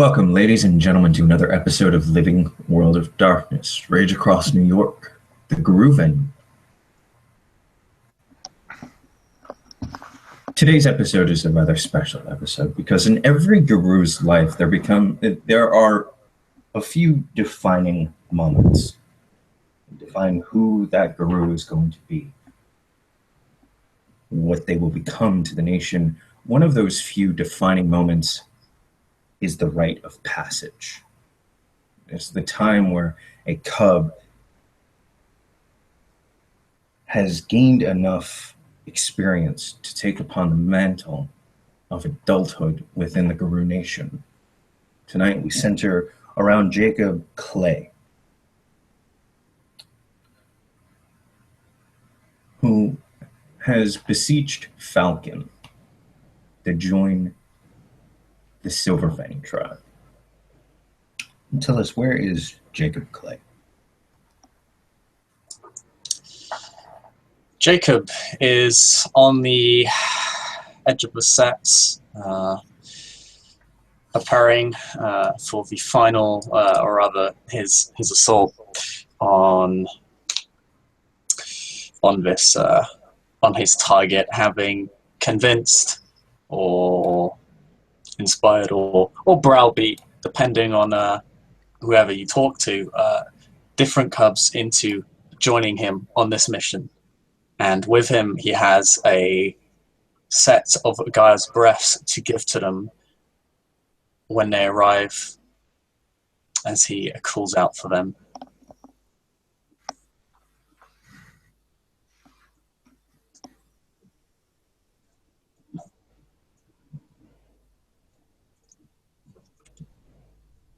Welcome, ladies and gentlemen, to another episode of Living World of Darkness, Rage Across New York, the Groovin'. Today's episode is a rather special episode because in every guru's life there are a few defining moments. Define who that guru is going to be, what they will become to the nation. One of those few defining moments is the rite of passage. It's the time where a cub has gained enough experience to take upon the mantle of adulthood within the Guru Nation. Tonight we center around Jacob Clay, who has beseeched Falcon to join the Silverfang tribe. Tell us, where is Jacob Clay? Jacob is on the edge of the sets, preparing for the final, or rather, his assault on this on his target, having convinced or inspired or browbeat, depending on whoever you talk to, different cubs into joining him on this mission. And with him, he has a set of Gaia's breaths to give to them when they arrive, as he calls out for them.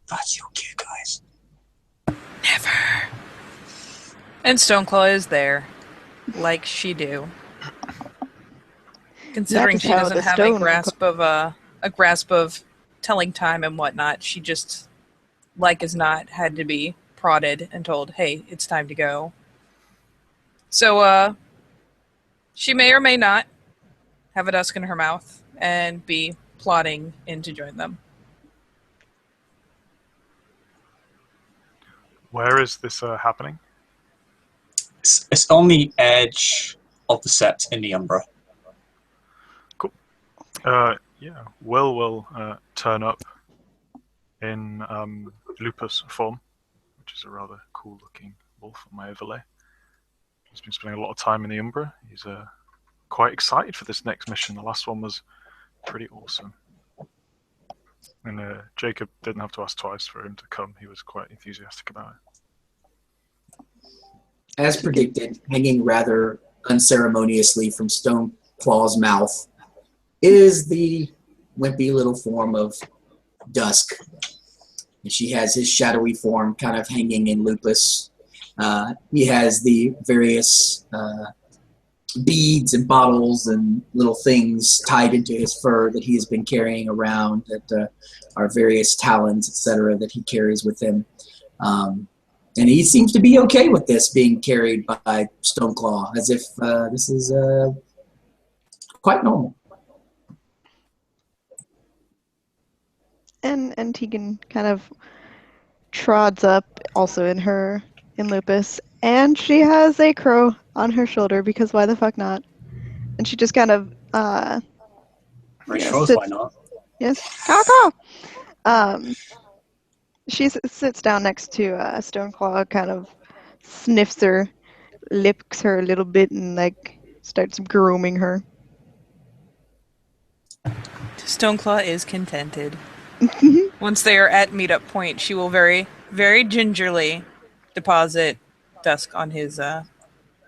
That's okay, guys. Never. And Stoneclaw is there, like she do. Considering she doesn't have a grasp of telling time and whatnot, she just, like as not, had to be prodded and told, "Hey, it's time to go." So, she may or may not have a dusk in her mouth and be plotting in to join them. Where is this happening? It's on the edge of the set in the Umbra. Cool. Yeah, Will will turn up in Lupus form, which is a rather cool-looking wolf on my overlay. He's been spending a lot of time in the Umbra. He's quite excited for this next mission. The last one was pretty awesome. And Jacob didn't have to ask twice for him to come. He was quite enthusiastic about it. As predicted, hanging rather unceremoniously from Stoneclaw's mouth is the wimpy little form of Dusk. And she has his shadowy form kind of hanging in Lupus. He has the various beads and bottles and little things tied into his fur that he has been carrying around, that are various talons, etc., that he carries with him. And he seems to be okay with this being carried by Stoneclaw, as if this is quite normal. And Tegan kind of trods up, also in Lupus, and she has a crow on her shoulder, because why the fuck not? And she just kind of Why not? Yes, caw. She sits down next to Stoneclaw, kind of sniffs her, licks her a little bit, and starts grooming her. Stoneclaw is contented. Once they are at meetup point, she will very, very gingerly deposit Dusk on his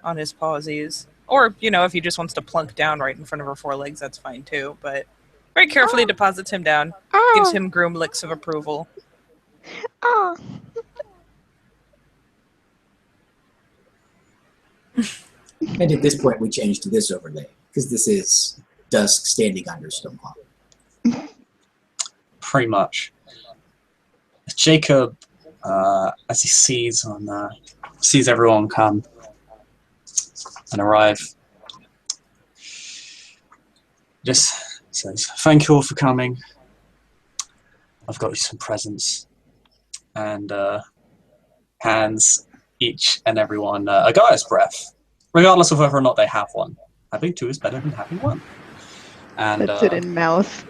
pawsies. Or, if he just wants to plunk down right in front of her forelegs, that's fine too. But very carefully deposits him down, gives him groom licks of approval. Oh. And at this point, we change to this overlay, because this is Dusk standing under Stoneclaw. Pretty much. Jacob, as he sees everyone come and arrive, just says, "Thank you all for coming. I've got you some presents, and hands each and everyone a Gaia's breath, regardless of whether or not they have one. Having two is better than having one. And Puts it in mouth.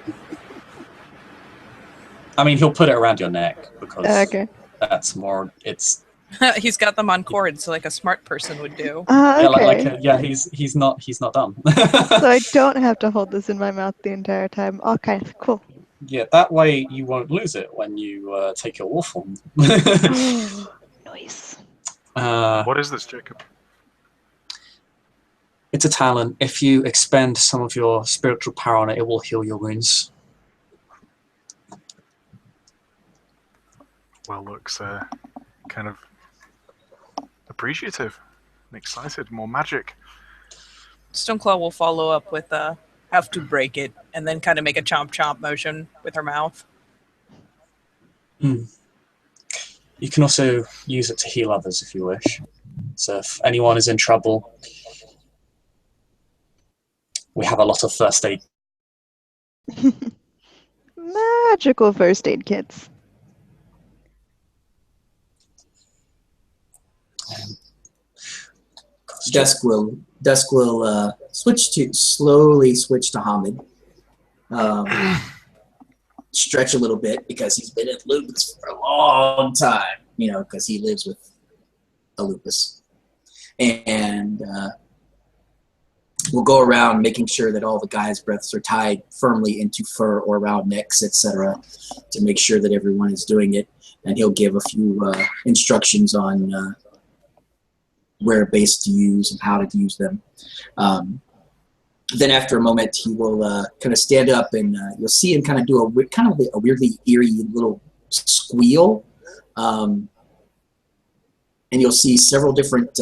I mean, he'll put it around your neck because Okay. that's more. It's He's got them on cords like a smart person would do. yeah, Okay. he's not dumb. So I don't have to hold this in my mouth the entire time. Okay, cool. Yeah, that way you won't lose it when you take your wolf form. Nice. What is this, Jacob? It's a talent. If you expend some of your spiritual power on it, it will heal your wounds. Well, looks kind of appreciative and excited. More magic. Stoneclaw will follow up with have to break it, and then kind of make a chomp chomp motion with her mouth. You can also use it to heal others if you wish. So if anyone is in trouble, we have a lot of first aid. Magical first aid kits. Dusk will slowly switch to Hamid. Stretch a little bit because he's been at lupus for a long time, because he lives with a lupus. And we'll go around making sure that all the guys' breaths are tied firmly into fur or around necks, etc., to make sure that everyone is doing it. And he'll give a few instructions on where base to use and how to use them. Then after a moment, he will kind of stand up, and you'll see him kind of do a weirdly eerie little squeal. And you'll see several different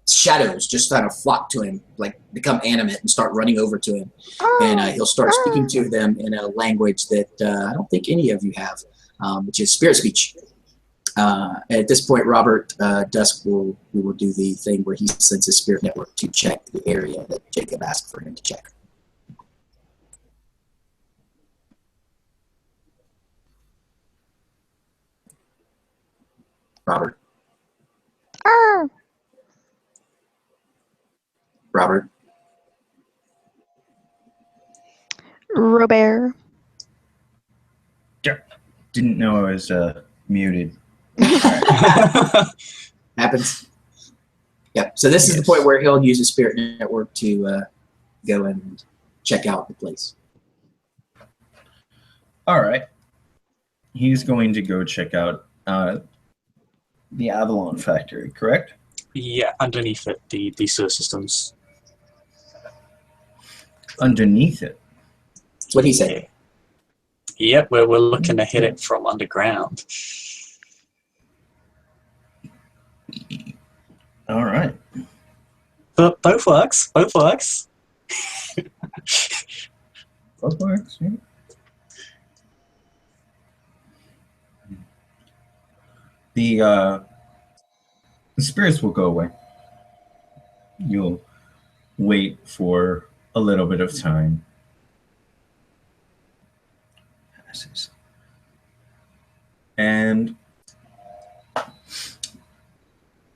shadows just kind of flock to him, like become animate and start running over to him. And he'll start speaking to them in a language that I don't think any of you have, which is spirit speech. At this point, Robert Dusk will do the thing where he sends his spirit network to check the area that Jacob asked for him to check. Robert. Robert. Robert. Didn't know I was muted. Happens. Yep. So this is the point where he'll use his spirit network to go and check out the place. All right. He's going to go check out the Avalon factory, correct? Yeah, underneath it, the sewer systems. Underneath it. That's what he said. Yep, we're looking to hit it from underground. All right. But both works. Both works. Both works. Yeah. The spirits will go away. You'll wait for a little bit of time. Passes. And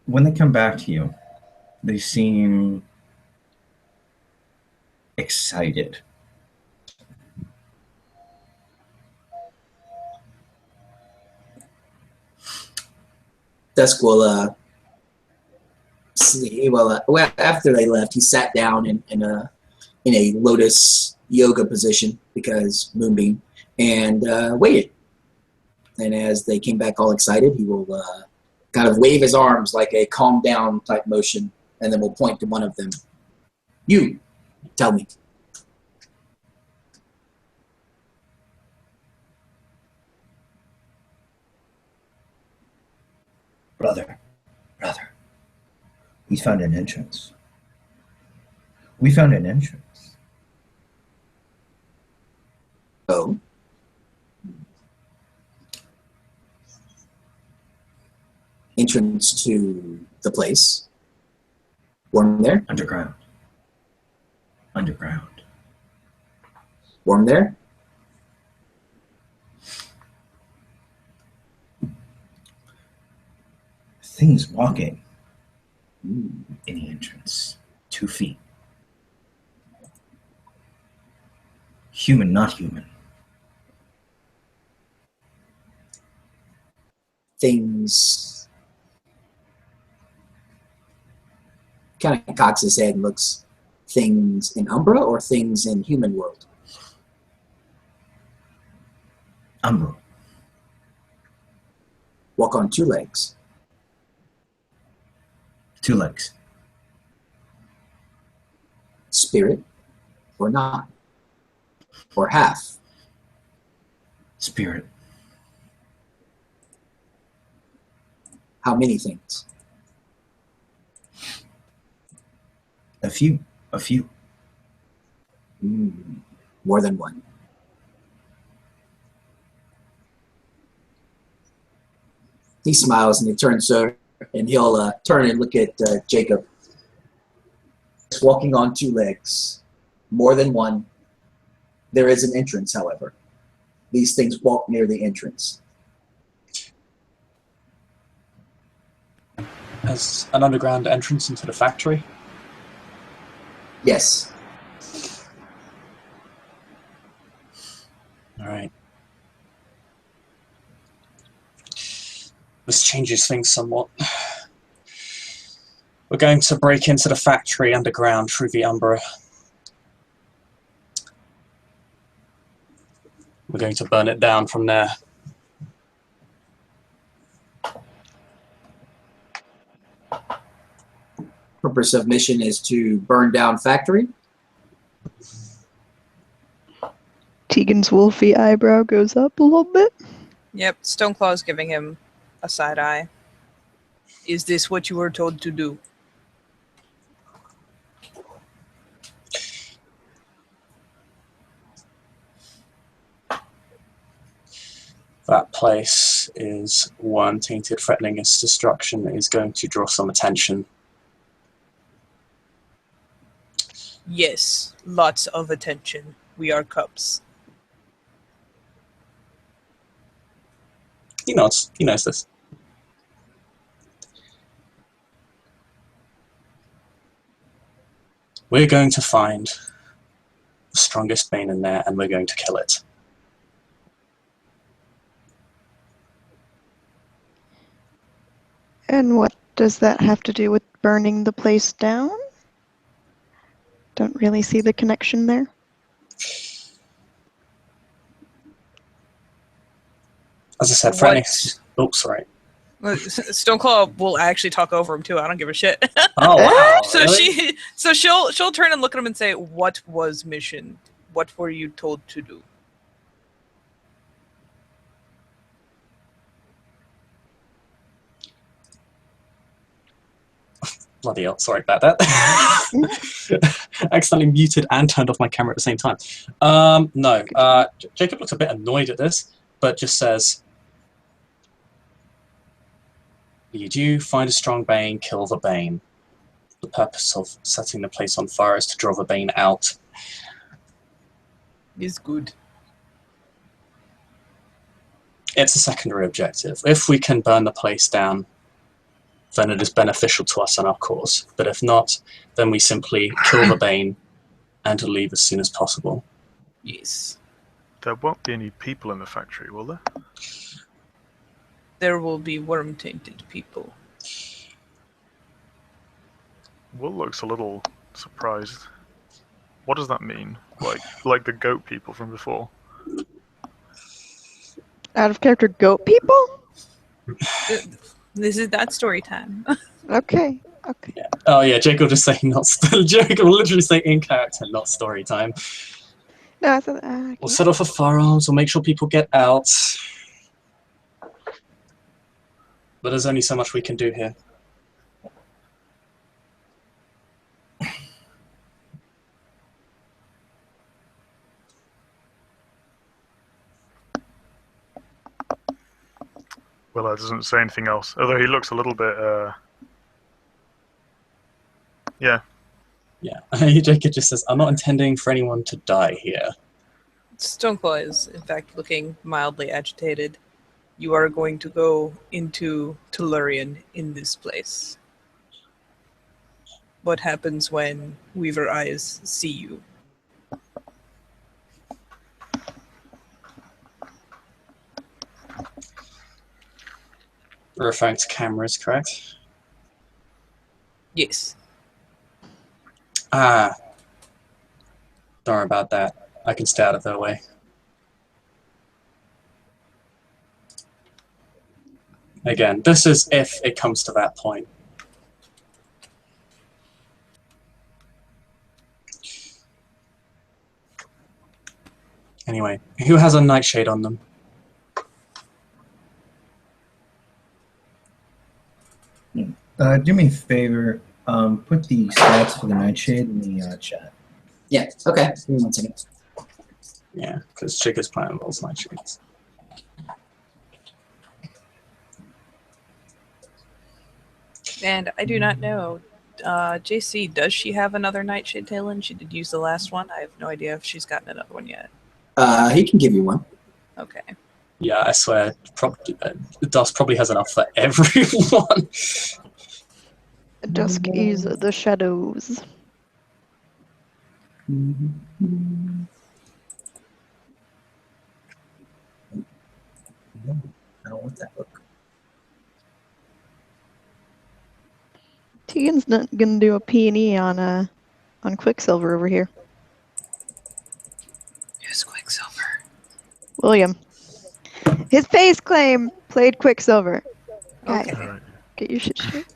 when they come back to you, they seem excited. Dusk will see. Well, after they left, he sat down in a lotus yoga position because Moonbeam, and waited. And as they came back all excited, he will kind of wave his arms like a calm down type motion, and then we'll point to one of them. You, tell me. Brother, we found an entrance. We found an entrance. Oh. Entrance to the place. Warm there? Underground. Warm there? things walking Hmm. in the entrance. 2 feet. Human, not human. Things. Kind of cocks his head and looks. Things in Umbra or things in human world? Umbra. Walk on 2 legs. 2 legs. Spirit or not? Or half? Spirit. How many things? A few. A few. More than one. He smiles and he turns over and he'll turn and look at Jacob. Walking on 2 legs. More than one. There is an entrance, however. These things walk near the entrance. As an underground entrance into the factory. Yes. All right. This changes things somewhat. We're going to break into the factory underground through the Umbra. We're going to burn it down from there. Purpose of mission is to burn down factory. Tegan's wolfy eyebrow goes up a little bit. Yep, Stoneclaw's giving him a side eye. Is this what you were told to do? That place is one tainted, threatening its destruction is going to draw some attention. Yes, lots of attention. We are cups. He nods. He knows this. We're going to find the strongest Bane in there, and we're going to kill it. And what does that have to do with burning the place down? Don't really see the connection there. As I said, What? threatening... Oh, sorry. Stoneclaw will actually talk over him too. I don't give a shit. Oh, wow. So really? she'll turn and look at him and say, "What was mission? What were you told to do?" Bloody hell, sorry about that. Accidentally muted and turned off my camera at the same time. No, Jacob looks a bit annoyed at this, but just says, you do find a strong Bane, kill the Bane. The purpose of setting the place on fire is to draw the Bane out. Is good. It's a secondary objective. If we can burn the place down, then it is beneficial to us and our cause. But if not, then we simply kill the Bane and leave as soon as possible. Yes. There won't be any people in the factory, will there? There will be worm-tainted people. Will looks a little surprised. What does that mean? Like the goat people from before? Out of character goat people? This is that story time. Okay, okay. Yeah. Oh yeah, Jake will just say not. Jake will literally say in character, not story time. No, I thought, We'll set off the firearms. We'll make sure people get out. But there's only so much we can do here. Well, that doesn't say anything else. Although he looks a little bit, yeah. Yeah, Jacob just says, I'm not intending for anyone to die here. Stoneclaw is, in fact, looking mildly agitated. you are going to go into Tellurian in this place. What happens when Weaver Eyes see you? We're referring to cameras, correct? Yes. Ah. Don't worry about that. I can stay out of their way. Again, this is if it comes to that point. Anyway, who has a nightshade on them? Do me a favor. Put the stats for the nightshade in the chat. Yeah. Okay. Give me 1 second. Yeah, because Chica's plan involves nightshades. And I do not know. JC, does she have another Nightshade Talon? She did use the last one. I have no idea if she's gotten another one yet. He can give you one. Okay. Yeah, I swear, Dust probably has enough for everyone. Dusk is the shadows. I don't want that book. Tegan's not gonna do a P&E on Quicksilver over here. Who's Quicksilver? William. His face claim played Quicksilver. Guys, Okay. Alright. get your shit straight.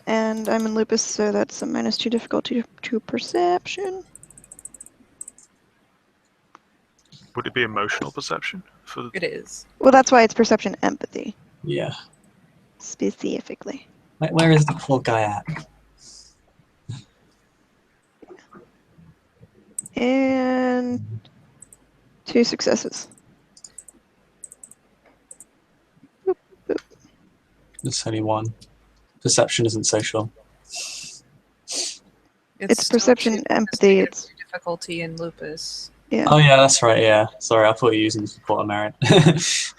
And I'm in Lupus, so that's a -2 difficulty to perception. Would it be emotional perception? For It is. Well, that's why it's perception empathy, Yeah. specifically. Like, where is the poor guy at? And 2 successes. There's only one. Perception isn't social. It's perception, empathy, it's- difficulty in Lupus. Yeah. Oh yeah, that's right, yeah. Sorry, I thought you were using support of merit.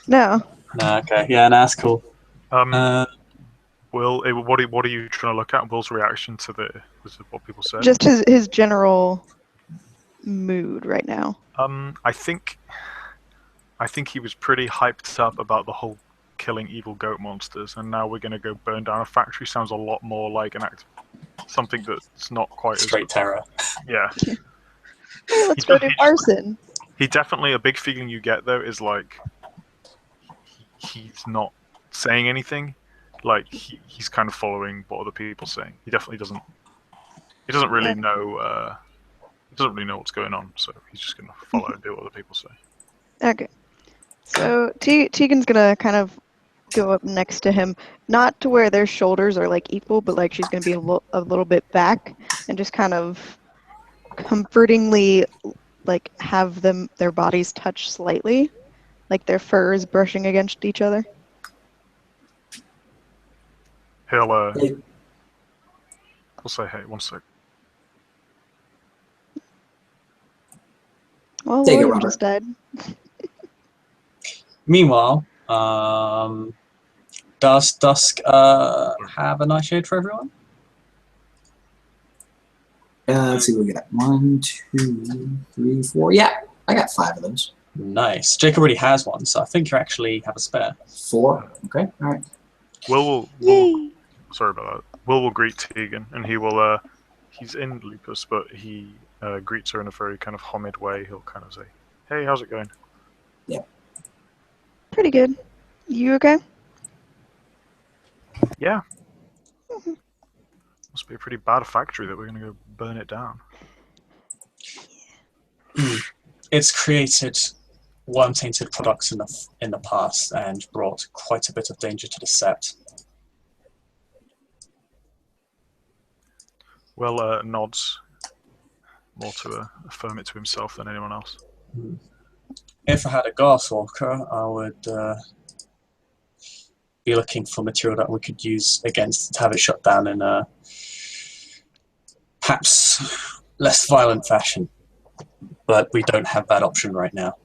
No. No, okay. Yeah, no, that's cool. Will, what are you trying to look at? Will's reaction to what people said? Just his general mood right now. I think he was pretty hyped up about the whole killing evil goat monsters, and now we're going to go burn down a factory. Sounds a lot more like an act, something that's not quite Straight terror. Yeah. Hey, let's go do arson. He definitely, a big feeling you get though is like he's not saying anything. Like he's kind of following what other people are saying. He definitely doesn't. He doesn't really know. He doesn't really know what's going on, so he's just gonna follow and do what other people say. Okay. So Tegan's gonna kind of go up next to him, not to where their shoulders are like equal, but like she's gonna be a little bit back and just kind of comfortingly like have their bodies touch slightly, like their fur is brushing against each other. He'll we'll say, hey, 1 sec. Well, Take it, William Robert. just died. Meanwhile, does Dusk have a nightshade for everyone? Let's see what we got. 1, 2, 3, 4. Yeah, I got 5 of those. Nice. Jake already has one, so I think you actually have a spare. 4. Okay, all right. Will Yay! sorry about that. Will greet Tegan, and he will. He's in Lupus, but he greets her in a very kind of homid way. He'll kind of say, "Hey, how's it going?" Pretty good. You okay? Yeah. Must be a pretty bad factory that we're going to go burn it down. It's created worm-tainted products in the past and brought quite a bit of danger to the set. Well, nods more to affirm it to himself than anyone else. If I had a gas walker, I would be looking for material that we could use against to have it shut down in a perhaps less violent fashion. But we don't have that option right now.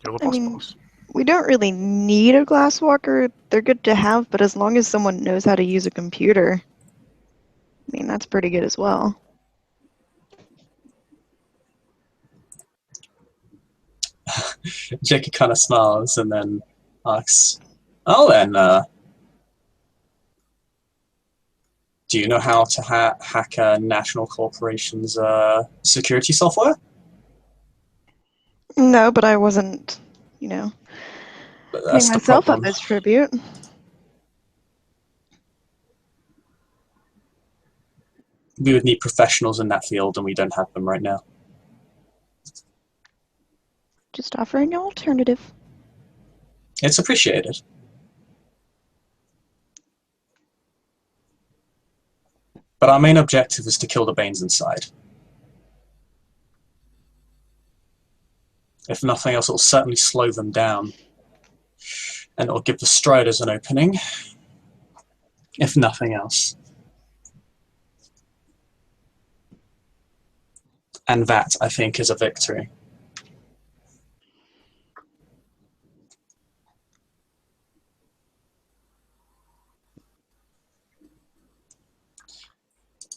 You're the I boss, mean- boss. We don't really need a glasswalker. They're good to have, but as long as someone knows how to use a computer, I mean, that's pretty good as well. Jackie kind of smiles and then asks, "Oh, then, do you know how to hack a national corporation's security software?" No, but I wasn't, paying But that's the myself up problem. as tribute. We would need professionals in that field, and we don't have them right now. Just offering an alternative. It's appreciated. But our main objective is to kill the Banes inside. If nothing else, it'll certainly slow them down. And it'll give the Striders an opening. If nothing else. And that, I think, is a victory.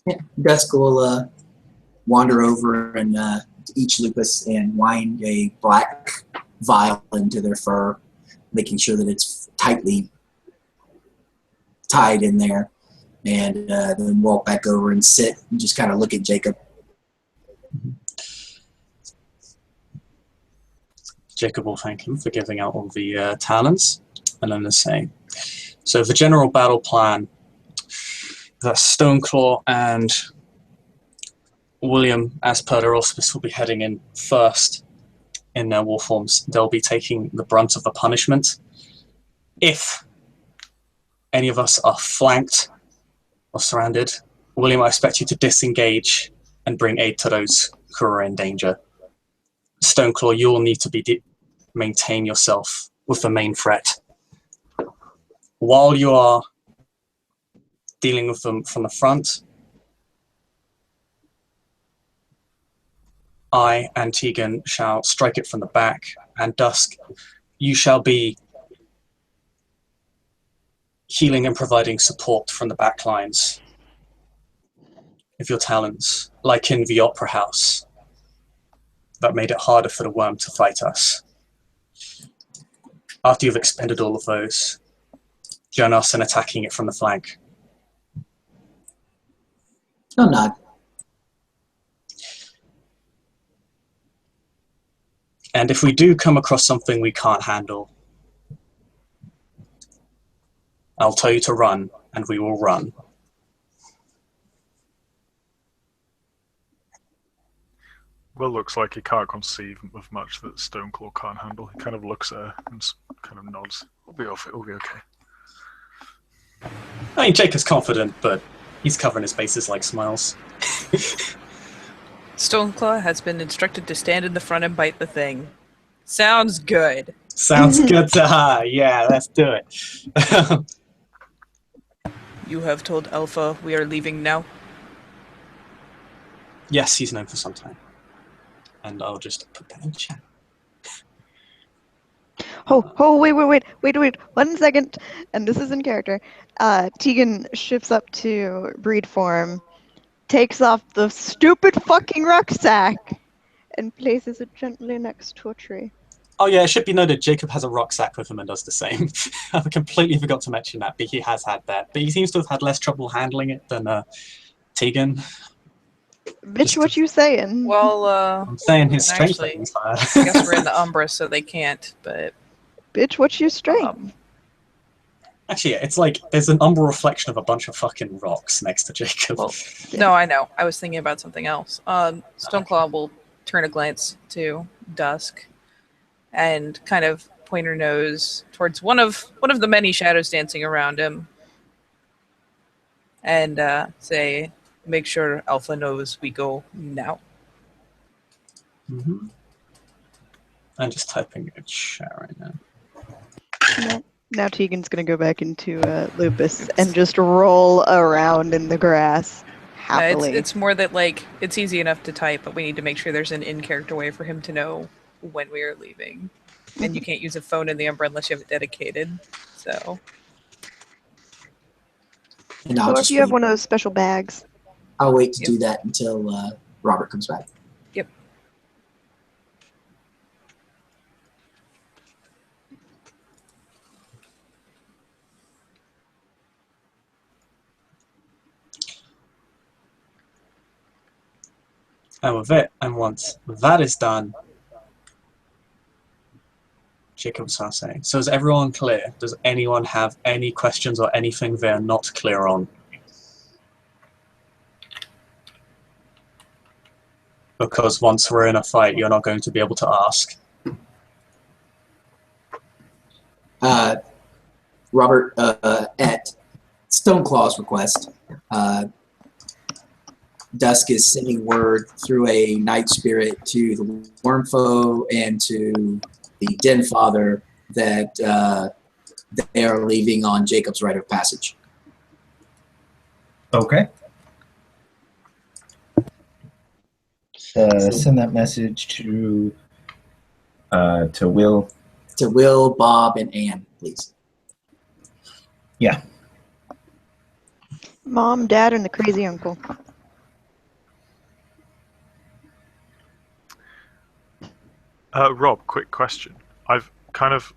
Yeah, Dusk will wander over and to each Lupus and wind a black vial into their fur, making sure that it's tightly tied in there, and then walk back over and sit and just kind of look at Jacob. Jacob will thank him for giving out all the talents, and then say, so the general battle plan, that Stoneclaw and William, as per their auspice, will be heading in first in their war forms. They'll be taking the brunt of the punishment. If any of us are flanked or surrounded, William, I expect you to disengage and bring aid to those who are in danger. Stoneclaw, you will need to maintain yourself with the main threat. While you are dealing with them from the front, I and Tegan shall strike it from the back, and Dusk, you shall be healing and providing support from the back lines of your talents, like in the Opera House. That made it harder for the Wyrm to fight us. After you've expended all of those, join us in attacking it from the flank. I'll nod. And if we do come across something we can't handle, I'll tell you to run, and we will run. Will looks like he can't conceive of much that Stoneclaw can't handle. He kind of looks at her and kind of nods. We'll be off. It'll be okay. I mean, Jake is confident, but he's covering his bases like smiles. Stoneclaw has been instructed to stand in the front and bite the thing. Sounds good. Sounds good to her. Yeah, let's do it. You have told Alpha we are leaving now? Yes, he's known for some time. And I'll just put that in chat. Wait, 1 second. And this is in character. Tegan shifts up to breed form, takes off the stupid fucking rucksack, and places it gently next to a tree. Oh yeah, it should be noted Jacob has a rucksack with him and does the same. I completely forgot to mention that, but he has had that. But he seems to have had less trouble handling it than Tegan. Bitch, what you saying? Well, I'm saying his strength actually, is higher. I guess we're in the Umbra, so they can't, but... Bitch, what's your strength? Actually, it's like there's an umbral reflection of a bunch of fucking rocks next to Jacob. Well, no, I know. I was thinking about something else. Stoneclaw will turn a glance to Dusk and kind of point her nose towards one of the many shadows dancing around him and say, make sure Alpha knows we go now. Mm-hmm. I'm just typing in chat right now. Now Tegan's gonna go back into Lupus and just roll around in the grass happily. It's more that, like, it's easy enough to type, but we need to make sure there's an in-character way for him to know when we are leaving. And you can't use a phone in the Umbra unless you have it dedicated. So And I'll Or if just you have wait. one of those special bags. I'll wait to Yep. do that until Robert comes back. Yep. And with it, and once that is done, Jacob starts saying, so is everyone clear? Does anyone have any questions or anything they're not clear on? Because once we're in a fight, you're not going to be able to ask. Robert, at Stoneclaw's request, Dusk is sending word through a night spirit to the Wyrmfoe and to the Den Father that they are leaving on Jacob's rite of passage. Okay. Send that message to Will. To Will, Bob, and Anne, please. Yeah. Mom, Dad, and the crazy uncle. Rob, quick question. I've kind of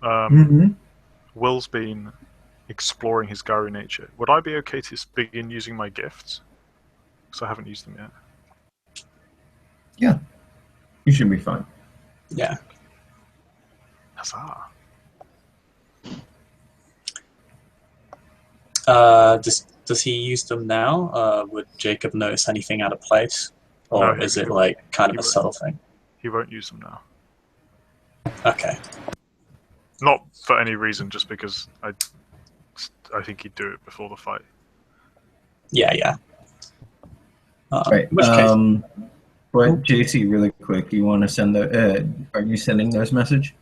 Will's been exploring his Garu nature. Would I be okay to begin using my gifts? Because I haven't used them yet. Yeah. You should be fine. Yeah. Huzzah. Does he use them now? Would Jacob notice anything out of place? Or No, is it he like kind of he a won't. subtle thing? He won't use them now. Okay. Not for any reason, just because I think he'd do it before the fight. Yeah, yeah. Right. In which case, But JC, really quick, you want to send the? Are you sending those message?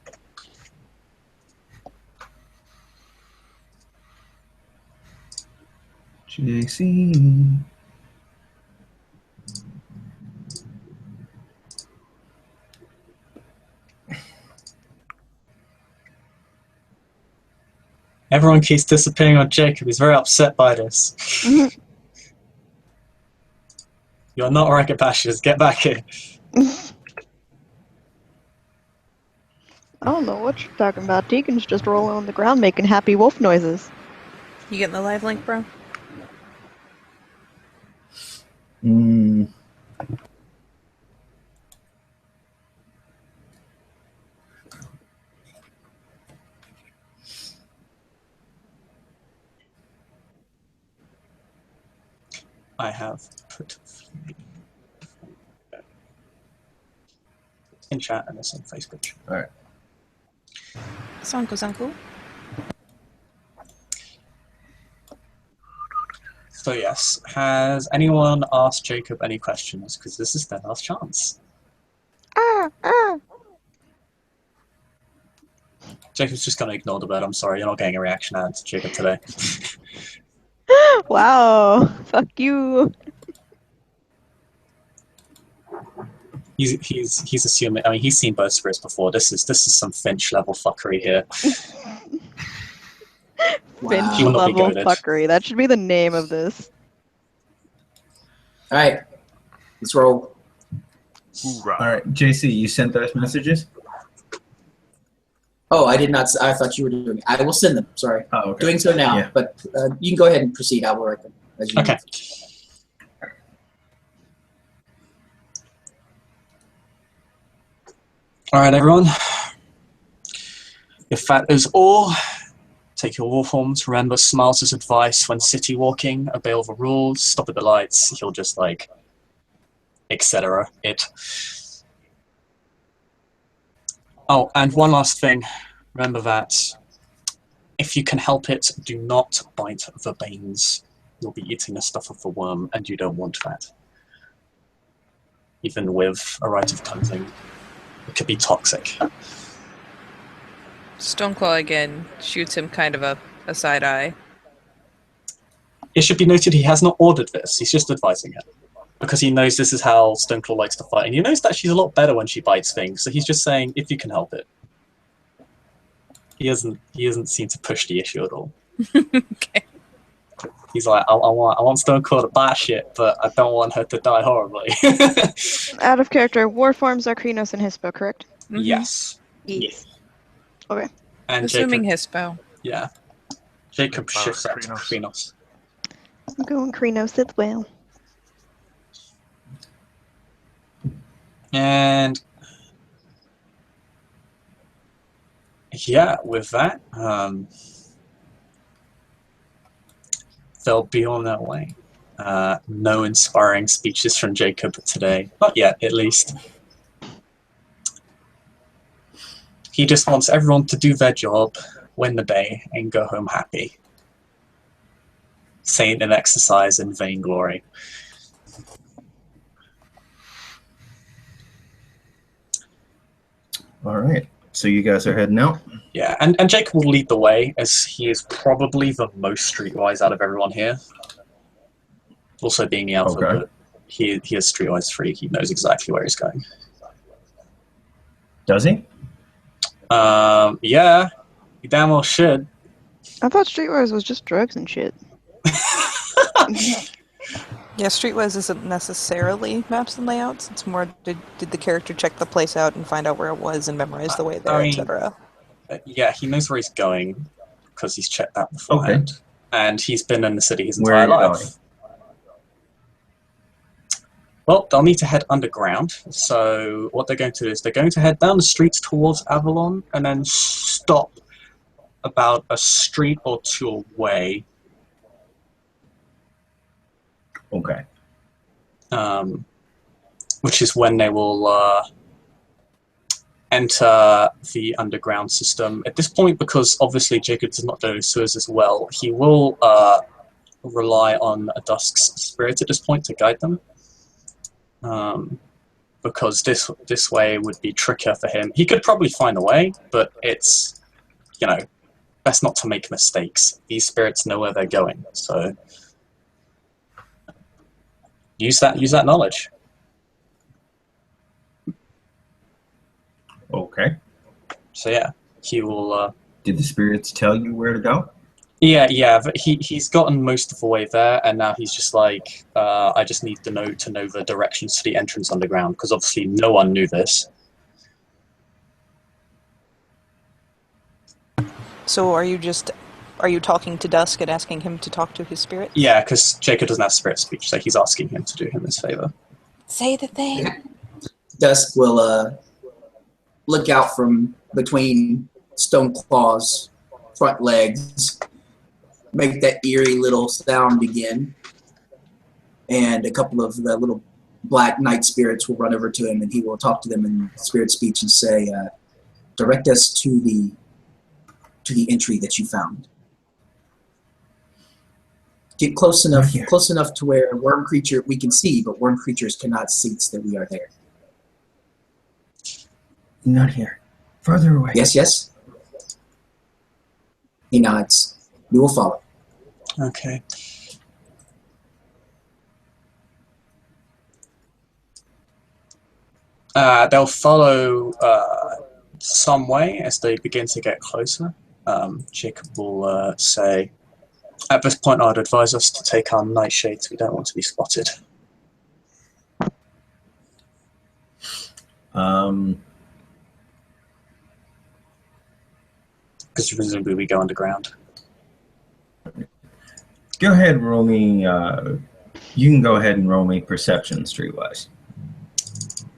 JC. everyone keeps disappearing on Jacob. He's very upset by this. You're not Rakapashas. Get back here. I don't know what you're talking about. Deacon's just rolling on the ground making happy wolf noises. you getting the live link, bro? I have put in chat and it's in Facebook. All right. Sanko. So yes, has anyone asked Jacob any questions? Because this is their last chance. Jacob's just going to ignore the bird. I'm sorry, you're not getting a reaction out to Jacob today. Wow. Fuck you. He's assuming. I mean, he's seen bird spirits before. This is some Finch level fuckery here. Finch He will not be level goated. fuckery. That should be the name of this. All right, let's roll. Hoorah. All right, JC, you sent those messages? Oh, I did not. I thought you were doing it. I will send them. Sorry. Oh, okay. Doing so now, Yeah. but you can go ahead and proceed. I will write them. As you Okay. All right, everyone. If that is all, take your war forms. Remember Smiles' advice when city walking. Obey all the rules. Stop at the lights. He'll just like, etc. It. Oh, and one last thing. Remember that if you can help it, do not bite the Banes. You'll be eating the stuff of the worm, and you don't want that. Even with a rite of cleansing, it could be toxic. Stoneclaw again shoots him kind of a side eye. It should be noted he has not ordered this, he's just advising it. Because he knows this is how Stoneclaw likes to fight, and he knows that she's a lot better when she bites things, so he's just saying, if you can help it. He doesn't seem to push the issue at all. Okay. He's like, I want Stone Cold to buy shit, but I don't want her to die horribly. Out of character, war forms are Krynos and Hispo, correct? Mhm. Yes. Yes. Okay. And Assuming Jacob, Hispo. yeah. Jacob shifts out to Krynos. Krynos. I'm going Krynos as well. And yeah, with that, they'll be on their way. No inspiring speeches from Jacob today. Not yet, at least. He just wants everyone to do their job, win the day, and go home happy. Saint and exercise and vainglory. All right. So you guys are heading out? Yeah, and Jacob will lead the way, as he is probably the most streetwise out of everyone here. Also being the alpha, Okay. but he is streetwise freak. He knows exactly where he's going. Does he? Yeah, he damn well should. I thought Streetwise was just drugs and shit. Yeah, Streetwise isn't necessarily maps and layouts. It's more did the character check the place out and find out where it was and memorize the way there, I mean, etc. Yeah, he knows where he's going because he's checked that beforehand. Okay. And he's been in the city his Where are entire you life. going? Well, they'll need to head underground. So what they're going to do is they're going to head down the streets towards Avalon and then stop about a street or two away. Okay. Which is when they will enter the underground system. At this point, because obviously Jacob does not know Suez as well, he will rely on a Dusk's spirit at this point to guide them. Because this way would be trickier for him. He could probably find a way, but it's, you know, best not to make mistakes. These spirits know where they're going, so use that knowledge. Okay. So yeah, he will. Did the spirits tell you where to go? Yeah, but he's gotten most of the way there, and now he's just like, I just need to know the directions to the entrance underground, because obviously no one knew this. So are you talking to Dusk and asking him to talk to his spirit? Yeah, because Jacob doesn't have spirit speech, so he's asking him to do him this favor. Say the thing. Dusk will look out from between Stoneclaw's front legs, make that eerie little sound begin, and a couple of the little black night spirits will run over to him, and he will talk to them in spirit speech and say, direct us to the entry that you found. Get close enough to where worm creature we can see, but worm creatures cannot sense that we are there. Not here. Further away. Yes. He nods. We will follow. Okay. They'll follow some way as they begin to get closer. Jacob will say, at this point I'd advise us to take our nightshades. We don't want to be spotted. Because presumably we go underground. Go ahead, roll me. You can go ahead and roll me perception streetwise.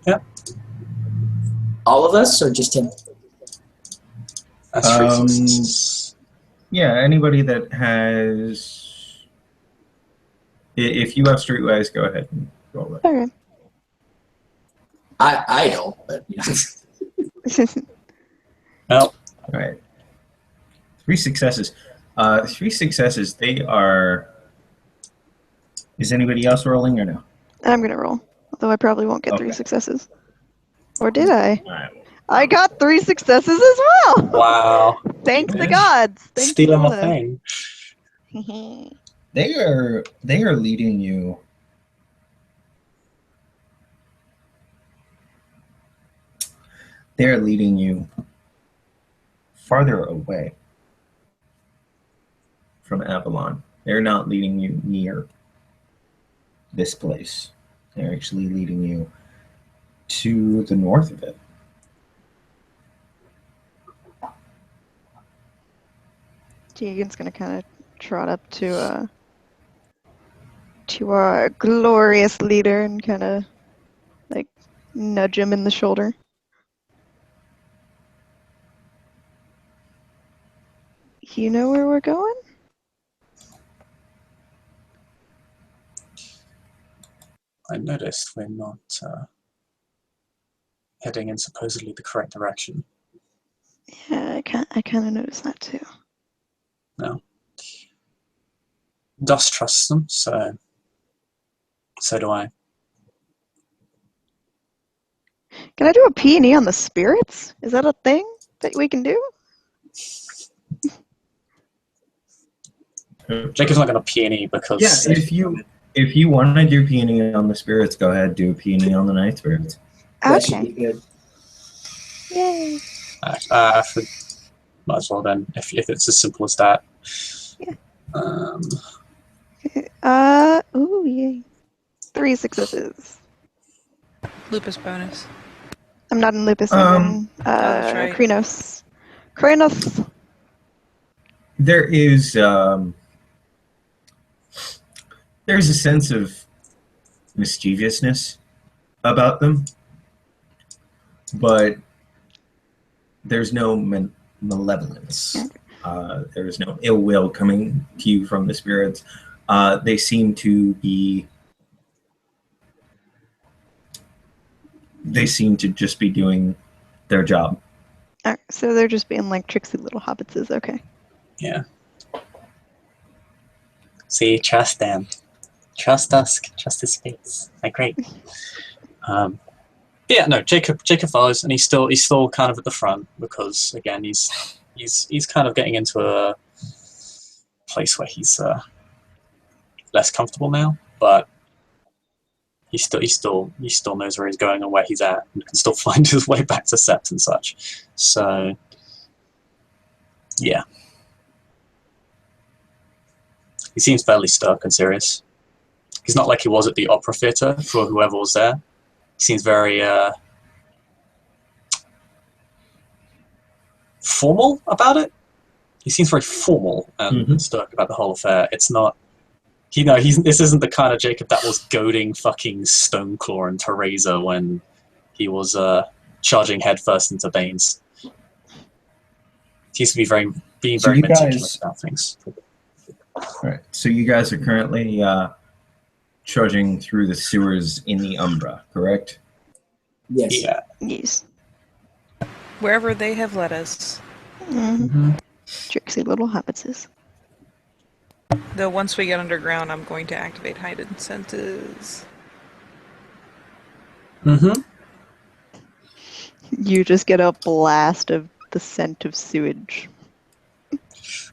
Yep. All of us, or just him? That's 3 successes. Yeah, anybody that has. If you have streetwise, go ahead and roll it. Okay. I don't, but you know. Well, All right. 3 successes. 3 successes. They are. Is anybody else rolling or no? I'm gonna roll, although I probably won't get 3 Okay. successes. Or did I? All right. I got 3 successes as well. wow. Thank the Yeah. gods. Thank Stealing my the- thing. They are leading you. They are leading you farther away from Avalon. They're not leading you near this place. They're actually leading you to the north of it. Tegan's gonna kind of trot up to our glorious leader and kind of like nudge him in the shoulder. You know where we're going? I noticed we're not heading in supposedly the correct direction. Yeah, I kind of noticed that too. No. Dust trusts them, so do I. Can I do a P&E on the spirits? Is that a thing that we can do? Jacob's not going to peony because Yeah, if you want to do peony on the spirits, go ahead, do a peony on the night spirits. That should be Okay. good. Yay. might as well then, if it's as simple as that. Yeah. Um, Ooh, yay. 3 successes. Lupus bonus. I'm not in lupus, I'm in that's right. Krenos. Krenos! There's a sense of mischievousness about them, but there's no malevolence. There's no ill will coming to you from the spirits. They seem to just be doing their job. Alright, so they're just being like tricksy little hobbitses, okay. yeah. See, trust them. Trust us. Trust his face. Like, great. Yeah, no, Jacob follows, and he's still kind of at the front because again he's kind of getting into a place where he's less comfortable now, but he still knows where he's going and where he's at, and can still find his way back to Sept and such. So yeah, he seems fairly stark and serious. He's not like he was at the opera theatre for whoever was there. He seems very formal about it. He seems very formal and stark about the whole affair. It's not, this isn't the kind of Jacob that was goading fucking Stoneclaw and Teresa when he was charging headfirst into Bane's. He used to be being very meticulous about things. Right. So you guys are currently trudging through the sewers in the Umbra, correct? Yes. Yeah. Yes. Wherever they have led us. Tricksy little hobbitses. Though once we get underground, I'm going to activate heightened senses. You just get a blast of the scent of sewage.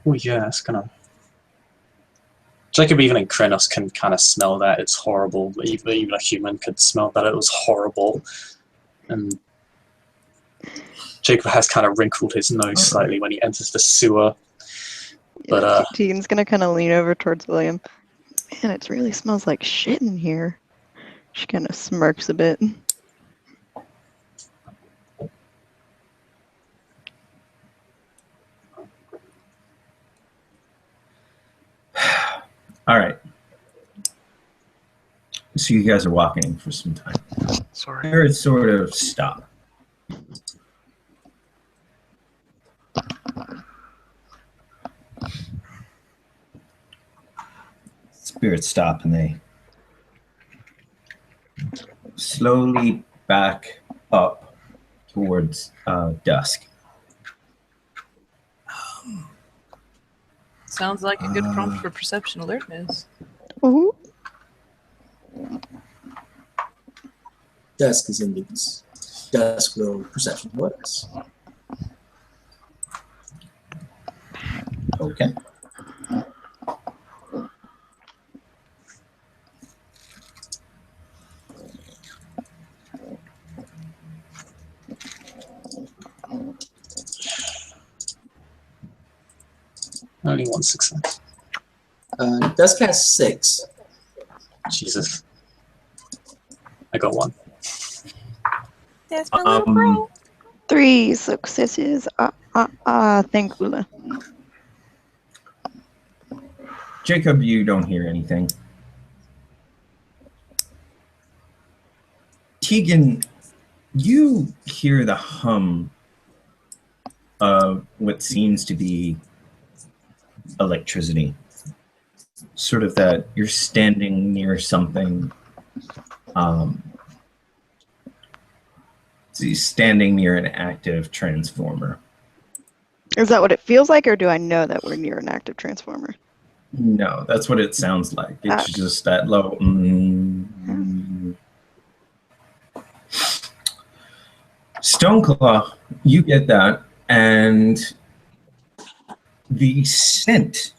Oh yeah, it's gonna. Jacob, even in Krenos, can kind of smell that. It's horrible. Even a human could smell that it was horrible. And Jacob has kind of wrinkled his nose slightly when he enters the sewer. But Tegan's gonna kind of lean over towards William. Man, it really smells like shit in here. She kind of smirks a bit. All right. So you guys are walking for some time. Sorry. There is sort of stop. Spirits stop and they slowly back up towards dusk. Sounds like a good prompt for perception alertness. Ooh. Dusk is in these. Dusk will perception alertness. Okay. Only one success. Dusk has 6. Jesus. I got 1. That's my little bro. 3 successes. Thankful. Jacob, you don't hear anything. Tegan, you hear the hum of what seems to be electricity. Sort of that you're standing near something. So you're standing near an active transformer. Is that what it feels like, or do I know that we're near an active transformer? No, that's what it sounds like. It's just that low. Stoneclaw, you get that, and the scent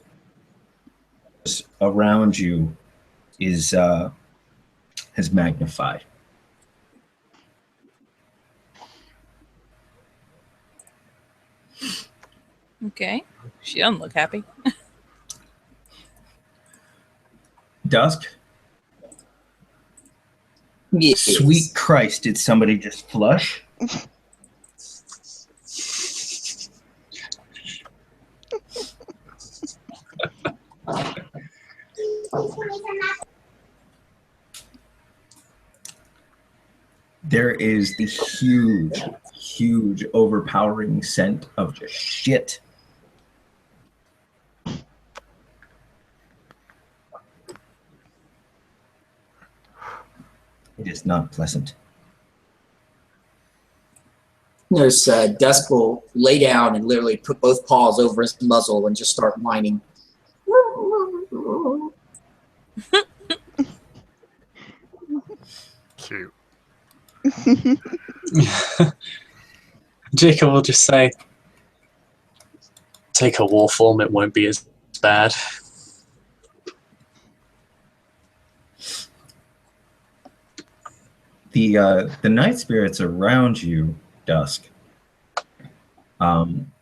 around you is has magnified. Okay. She doesn't look happy. Dusk? Yes. Sweet Christ, did somebody just flush? There is the huge, overpowering scent of just shit. It is not pleasant. Notice Dusk will lay down and literally put both paws over his muzzle and just start whining. Cute. Jacob will just say, take a war form, it won't be as bad. The night spirits around you, Dusk,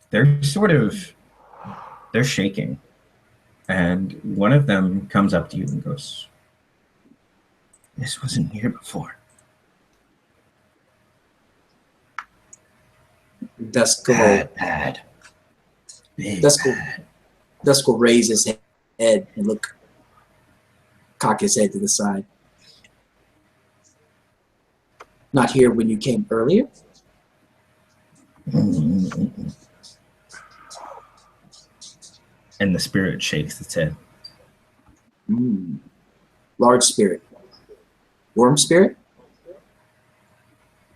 they're shaking. And one of them comes up to you and goes, "This wasn't here before." Dusk will, Bad. Big Dusk will, bad. Dusk will raise his head and cock his head to the side. Not here when you came earlier? And the spirit shakes its head. Large spirit. Wyrm spirit?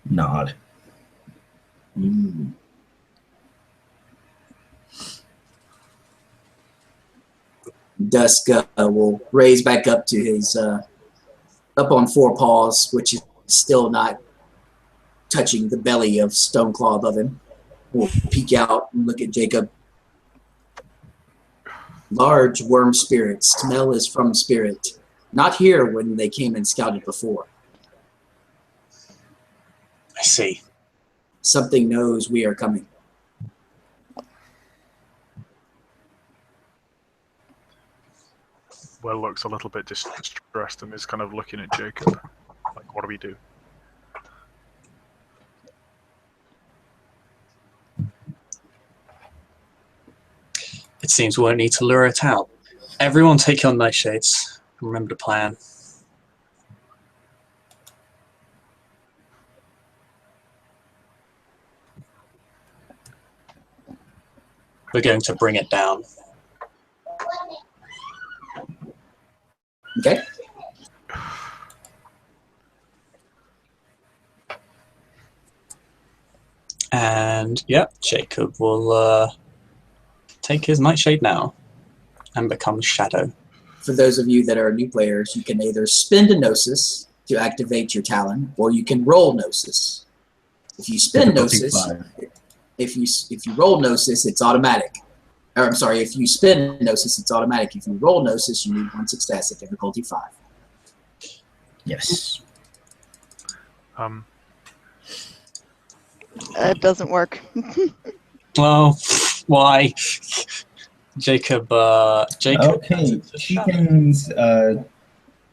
Nod. Dusk will raise back up to his, up on 4 paws, which is still not touching the belly of Stoneclaw above him. Will peek out and look at Jacob. Large Wyrm spirit. Smell is from spirit. Not here when they came and scouted before. I see. Something knows we are coming. Will looks a little bit distressed and is kind of looking at Jacob. Like, what do we do? It seems we won't need to lure it out. Everyone take your nightshades. Remember the plan. We're going to bring it down. Okay? And, yeah, Jacob will take his nightshade now and become Shadow. For those of you that are new players, you can either spend a Gnosis to activate your Talon, or you can roll Gnosis. If you spend Difficulty Gnosis, 5. if you roll Gnosis, it's automatic. Or, I'm sorry, if you spend Gnosis, it's automatic. If you roll Gnosis, you need 1 success at difficulty 5. Yes. It doesn't work. Well, why? Jacob. Okay,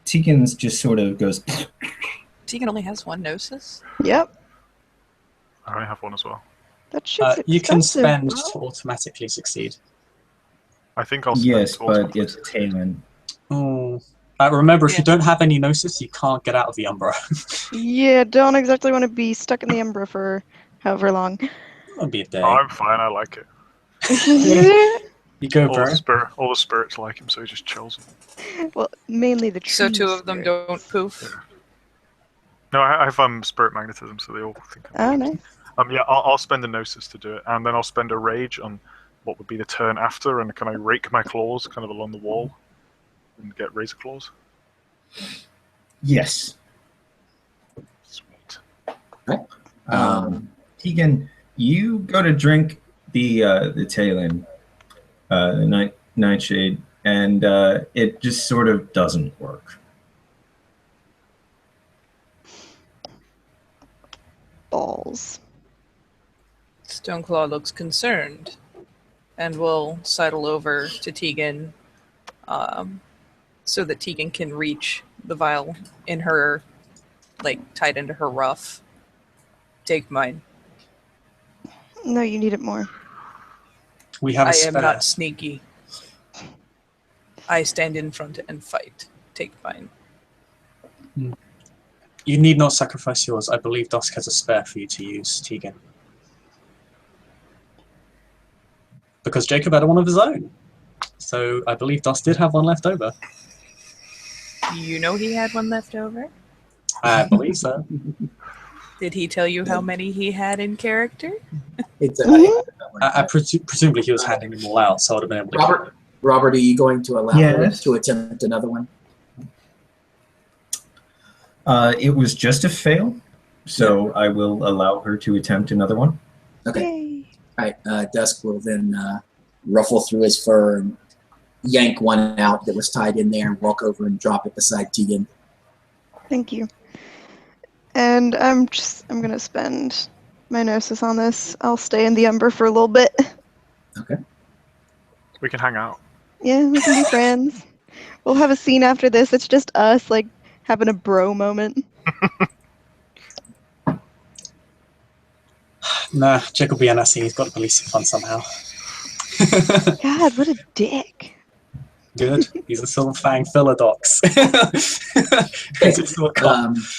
Tegan's just sort of goes. Tegan only has one gnosis. Yep. I only have one as well. That shit's You can expensive, spend bro. to automatically succeed. I think I'll spend Yes, but automatically. it's Taylor. Oh. Remember, if Yeah. you don't have any gnosis, you can't get out of the Umbra. Yeah, don't exactly want to be stuck in the Umbra for however long. That'll be a day. Oh, I'm fine. I like it. You go, All bro. the spirits like him, so he just chills. Well, mainly the trees. So two of them don't poof. No, I have spirit magnetism, so they all think. Oh, nice. Yeah, I'll spend a gnosis to do it, and then I'll spend a rage on what would be the turn after, and can I rake my claws kind of along the wall and get razor claws? Yes. Sweet. Tegan, you go to drink the Talon, the nightshade, and it just sort of doesn't work. Balls. Stoneclaw looks concerned and will sidle over to Tegan so that Tegan can reach the vial in her, tied into her ruff. Take mine. No, you need it more. We have a I spare. am not sneaky. I stand in front and fight. Take mine. You need not sacrifice yours. I believe Dusk has a spare for you to use, Tegan. Because Jacob had one of his own. So I believe Dusk did have one left over. You know he had one left over? I believe so. Did he tell you how many he had in character? It's Presumably he was handing them all out, so I would have been able to... Robert, are you going to allow her Yes. to attempt another one? It was just a fail, so I will allow her to attempt another one. Okay. Yay. All right. Dusk will then ruffle through his fur and yank one out that was tied in there and walk over and drop it beside Tegan. Thank you. And I'm gonna spend my gnosis on this. I'll stay in the Umber for a little bit. Okay. We can hang out. Yeah, we can be friends. We'll have a scene after this. It's just us, having a bro moment. Nah, Jacob will be NSC. He's got to release some fun somehow. God, what a dick. Good. He's a Silver Fang Philodox.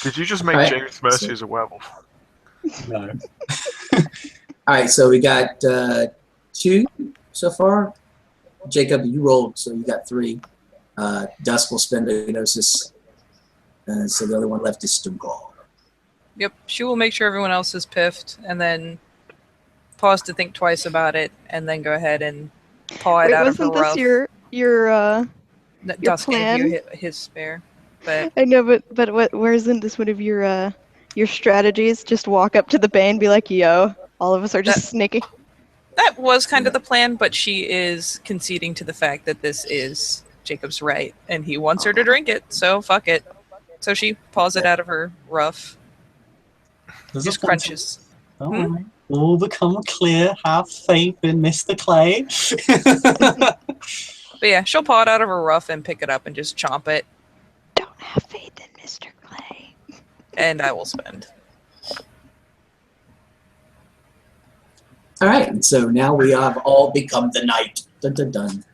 Did you just make Right. James Mercy as a werewolf? No. All right, so we got 2 so far. Jacob, you rolled, so you got 3. Dusk will spend a gnosis. So the other one left is Stoneclaw. Yep, she will make sure everyone else is piffed, and then pause to think twice about it, and then go ahead and paw it Wait, out of her wasn't ruff. this your Dusk gave plan? you his spare, but I know, but where isn't this one of your strategies? Just walk up to the Bane and be like, yo, all of us are just sneaking. that was kind of the plan. But she is conceding to the fact that this is Jacob's right, and he wants her to drink it, so fuck it. So she paws it out of her ruff. Just crunches. All right. All become clear. Have faith in Mr. Clay. But yeah, she'll paw it out of her ruff and pick it up and just chomp it, Don't have faith in Mr. Clay. and I will spend. All right, and so now we have all become the knight. Dun, dun, dun.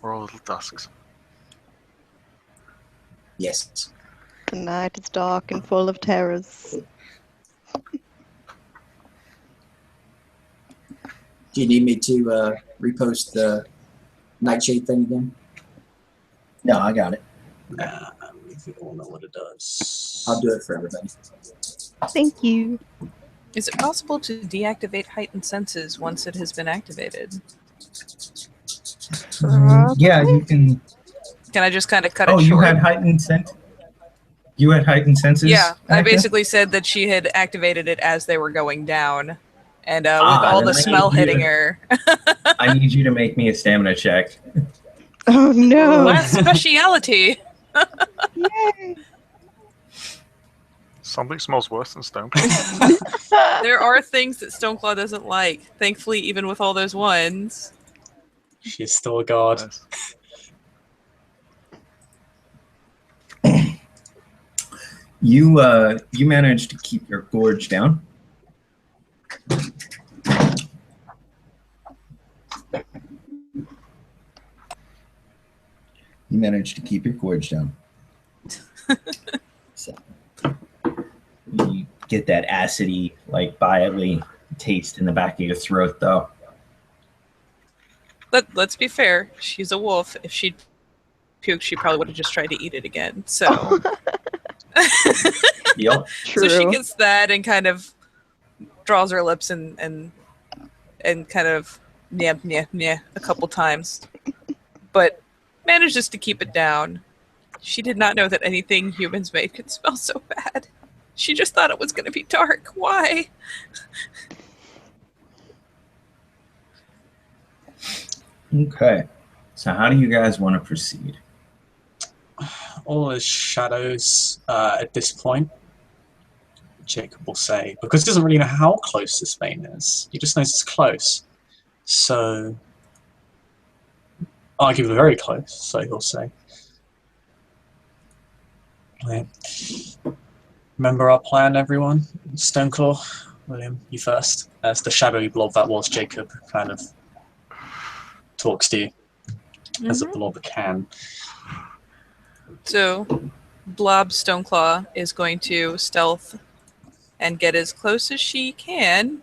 We're all little Dusks. Yes. The night is dark and full of terrors. Do you need me to repost the Nightshade thing again? No, I got it. Nah, we all know what it does. I'll do it for everybody. Thank you. Is it possible to deactivate heightened senses once it has been activated? Yeah, you can. Can I just kind of cut it Oh, short? you had heightened sense. You had heightened senses. Yeah, I active? basically said that she had activated it as they were going down, and with Ah, all then the I smell need you hitting to- her. I need you to make me a stamina check. Oh no. Last speciality. Yay. Something smells worse than stone. There are things that Stoneclaw doesn't like. Thankfully, even with all those ones. She is still a god. Nice. You managed to keep your gorge down. You managed to keep your gorge down. So you get that acidy, like biley taste in the back of your throat, though. Let's be fair. She's a wolf. If she'd puked, she probably would have just tried to eat it again. So, Yep. True. so she gets that and kind of draws her lips and kind of yeah a couple times, but manages to keep it down. She did not know that anything humans made could smell so bad. She just thought it was going to be dark. Why? Okay. So how do you guys want to proceed? All is shadows at this point, Jacob will say, because he doesn't really know how close this Bane is. He just knows it's close. So, arguably very close, so he'll say. Right. Remember our plan, everyone? Stoneclaw, William, you first. As the shadowy blob that was Jacob kind of talks to you as a blob can. So, Blob Stoneclaw is going to stealth and get as close as she can,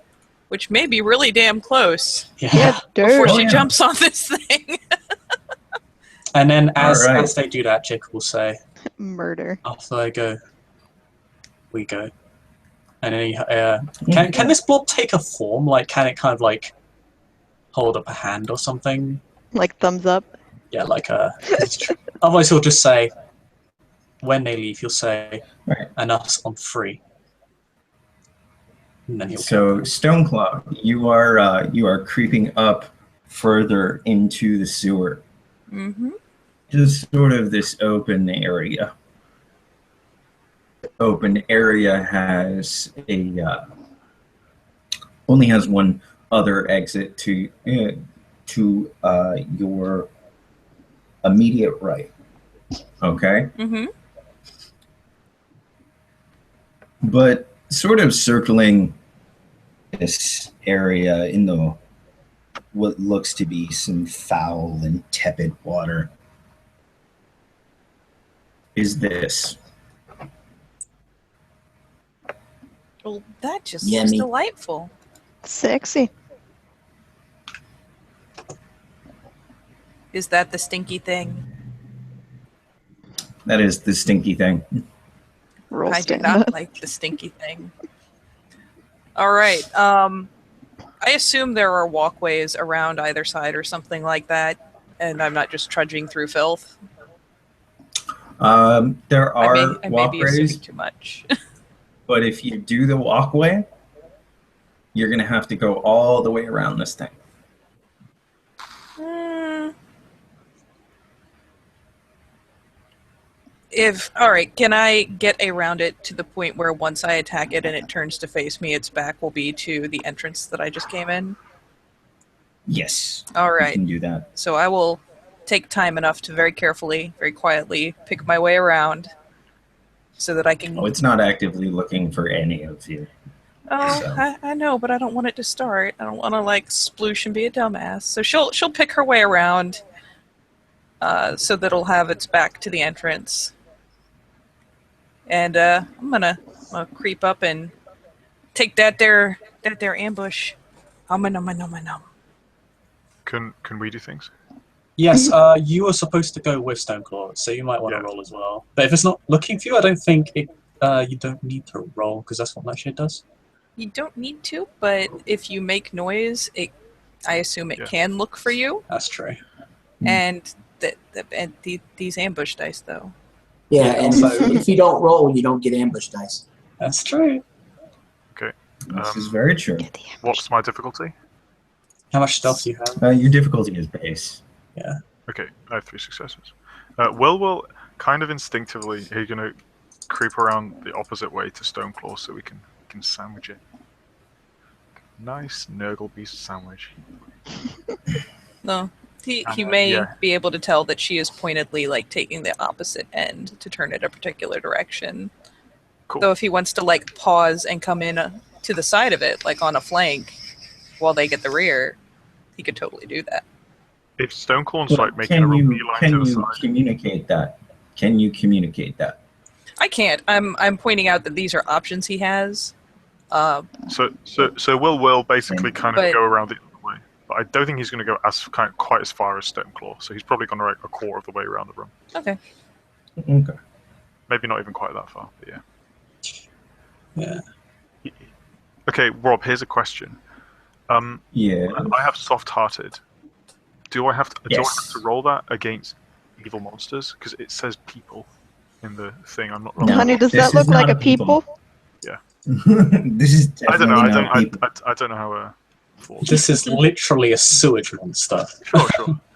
which may be really damn close, Yeah, before dirt. she jumps on this thing. And then as Alright. they do that, Jacob will say, Murder. after I go, we go. And then he, can this blob take a form? Like, can it kind of like hold up a hand or something? Like thumbs up. Yeah, like a. Otherwise, he'll just say, when they leave, he'll say, Right. enough, I'm free. And then he'll So Stoneclaw, you are creeping up further into the sewer. Mm-hmm. Just sort of this open area. Open area has a only has one other exit to your immediate right. Okay, Mm-hmm. but sort of circling this area in the what looks to be some foul and tepid water is this. Well, that just Yummy. looks delightful. Sexy. Is that the stinky thing? That is the stinky thing. Roll I do stand not up. like the stinky thing. All right. I assume there are walkways around either side or something like that, and I'm not just trudging through filth. There are I may be assuming walkways, too much. but if you do the walkway, you're going to have to go all the way around this thing. All right, can I get around it to the point where once I attack it and it turns to face me, its back will be to the entrance that I just came in? Yes. All You right. can do that. So I will take time enough to very carefully, very quietly pick my way around so that I can... Oh, it's not actively looking for any of you. Oh, So. I know, but I don't want it to start. I don't want to like sploosh and be a dumbass. So she'll pick her way around, so that it'll have its back to the entrance. And I'm gonna creep up and take that there ambush. Nom. Can we do things? Yes, you are supposed to go with Stoneclaw, so you might want to Yeah. roll as well. But if it's not looking for you, I don't think it. You don't need to roll because that's what that shit does. You don't need to, but if you make noise, I assume it Yeah. can look for you. That's true. And these ambush dice, though. Yeah, Yeah, and also- if you don't roll, you don't get ambush dice. That's true. Okay. This is very true. What's my difficulty? How much stealth do you have? Your difficulty is base. Okay, I have 3 successes. Will kind of instinctively, he's going to creep around the opposite way to Stoneclaw so we can sandwich it. Nice Nurgle Beast sandwich. No, He may Yeah. be able to tell that she is pointedly like taking the opposite end to turn it a particular direction. Cool. Though if he wants to like pause and come in to the side of it, like on a flank, while they get the rear, he could totally do that. If Stoneclaw's But like making a real beeline to the side, communicate that? Can you communicate that? I can't. I'm pointing out that these are options he has. so will basically kind of But- go around the other way, but I don't think he's going to go quite as far as Stoneclaw. So he's probably going to like a quarter of the way around the room. Okay. Okay. Maybe not even quite that far, but yeah. Yeah. Okay, Rob. Here's a question. Yeah. I have soft-hearted. Do I have Yes. to roll that against evil monsters? Because it says people in the thing. I'm not. No, Honey, does this that is look not like a a people? This is I don't know. definitely not people. I don't know how. This is literally a sewage monster. Sure.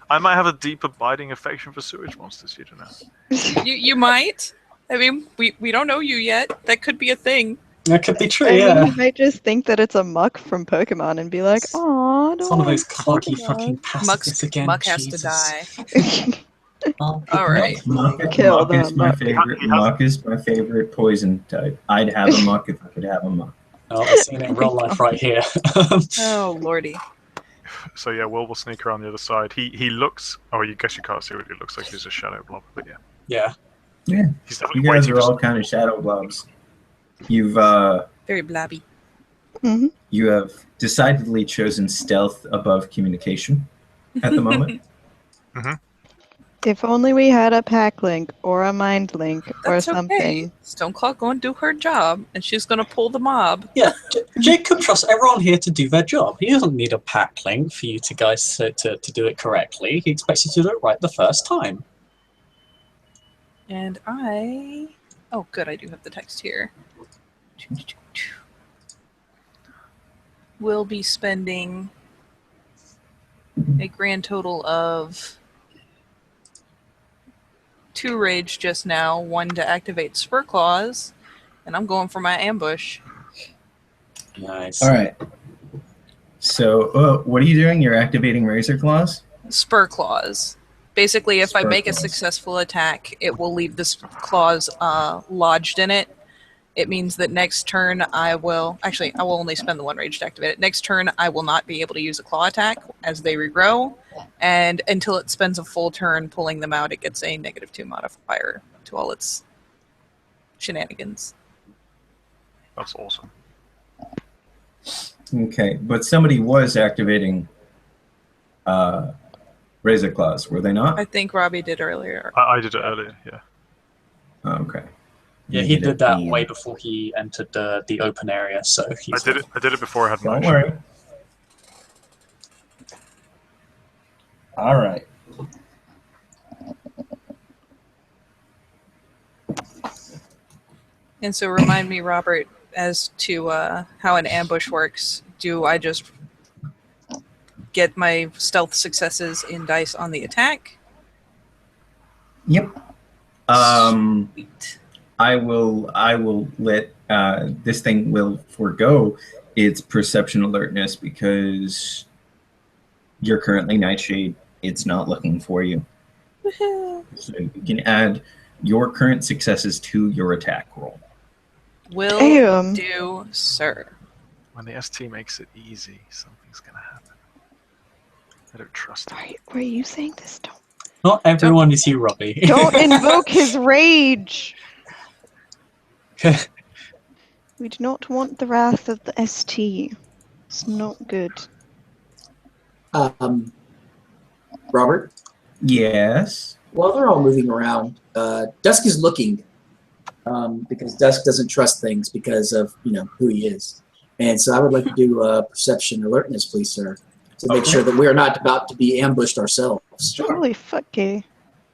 I might have a deep, abiding affection for sewage monsters. You don't know. You might. I mean, we don't know you yet. That could be a thing. That could be true, I yeah. mean, you might just think that it's a muck from Pokemon and be like, "Aw, It's one of those clunky Pokemon." fucking pacifists again. Muck has to Jesus. die. Oh, All right. Muck Kill is the my muck. favorite. He has- Muck is my favorite poison type. I'd have a muck if I could have a muck. Oh, I've seen it in real life right here. Oh lordy. So yeah, Will sneak around the other side. He looks. Oh, you guess you can't see what he looks like. He's a shadow blob, but yeah, Yeah. Yeah, he's you definitely guys waiting are for all kind of shadow blobs. You've Very blabby. you have decidedly chosen stealth above communication at the moment. If only we had a pack link or a mind link or That's something. okay. Stoneclaw going to do her job, and she's going to pull the mob. Yeah, Jacob trusts everyone here to do their job. He doesn't need a pack link for you guys to do it correctly. He expects you to do it right the first time. And I... Oh, good, I do have the text here. We'll be spending a grand total of 2 rage just now, 1 to activate Spur Claws, and I'm going for my ambush. Nice. All right. So, what are you doing? You're activating Razor Claws? Spur Claws. Basically, if I Spur make a claws. successful attack, it will leave the claws lodged in it. It means that next turn I will... Actually, I will only spend the 1 rage to activate it. Next turn, I will not be able to use a claw attack as they regrow. And until it spends a full turn pulling them out, it gets a -2 modifier to all its shenanigans. That's awesome. Okay, but somebody was activating Razor Claws, were they not? I think Robbie did earlier. I did it earlier. Yeah. Oh, okay. Yeah, You he did that it way before he entered the open area, so he's... I did it before I had my Don't worry. All right. And so remind me, Robert, as to how an ambush works. Do I just get my stealth successes in dice on the attack? Yep. Sweet. I will let this thing will forego its perception alertness because you're currently Nightshade. It's not looking for you. Woohoo. So you can add your current successes to your attack roll. Will Damn. do, sir. When the ST makes it easy, something's gonna happen. I don't trust it. Were you saying this? Not everyone is you, Robbie. Don't invoke his rage! We do not want the wrath of the ST. It's not good. Robert, Yes. while they're all moving around, Dusk is looking because Dusk doesn't trust things because of who he is, and so I would like to do perception alertness, please, sir, to make sure that we are not about to be ambushed ourselves. Holy fuck, gay.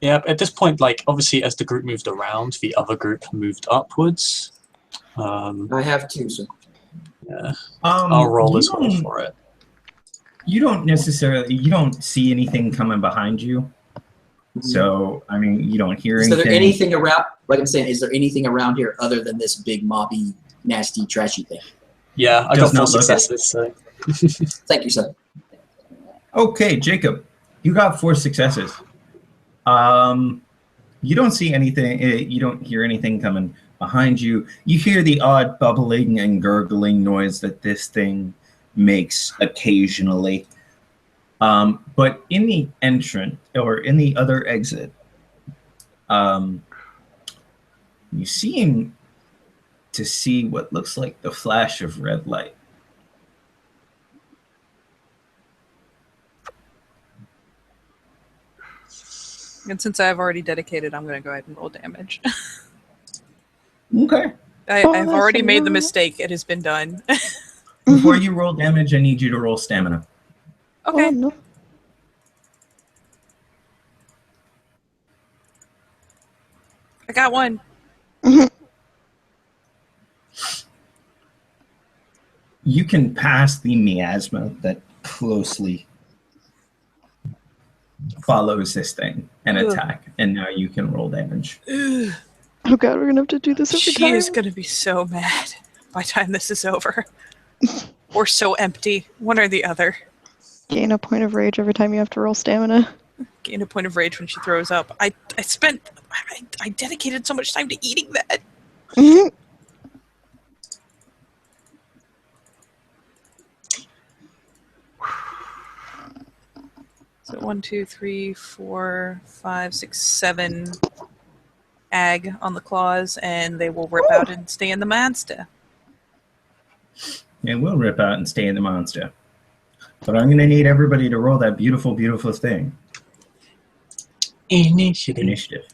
Yeah, at this point, like, obviously, as the group moved around, the other group moved upwards. I have 2, sir. Yeah. I'll roll you as well don't- for it. You don't see anything coming behind you. So, I mean, you don't hear Is anything. there anything around? Like I'm saying, is there anything around here other than this big mobby, nasty, trashy thing? Yeah, I Does got 4 not look it. successes, so... Thank you, sir. Okay, Jacob. You got 4 successes. You don't see anything. You don't hear anything coming behind you. You hear the odd bubbling and gurgling noise that this thing makes occasionally. But in the entrance or in the other exit, you seem to see what looks like the flash of red light. And since I've already dedicated, I'm going to go ahead and roll damage. Okay. I've already made the mistake. It has been done. Before you roll damage, I need you to roll stamina. Okay. Oh, no. I got one. You can pass the miasma that closely follows this thing and attack, and now you can roll damage. Ugh. Oh god, we're gonna have to do this every She time. is going to be so mad by the time this is over. Or so empty. One or the other. Gain a point of rage every time you have to roll stamina. Gain a point of rage when she throws up. I dedicated so much time to eating that. Mhm. So 1, 2, 3, 4, 5, 6, 7 ag on the claws, and they will rip out and stay in the monster. It will rip out and stay in the monster. But I'm going to need everybody to roll that beautiful, beautiful thing. Initiative.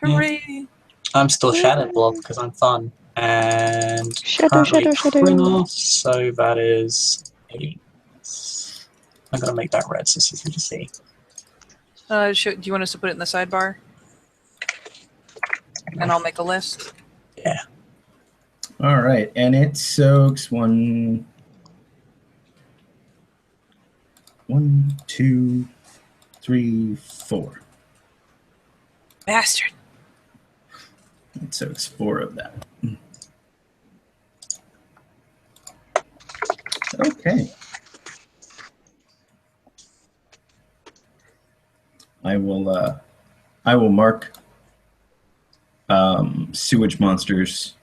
Hooray! I'm still Shadow Blob because I'm fun. And Shadow. Criminal, so that is 8. I'm going to make that red so it's easy to see. Do you want us to put it in the sidebar? And I'll make a list. Yeah. All right, and it soaks 1, 2, 3, 4. Bastard. It soaks 4 of that. Okay. I will mark sewage monsters.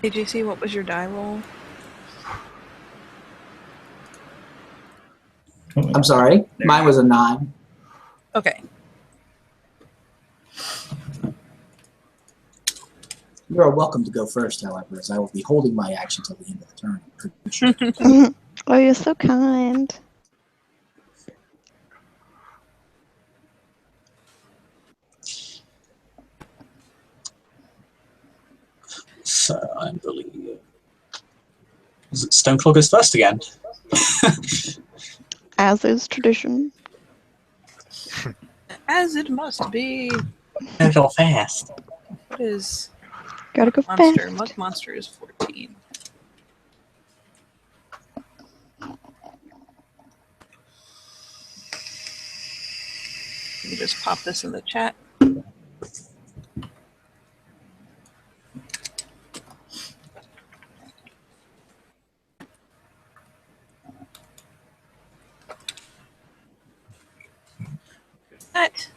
Hey JC, what was your die roll? Oh, I'm sorry. There Mine you was a 9. Okay. You are welcome to go first, however, as I will be holding my action till the end of the turn. Oh, you're so kind. So I believe. Is it Stoneclaw goes first again? As is tradition. As it must be. Go fast. What is Gotta go monster? fast. Mug monster is 14. Let me just pop this in the chat. That.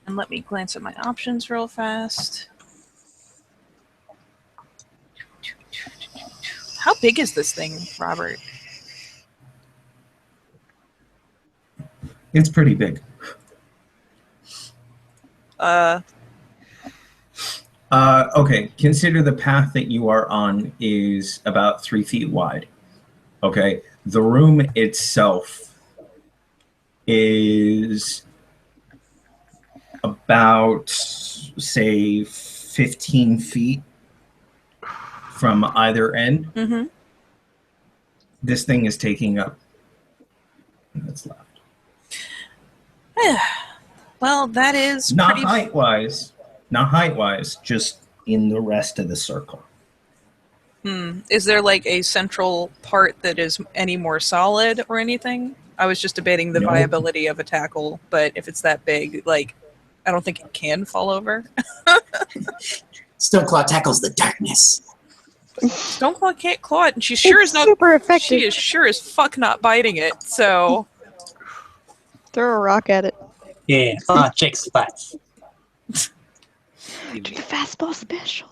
And let me glance at my options real fast. How big is this thing, Robert? It's pretty big. Okay, consider the path that you are on is about 3 feet wide. Okay, the room itself is about, say, 15 feet from either end. Mm-hmm. This thing is taking up that's left. Well, that is Not pretty... height-wise, just in the rest of the circle. Is there like a central part that is any more solid or anything? I was just debating the No. viability of a tackle, but if it's that big, like, I don't think it can fall over. Stoneclaw tackles the darkness. Stoneclaw can't claw it, and she sure It's is not. super effective. She is sure as fuck not biting it. So Throw a rock at it. Yeah, Jake's fast. Do the fastball special.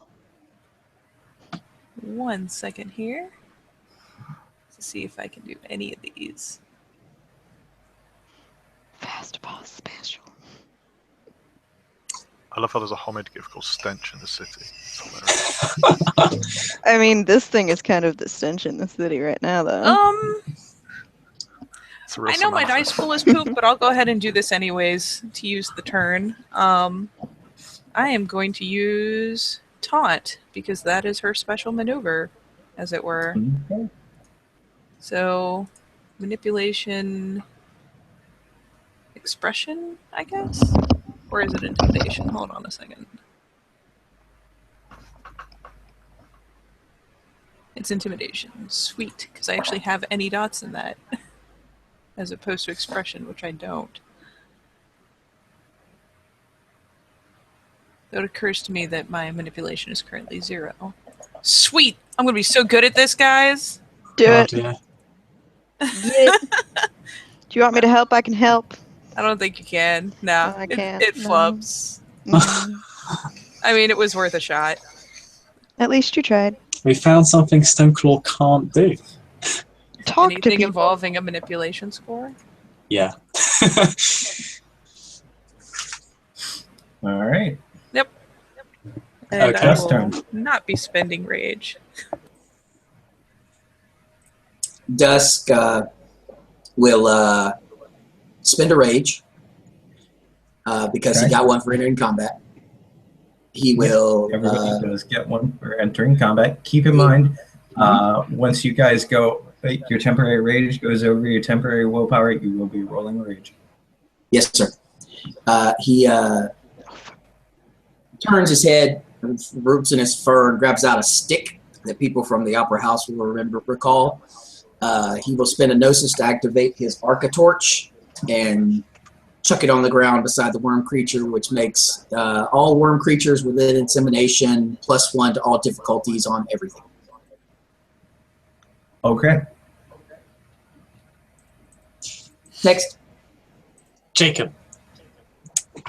1 second here to see if I can do any of these. Fastball special. I love how there's a Homid gift called Stench in the city. It's hilarious. I mean, this thing is kind of the stench in the city right now, though. It's a real I know my Samantha. dice pool is poop, but I'll go ahead and do this anyways to use the turn. I am going to use Taunt because that is her special maneuver, as it were. Okay. So, manipulation, expression, I guess? Or is it intimidation? Hold on a second. It's intimidation. Sweet, because I actually have any dots in that. As opposed to expression, which I don't. Though it occurs to me that my manipulation is currently 0. Sweet! I'm gonna be so good at this, guys! Do Oh, it. dear. Get it. Do you want me to help? I can help. I don't think you can. No, No, I can't. It No. flubs. Mm. I mean, it was worth a shot. At least you tried. We found something Stoneclaw can't do. Talk to Anything people. involving a manipulation score? Yeah. All right. And Okay. I Last will turn. not be spending rage. Dusk will spend a rage because he Okay. got one for entering combat. He will. Everybody does get one for entering combat. Keep in mind, once you guys go, your temporary rage goes over your temporary willpower, you will be rolling rage. Yes, sir. He turns his head, roots in his fur, and grabs out a stick that people from the Opera House will recall. He will spend a gnosis to activate his Arca Torch and chuck it on the ground beside the worm creature, which makes all worm creatures within intimidation +1 to all difficulties on everything. Okay. Next. Jacob.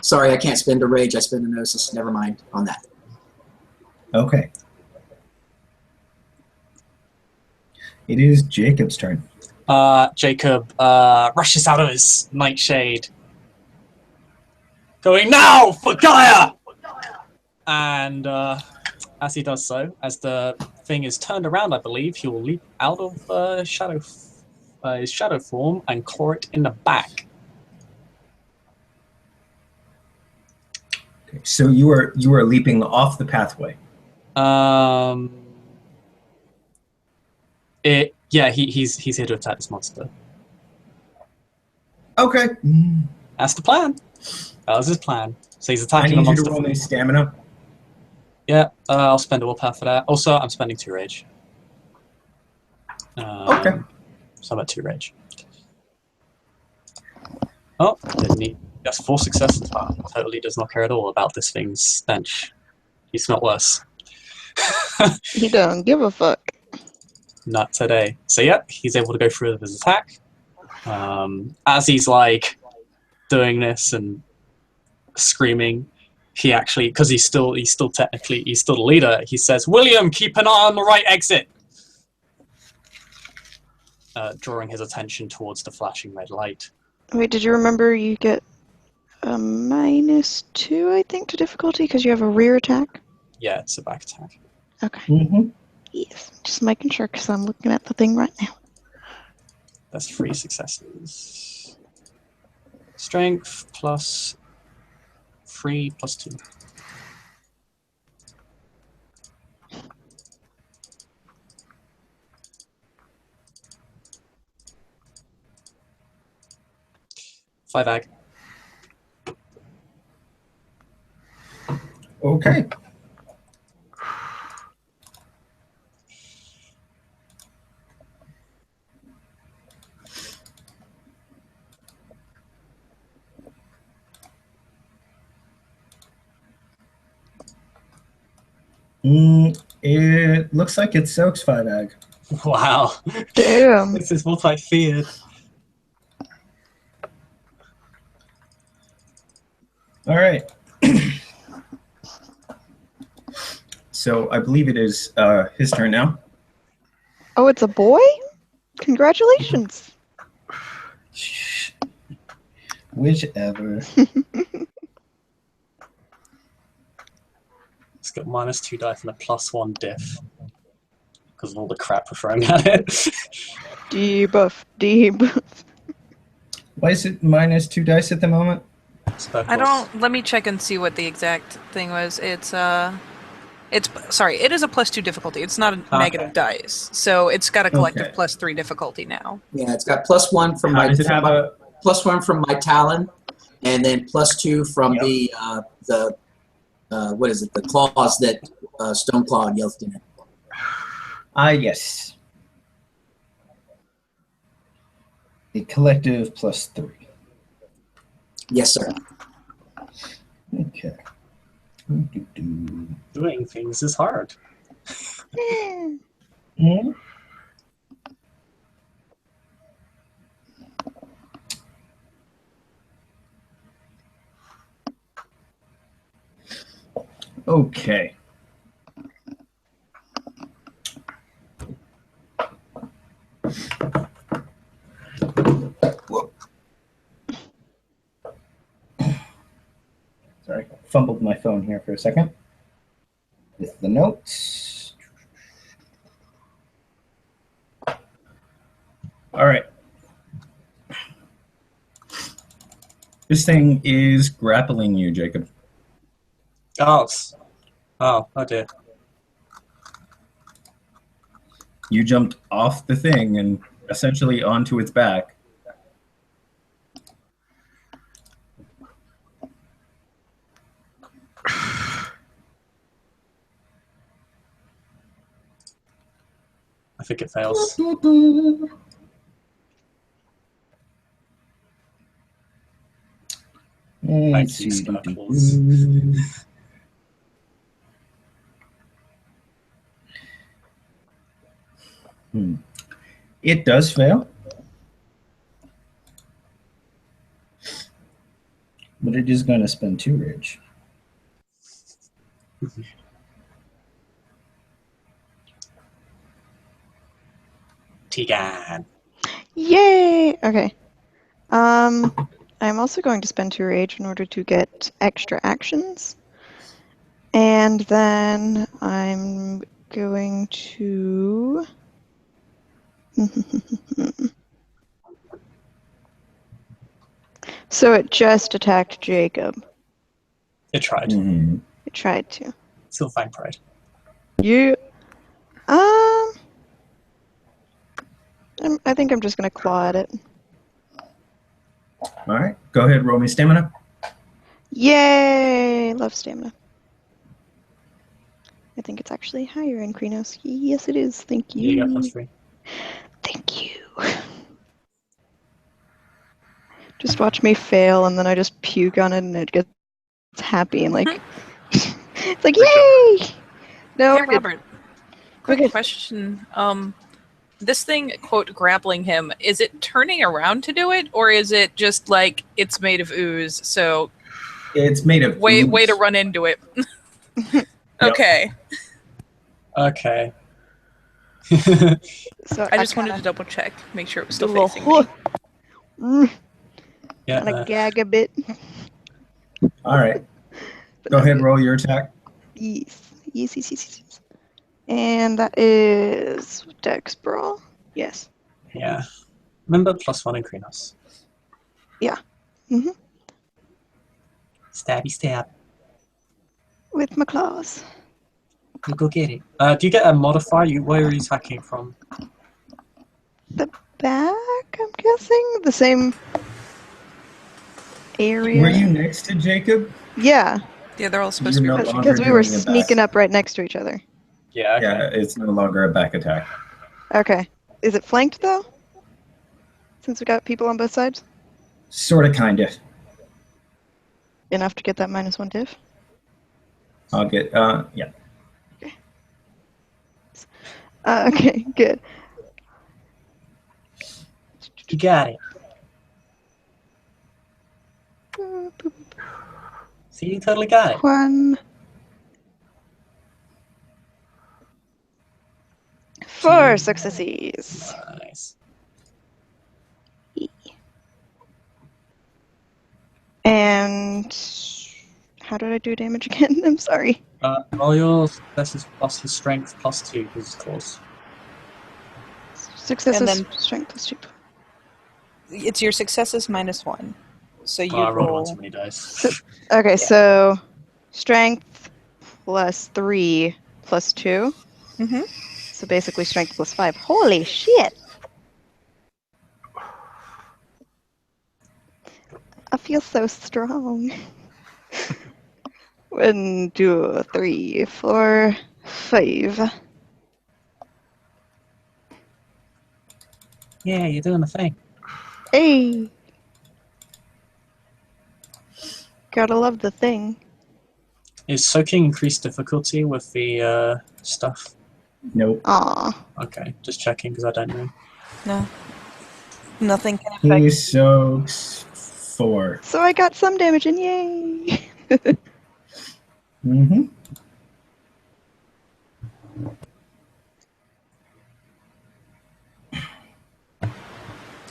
Sorry, I can't spend a rage. I spend a gnosis. Never mind on that. Okay. It is Jacob's turn. Jacob rushes out of his nightshade, going, "Now for Gaia!" And as he does so, as the thing is turned around, I believe, he will leap out of his shadow form and claw it in the back. Okay. So you are leaping off the pathway. He's here to attack this monster. Okay. That's the plan. That was his plan. So he's I attacking the need you to monster. roll me stamina. Yeah, I'll spend a willpower for that. Also, I'm spending 2 rage. Okay. So I'm at 2 rage. Oh, didn't he? That's 4 successes. Wow, totally does not care at all about this thing's stench. He smelled worse. He don't give a fuck. Not today. So yeah, he's able to go through with his attack. As he's like doing this and screaming, he actually, because he's still the leader, he says, "William, keep an eye on the right exit," drawing his attention towards the flashing red light. Wait, did you remember you get a -2, I think, to difficulty because you have a rear attack? Yeah, it's a back attack. Okay. Mm-hmm. Yes. Just making sure because I'm looking at the thing right now. That's 3 successes. Strength plus 3 plus 2. Five ag. Okay. It looks like it soaks 5 ag. Wow. Damn. This is what I feared. All right. So I believe it is his turn now. Oh, it's a boy? Congratulations. Whichever. It's got -2 dice and a +1 diff. Because of all the crap we're throwing at it. Debuff, debuff. Why is it -2 dice at the moment? I don't. Let me check and see what the exact thing was. It's sorry. It is a +2 difficulty. It's not a negative dice, so it's got a collective Okay. +3 difficulty now. Yeah, it's got +1 from How my does it have a? +1 from my talon, and then +2 from Yep. the what is it? The claws that Stoneclaw yelled in it. Yes. A collective +3. Yes, sir. Okay. Do-do-do. Doing things is hard. Hmm? Okay. Whoa. Sorry, fumbled my phone here for a second. With the notes. All right. This thing is grappling you, Jacob. Oh dear. You jumped off the thing and essentially onto its back. I think it fails. Let's you, see. Sparkles. It does fail. But it is going to spend 2 rage. Tegan. Yay! Okay. I'm also going to spend 2 rage in order to get extra actions. And then I'm going to... So it just attacked Jacob. It tried. Mm-hmm. It tried to. Still fine pride. You... I think I'm just going to claw at it. All right. Go ahead, roll me stamina. Yay! Love stamina. I think it's actually higher in Krenos. Yes, it is. Thank you. You got +3. Thank you. Just watch me fail, and then I just puke on it, and it gets happy and like, it's like yay! No, Hey, we're good. Robert. Quick Okay. question. This thing, quote, grappling him, is it turning around to do it, or is it just like it's made of ooze? So It's made of way ooze. to run into it. Okay. Okay. So I just wanted to double check, make sure it was still facing me. Yeah. Kind of gag a bit. All right. But Go that's ahead, good. roll your attack. Yes. And that is Dex Brawl. Yes. Yeah. Remember +1 in Krenos. Yeah. Mm-hmm. Stabby stab. With my claws. You go get it. Do you get a modifier? Where are you attacking from? The back, I'm guessing? The same area. Were you next to Jacob? Yeah. Yeah, they're all supposed You're to be no pushing. longer Because we were doing a back. sneaking up right next to each other. Yeah, okay. Yeah, it's no longer a back attack. Okay. Is it flanked, though? Since we got people on both sides? Sort of, kind of. Enough to get that -1 diff? I'll get, yeah. Okay. Okay, good. You got it. See, you totally got it. 1. 4 successes. Nice. And how did I do damage again? I'm sorry. All your successes plus his strength plus 2 because it's close. Successes, And then- strength plus 2. It's your successes minus 1. So you I rolled one roll. too many dice. Okay, so strength plus 3 plus 2. Mm-hmm. So basically strength plus 5. Holy shit! I feel so strong. 1, 2, 3, 4, 5. Yeah, you're doing the thing. Hey! Gotta love the thing. Is soaking increased difficulty with the stuff? Nope. Aw. Okay, just checking because I don't know. No. Nothing can He affect. soaks 4. So I got some damage and yay! Mm-hmm.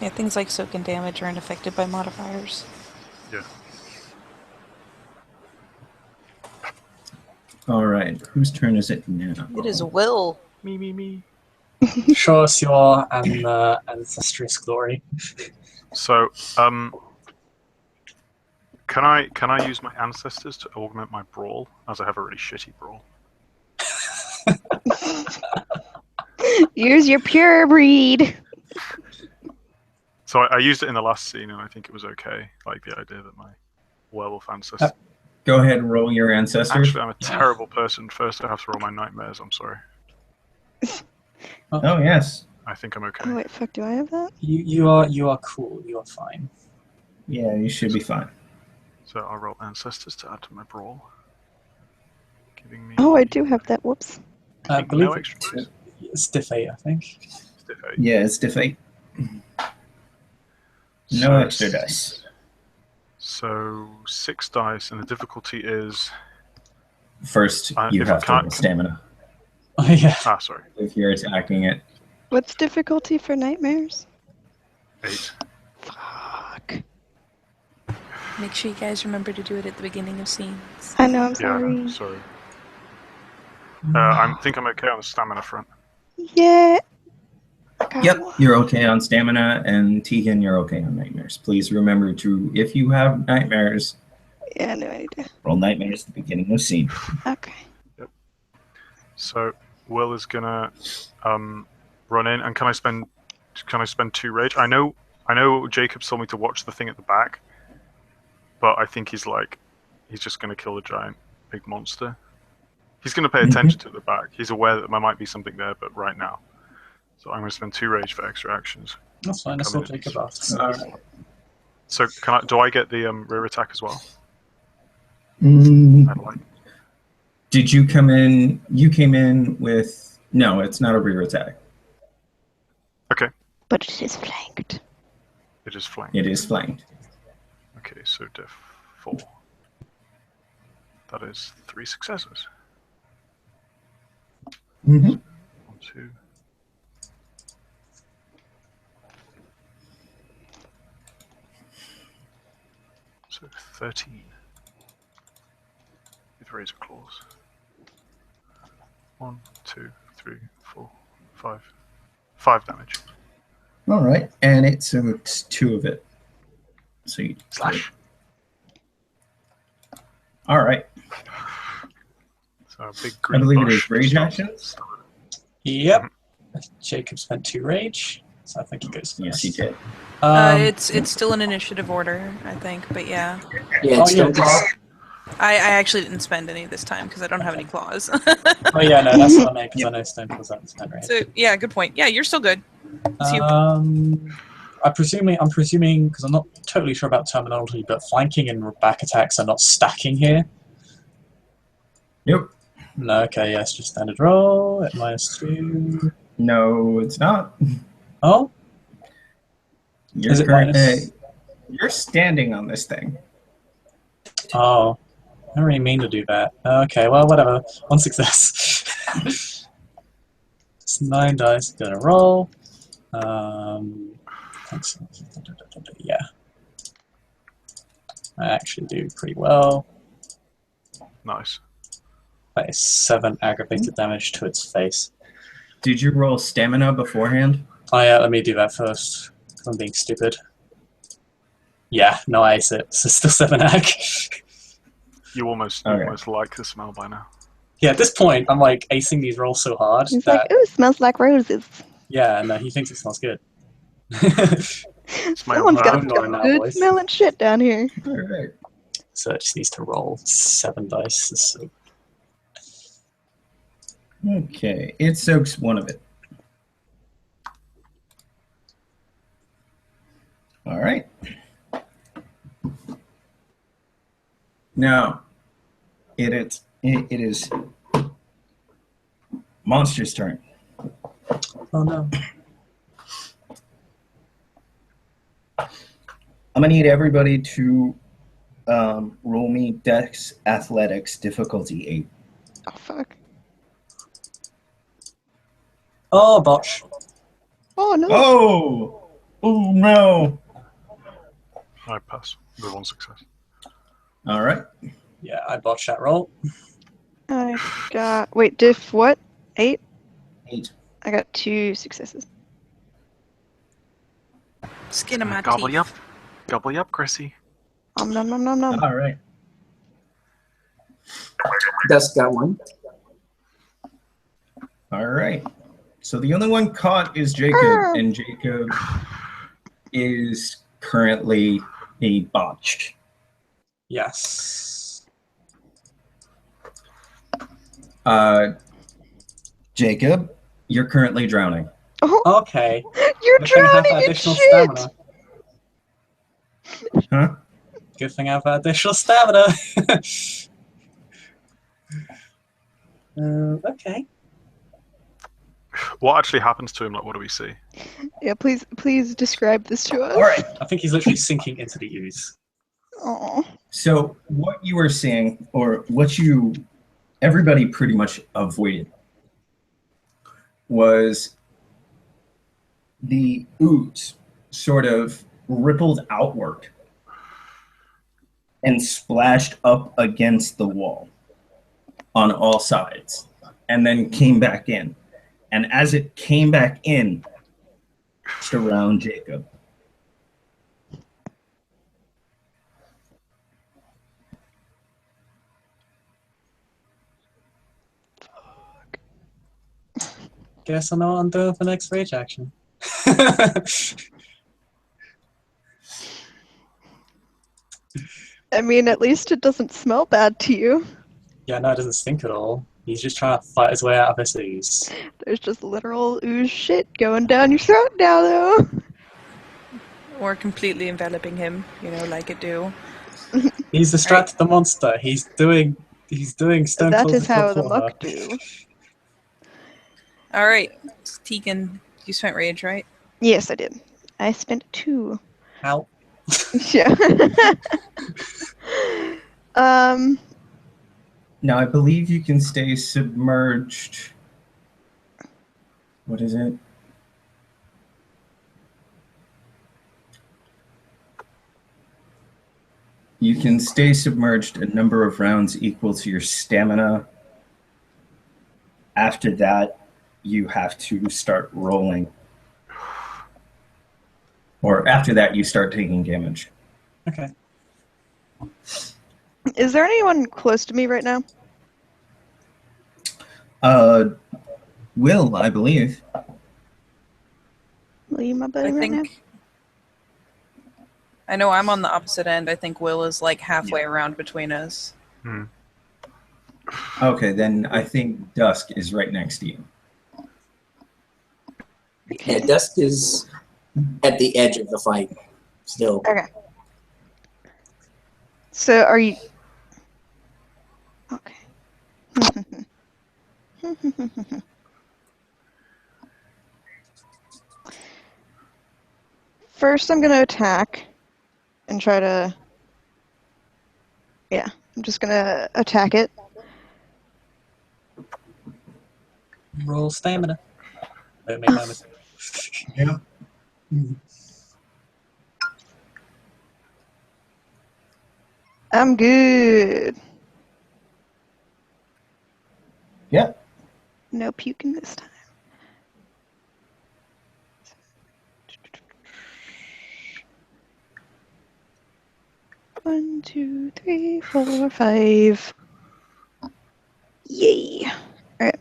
Yeah, things like soak and damage aren't affected by modifiers. Yeah. All right. Whose turn is it now? It is Will. Me. Show us your ancestress glory. So, can I use my ancestors to augment my brawl, as I have a really shitty brawl? Use your pure breed! So I used it in the last scene, and I think it was okay. Like the idea that my werewolf ancestors. Go ahead and roll your ancestors. Actually, I'm a terrible person. First, I have to roll my nightmares. I'm sorry. Oh, yes. I think I'm okay. Oh wait, fuck, do I have that? You are cool. You are fine. Yeah, you should be fine. So I'll roll ancestors to add to my brawl. Giving me. Oh, I do have that, whoops. I Take believe no extra dice. it's diff 8, I think. Stiff 8. Yeah, it's defeat. No So- extra dice. So 6 dice, and the difficulty is. First, you if I have to can't- roll stamina Oh yeah. Ah, sorry. if you're attacking it. What's difficulty for nightmares? 8. Fuck. Make sure you guys remember to do it at the beginning of scenes. I know, I'm Yeah, sorry. sorry. I think I'm okay on the stamina front. Yeah. I got Yep, one. you're okay on stamina, and Tegan, you're okay on nightmares. Please remember to, if you have nightmares, Yeah, no idea. roll nightmares at the beginning of scene. Okay. So Will is gonna run in, and can I spend 2 rage? I know Jacob told me to watch the thing at the back, but I think he's just gonna kill the giant big monster. He's gonna pay attention to the back. He's aware that there might be something there, but right now. So I'm gonna spend 2 rage for extra actions. That's fine. I saw Jacob after. Alright. So do I get the rear attack as well? Mm, I'd like. did you come in? You came in with. No, it's not a rear attack. Okay, But it is flanked. it is flanked. It is flanked. Okay, so diff 4. That is 3 successes. Mm-hmm. 1, 2. So 13. With razor claws. 1, 2, 3, 4, 5. 5 damage. All right, and it soaks 2 of it. So you Slash. All right, So a big I green believe it bush is rage starts- actions. Yep. Jacob spent 2 rage, so I think he goes first. Yes, he did. It's still in initiative order, I think, but yeah. Yeah, Oh, it's yeah, still I actually didn't spend any this time because I don't have any claws. Oh yeah, no, that's what I meant because I know Stone was at spend range. So yeah, good point. Yeah, you're still good. It's you. I'm presuming because I'm not totally sure about terminology, but flanking and back attacks are not stacking here. Nope. No, okay, yes, just standard roll at -2. No, it's not. Oh, You're is it minus? you're standing on this thing. Oh, I don't really mean to do that. Okay, well, whatever. One success. It's 9 dice. Gonna roll. Thanks. Yeah, I actually do pretty well. Nice. That is 7 aggravated damage to its face. Did you roll stamina beforehand? Oh yeah, let me do that first. I'm being stupid. Yeah, no, I ace it. So still 7 ag. You almost like the smell by now. Yeah, at this point, I'm like acing these rolls so hard He's that like, ooh, smells like roses. yeah, no, he thinks it smells good. Someone's got I'm not in that good voice. smelling shit down here. All right. So it just needs to roll 7 dice. So Okay, it soaks one of it. All right. Now, it is Monster's turn. oh no. I'm gonna need everybody to roll me Dex Athletics difficulty 8. Oh, fuck. Oh, botch. Oh, no. Oh no! I pass with 1 success. All right. Yeah, I botched that roll. I got... Wait, diff what? 8? 8. I got 2 successes. Skin of my Gobble teeth. you up. Gobble you up, Chrissy. Nom nom nom nom nom. All right. Dusk got one. All right. So the only one caught is Jacob, and Jacob is currently a botch. Yes. Jacob, you're currently drowning. Oh, Okay. you're Good thing I have drowning that in additional shit! stamina. Huh? Good thing I have that additional stamina. Okay. What actually happens to him? Like, what do we see? Yeah, please describe this to us. All right. I think he's literally sinking into the ooze. Oh. So what you were seeing, or what everybody pretty much avoided, was the ooze sort of rippled outward and splashed up against the wall on all sides, and then came back in. And as it came back in, it's around Jacob. Guess I know what I'm doing for next rage action. I mean, at least it doesn't smell bad to you. Yeah, no, it doesn't stink at all. He's just trying to fight his way out of this ooze. There's just literal ooze shit going down your throat now, though. Or completely enveloping him, like it do. He's distracted the monster. He's doing stone That cold is how the for muck her. do. All right, Tegan, you spent rage, right? Yes, I did. I spent 2. How? Yeah. Now, I believe you can stay submerged. What is it? You can stay submerged a number of rounds equal to your stamina. After that, you have to start rolling. Or after that, you start taking damage. Okay. Is there anyone close to me right now? Will, I believe. Will my buddy I right now? think. I know I'm on the opposite end. I think Will is like halfway around between us. Hmm. Okay, then I think Dusk is right next to you. Yeah, Dusk is at the edge of the fight still. Okay. So are you... Okay. first I'm gonna attack and try to. Yeah, I'm just gonna attack it. Roll stamina. Don't make my mistake. Yeah. I'm good. Yeah. No puking this time. One, two, three, 4, 5. Yay! All right.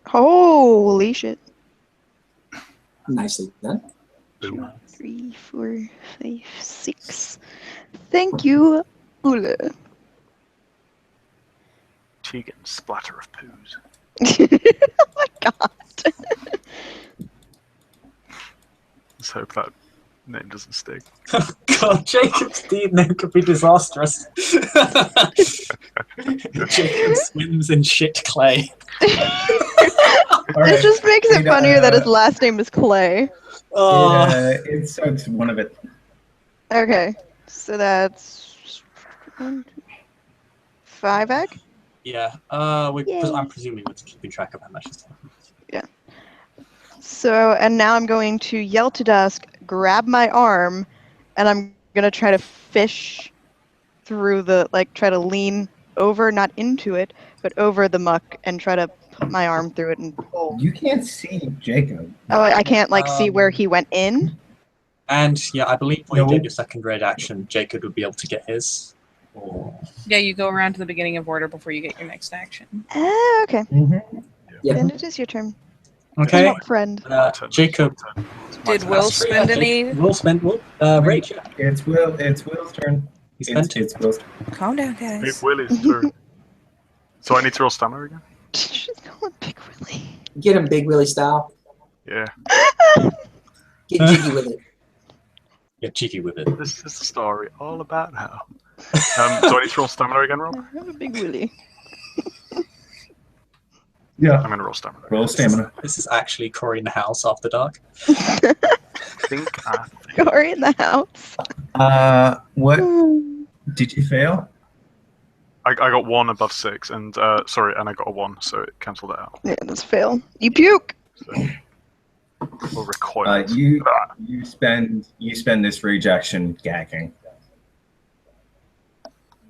Holy shit! Nicely done. 2, 3, 4, 5, 6. Thank you, Ule. Tegan, splatter of poos. Oh my god. Let's hope that name doesn't stick. God, Jacob's deed name could be disastrous. Jacob swims in shit clay. It just makes it funnier that his last name is Clay. Oh, It sucks one of it. Okay, so that's 5 egg. yeah. Yay. I'm presuming we're keeping track of how much it's taking. So, and now I'm going to yell to Dusk, grab my arm, and I'm gonna try to fish through the, like, try to lean over, not into it, but over the muck, and try to put my arm through it and pull. You can't see Jacob. Oh, I can't, like, see where he went in? And yeah, I believe when you No. get your second grade action, Jacob would be able to get his. Or... Yeah, you go around to the beginning of order before you get your next action. Oh, okay. Mm-hmm. Yeah. Then it is your turn. Okay. Come on, friend. Jacob. Did Will spend any? Will spend. Rachel. It's Will's turn. He spent. It's Will's turn. Calm down, Big guys. Willie's turn. So I need to roll stamina again? She's going Big Willie. Get him, Big Willie style. Yeah. Get jiggy with it. Get cheeky with it. This is the story all about how. So I need to roll stamina again, Rob? I have a Big Willie. Yeah. I'm going to roll stamina. Roll stamina. This is actually Corey in the house after dark. I think Corey in the house. What did you fail? I got 1 above 6, and sorry, and I got a 1, so it cancelled it out. Yeah, that's fail. You puke. So, or recoil. You spend this rage action gagging.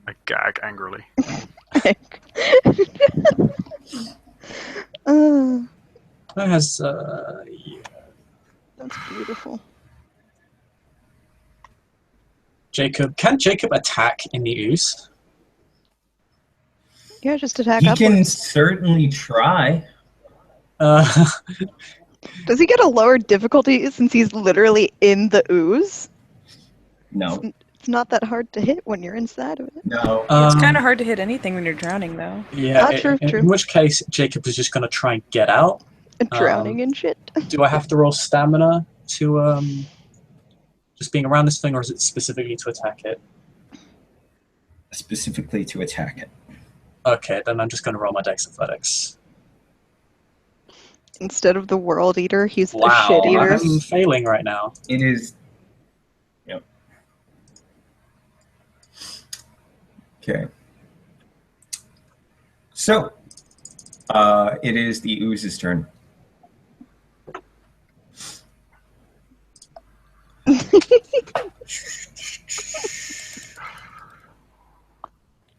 I gag angrily. That has That's beautiful. Jacob. Can Jacob attack in the ooze? Yeah, just attack He can upwards. certainly try. Does he get a lower difficulty since he's literally in the ooze? No. It's not that hard to hit when you're inside of it. No. It's kind of hard to hit anything when you're drowning, though. Yeah. True. In which case, Jacob is just going to try and get out. Drowning in shit. Do I have to roll stamina to just being around this thing, or is it specifically to attack it? Specifically to attack it. Okay, then I'm just going to roll my Dex Athletics. Instead of the World Eater, he's the Wow, Shit Eater. I'm failing right now. It is. Yep. Okay. So, it is the ooze's turn.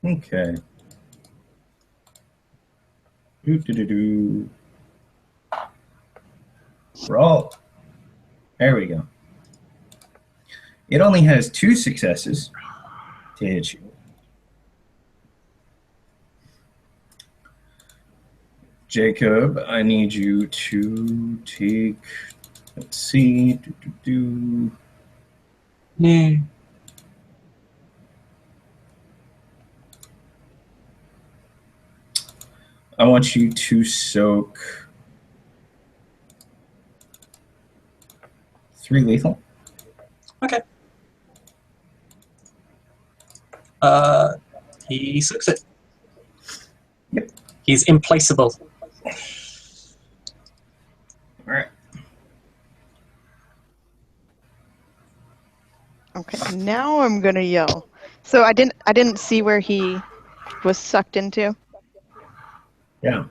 Okay. Do. Roll. There we go. It only has 2 successes to hit you. Jacob, I need you to take. Let's see. Yeah. I want you to soak 3 lethal. Okay. He sucks it. Yep. He's implaceable. All right. Okay, now I'm gonna yell. So I didn't see where he was sucked into. Yeah.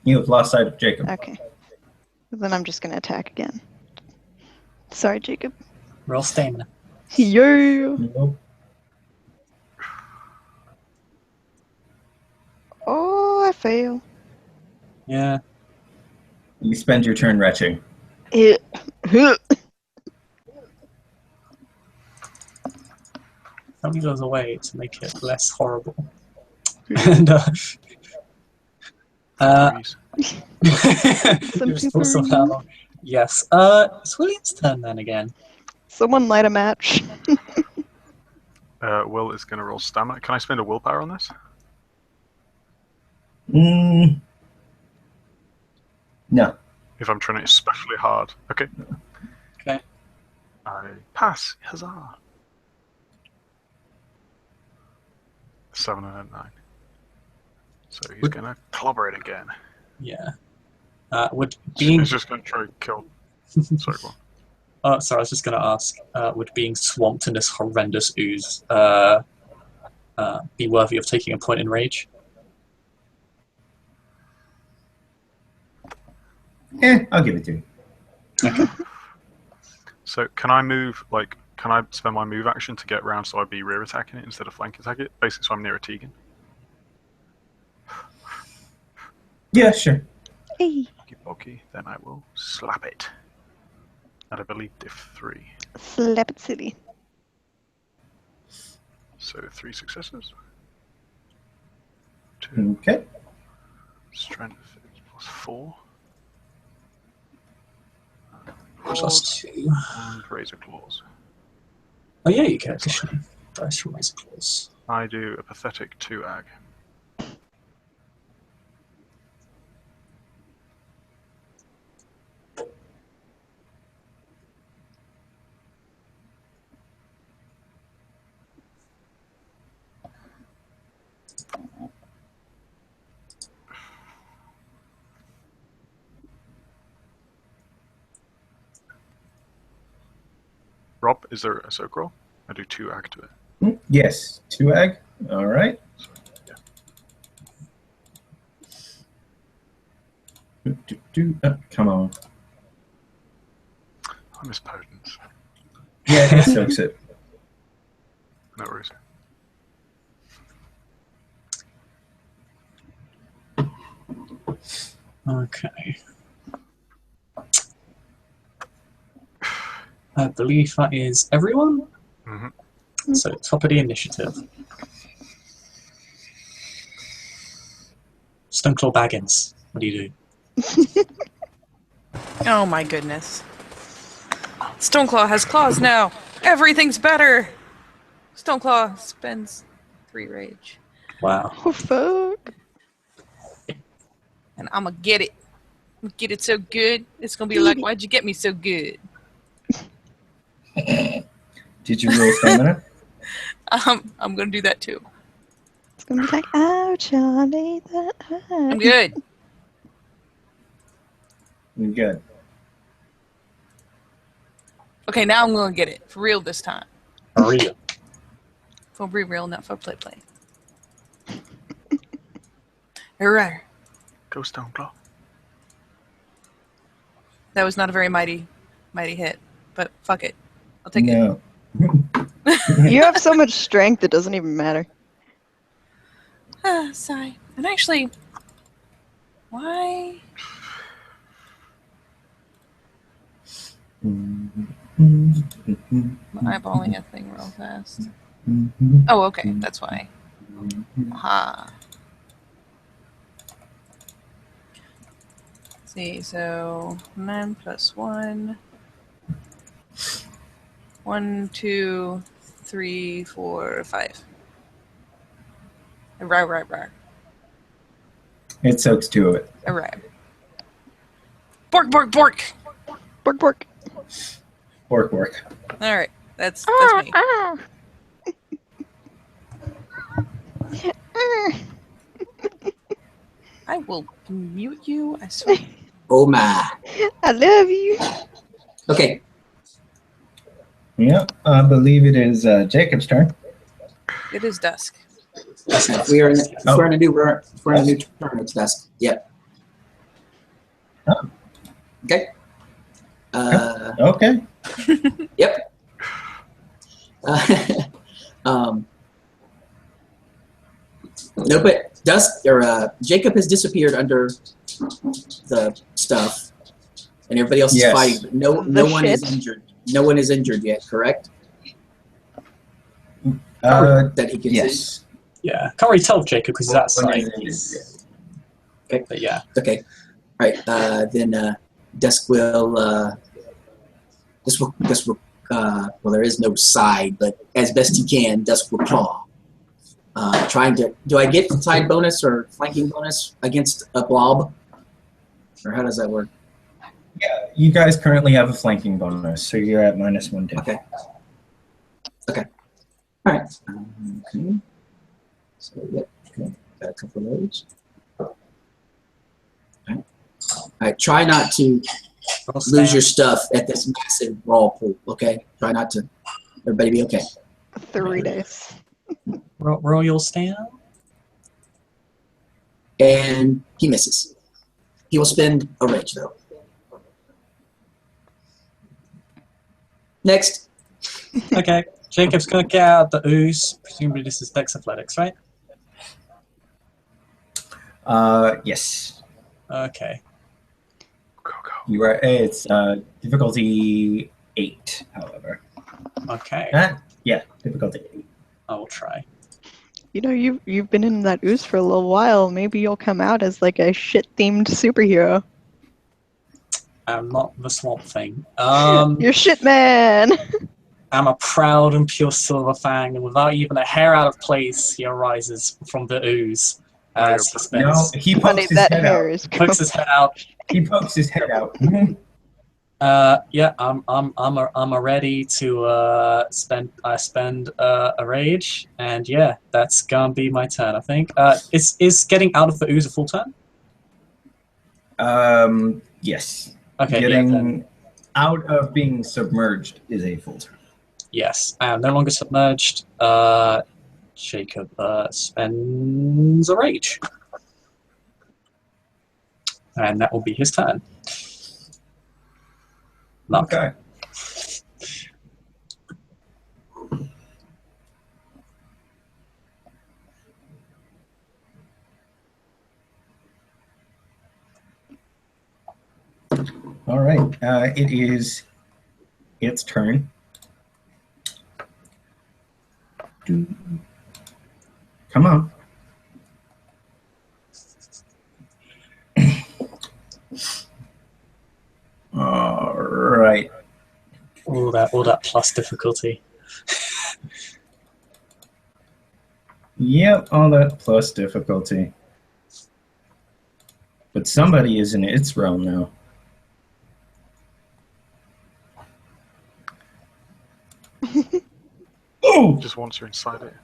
You have lost sight of Jacob. Okay. Then I'm just gonna attack again. Sorry, Jacob. Roll stamina. Yeah. Nope. Oh, I fail. Yeah. You spend your turn retching. Tell me there's a way to make it less horrible. And Freeze. you're still so long. Yes. It's William's turn then again. Someone light a match. Will is going to roll stamina. Can I spend a willpower on this? No. If I'm trying it especially hard. Okay. Okay. I pass. Huzzah. 7 and a 9. So he's going to clobber it again. Yeah. Would being He's just going to try to kill. Sorry, go on. sorry, I was just going to ask. Would being swamped in this horrendous ooze be worthy of taking a point in rage? I'll give it to you. So can I move, like, can I spend my move action to get round so I'd be rear attacking it instead of flank attack it? Basically, so I'm near a Tegan. Yeah, sure. Hey. Okay, then I will slap it. And I believe diff 3. Slap it silly. So 3 successes. 2. Okay. Strength is plus 4. Plus 2. And razor claws. Oh yeah, you can additionally dice from razor claws. I do a pathetic 2 ag. Rob, is there a soak roll? I do 2 ag to it. Yes. 2 egg. All right. Come on. I miss potence. Yeah, it soaks it. No worries. Okay. I believe that is everyone. Mm-hmm. So top of the initiative. Stoneclaw Baggins. What do you do? Oh my goodness. Stoneclaw has claws now. Everything's better. Stoneclaw spends 3 rage. Wow. Oh, fuck. And I'm gonna get it. I'm gonna get it so good. It's gonna be like, why'd you get me so good? Did you roll stamina? I'm gonna do that too. It's gonna be like, oh, Charlie, I'm good. You're good. Okay, now I'm gonna get it. For real this time. For real. For be real, not for play. Alright. Go Stoneclaw. That was not a very mighty hit. But fuck it. I'll take it. No. You have so much strength, it doesn't even matter. Sigh. And actually, why? I'm eyeballing a thing real fast. Oh, okay. That's why. Aha. Let's see, so 9 plus 1. 1, 2, 3, 4, 5. Right. It soaks 2 of it. Alright. Bork! Bork, bork. Work. Alright, that's me. I will mute you. I swear. Oh my. I love you. Okay. Yep, I believe it is Jacob's turn. It is dusk. If we're in a new turn, it's dusk. Yep. Oh. Okay. Okay. Yep. No, but Dusk or Jacob has disappeared under the stuff, and everybody else is Yes. fighting. But no one is shit. injured. No one is injured yet. Correct? That he can see. Yes. Yeah, can't really tell Jacob because he's Well, outside. when is Okay. But yeah, Okay. All right. Then Dusk will. This will. Well, there is no side, but as best he can, Dusk will claw. Trying to. Do I get side bonus or flanking bonus against a blob? Or how does that work? Yeah, you guys currently have a flanking bonus, so you're at -1 Okay. Okay. All right. Okay. So, yep. Okay. Got a couple of those. All right. Try not to lose your stuff at this massive brawl pool, okay? Try not to. Everybody be okay. 3 days. royal stand. And he misses. He will spend a rage, though. Next. Okay, Jacob's gonna get out the ooze. Presumably this is Dex Athletics, right? Yes. Okay. Go, go. You are. It's difficulty 8, however. Okay, Yeah, difficulty 8. I will try. You know, you've been in that ooze for a little while. Maybe you'll come out as like a shit-themed superhero. I'm not the Swamp Thing. You're shit man. I'm a proud and pure Silver Fang, and without even a hair out of place, he arises from the ooze as he No, spends. he Funny, pokes his that head hair out. is Pokes his head out. He pokes his head out. Yeah, I'm ready to spend a rage, and yeah, that's gonna be my turn. I think. Is getting out of the ooze a full turn? Yes. Okay, Getting out of being submerged is a full turn. yes, I am no longer submerged. Jacob spends a rage, and that will be his turn. Luck. Okay. All right. It is its turn. Come on. All right. All that plus difficulty. Yep, all that plus difficulty. But somebody is in its realm now. Oh! Just once you're inside it.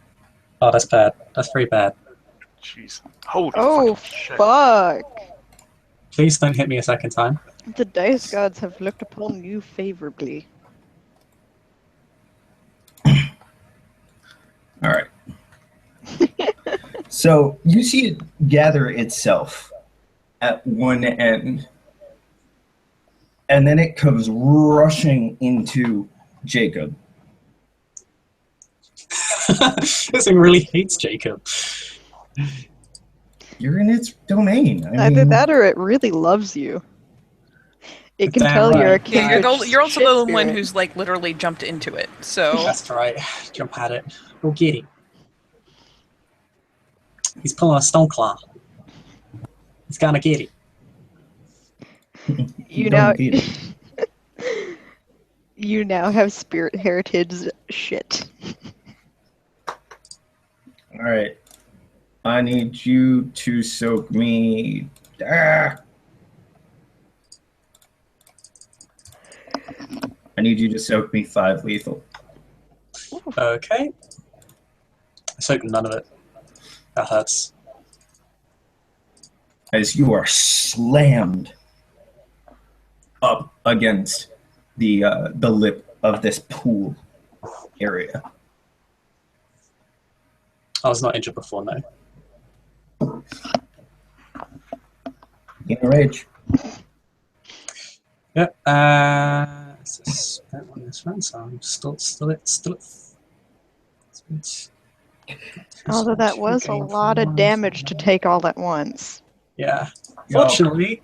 Oh, that's bad. That's very bad. Jeez. Holy Oh, fucking shit. fuck. Please don't hit me a second time. The dice gods have looked upon you favorably. All right. So you see it gather itself at one end, and then it comes rushing into Jacob. This thing really hates Jacob. You're in its domain. I Either mean, that or it really loves you. It can Damn tell you're a right. Yeah, kindred you're also shit the one spirit. who's like literally jumped into it. So That's right. Jump at it. Go get him. He's pulling a stone claw. He's gonna get it. You don't now get it. you now have spirit heritage shit. All right. I need you to soak me. Ah! I need you to soak me 5 lethal. Okay. I soaked none of it. That hurts. As you are slammed up against the lip of this pool area. I was not injured before, no. In a rage. Yep. It's a spent on this round, so I'm still at. Although that was a lot of damage to take all at once. Yeah. Yo. Fortunately,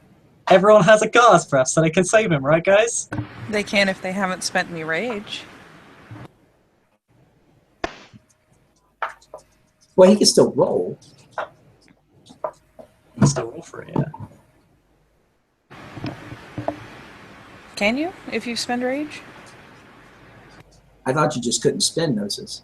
everyone has a gas breath, so they can save him, right, guys? They can if they haven't spent any rage. Well, he can still roll. You can still roll for it, yeah. Can you if you spend rage? I thought you just couldn't spend noses.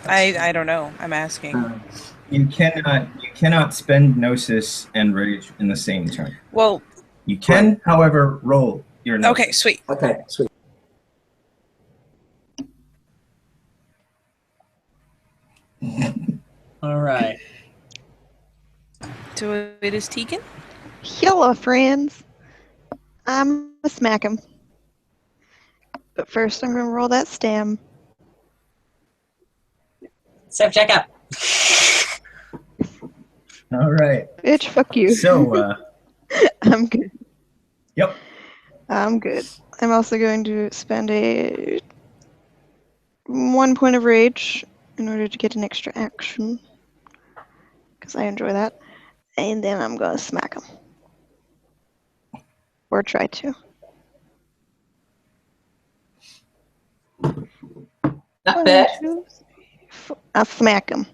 I don't know. I'm asking. You cannot spend Gnosis and Rage in the same turn. Well, You can, however, roll your Gnosis. okay, sweet. Okay, sweet. Alright. So it is Tegan? Hello, friends. I'm gonna smack him. But first, I'm gonna roll that stem. Self checkup. All right. Bitch, fuck you. So, I'm good. yep. I'm good. I'm also going to spend 1 point of rage in order to get an extra action. Because I enjoy that. And then I'm going to smack him. Or try to. Not bad. 1, 2, 3, 4. I'll smack him.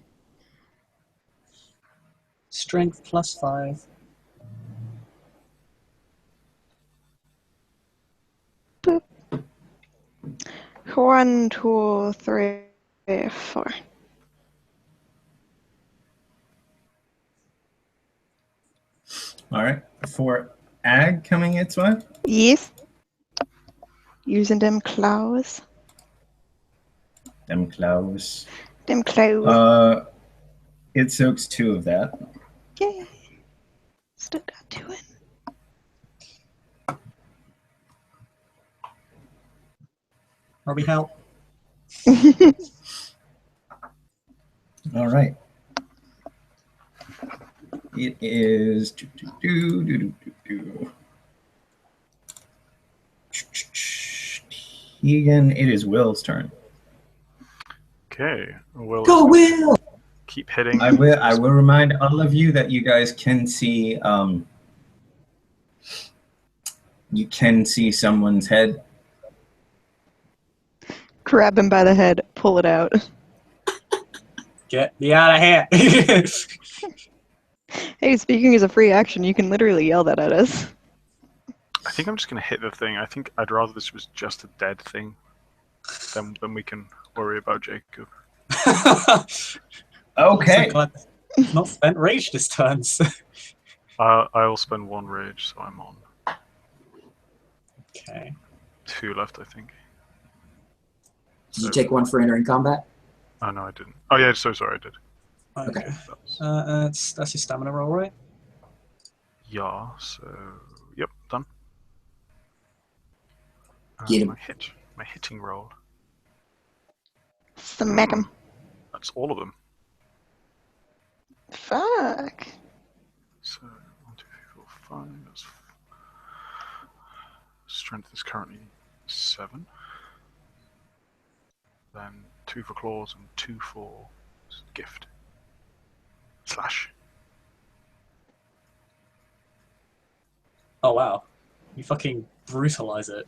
Strength +5. Boop. 1, 2, 3, 4. All right. For Ag coming its way. Yes. Using them claws. Them claws. Them claws. It soaks 2 of that. Yay. Still got 2 in. Robbie, help. All right. It is. Tegan, it is Will's turn. Okay. Will Go, Will! keep hitting. I will remind all of you that you guys can see someone's head. Grab him by the head, pull it out. Get me out of here. Hey, speaking as a free action, you can literally yell that at us. I think I'm just going to hit the thing. I think I'd rather this was just a dead thing than we can worry about Jacob. Okay. So glad he's not spent rage this turn. So. I'll spend 1 rage, so I'm on Okay. 2 left, I think. Did you take 1 for entering combat? Oh, no, I didn't. Oh, yeah, so sorry, I did. Okay. That's, That's your stamina roll, right? yeah, so, yep, done. Get him. My hitting roll. Smack him. That's all of them. Fuck. So, 1, 2, 3, 4, 5. That's strength is currently 7. Then 2 for claws and 2 for gift. Slash. Oh wow. You fucking brutalize it.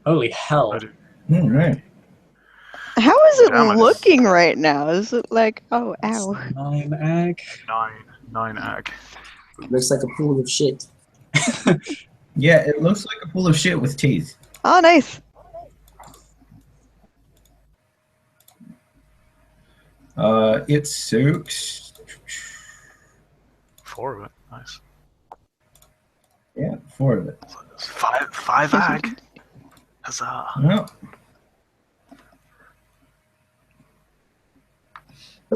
Holy hell. I do. All right. How is it Damn it. looking right now? Is it like, oh, ow. 9 ag. 9 ag. Looks like a pool of shit. Yeah, it looks like a pool of shit with teeth. Oh, nice. It soaks. 4 of it. Nice. Yeah, 4 of it. That's 5 ag. Huzzah. No.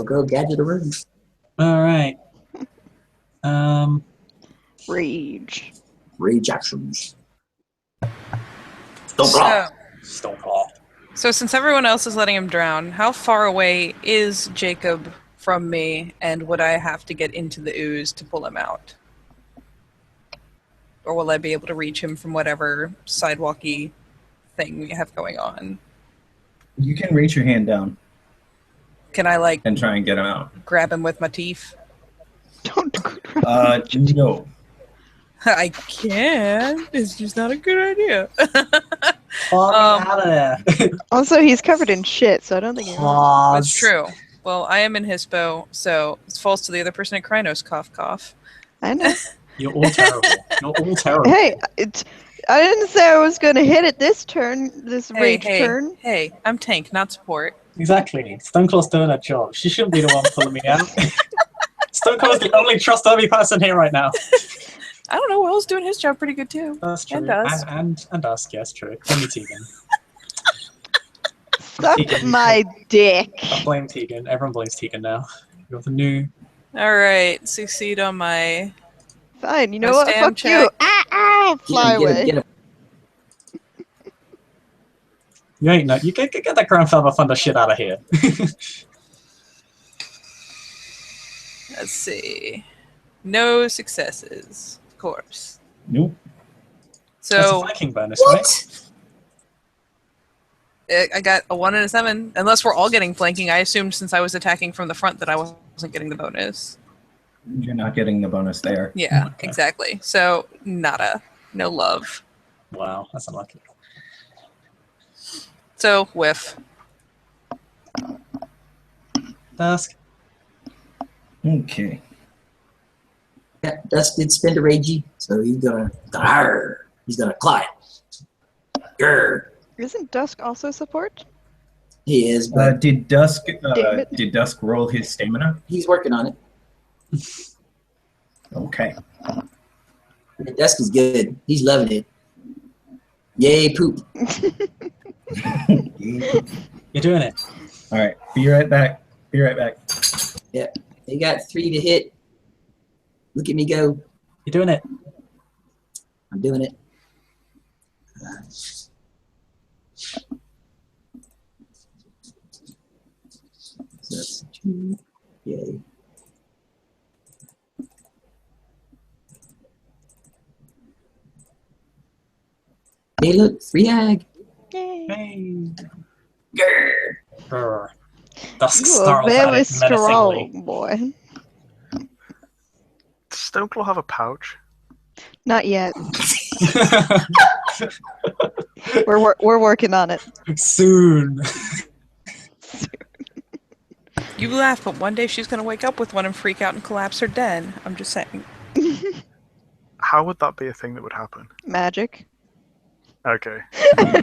Go, gadget room. All right. Rage. Rage actions. Stoneclaw. Stoneclaw. So since everyone else is letting him drown, how far away is Jacob from me, and would I have to get into the ooze to pull him out? Or will I be able to reach him from whatever sidewalky thing we have going on? You can reach your hand down Can I, like, and try and get him out. grab him with my teeth? Don't No. I can. It's just not a good idea. Claw me out of there. Also, he's covered in shit, so I don't think he Claws. That's true. Well, I am in Hispo, so it falls to the other person at Krynos. Cough, cough. I know. You're all terrible. You're all terrible. Hey, I didn't say I was gonna hit it this turn, this rage turn. Hey, I'm tank, not support. Exactly. Stoneclaw's doing her job. She shouldn't be the one pulling me out. Stoneclaw's the only trustworthy person here right now. I don't know, Will's doing his job pretty good too. That's true. And Dusk. And Dusk, yes, true. Blame Tegan. Suck Tegan. my dick. I blame Tegan. Everyone blames Tegan now. You're the new... Alright, succeed on my... Fine, you know My what? stand Fuck you. check. Fly away. Get him. You ain't no... You get that grandfather thunder shit out of here. Let's see. No successes, of course. Nope. That's a So, Viking bonus, What? I got a 1 and a 7. Unless we're all getting flanking, I assumed since I was attacking from the front that I wasn't getting the bonus. You're not getting the bonus there. Yeah, Okay. exactly. So, nada. No love. right? Wow, that's unlucky. So, whiff. Dusk. Okay. Yeah, Dusk did spend a ragey, so he's gonna claw it. Grr. Isn't Dusk also support? He is, but Did Dusk Damn it. did Dusk roll his stamina? he's working on it. Okay. Yeah, Dusk is good. He's loving it. Yay, poop. You're doing it. All right. Be right back. Be right back. They got 3 to hit. Look at me go. You're doing it. I'm doing it. So that's 2. Yay. Hey, look, free ag. Yay. Hey. Grr. Brr. Dusk You are snarls at very it menacingly. strong, boy. Does Stoneclaw have a pouch? Not yet. We're working on it. Soon. You laugh, but one day she's going to wake up with one and freak out and collapse her den. I'm just saying. How would that be a thing that would happen? Magic. Okay,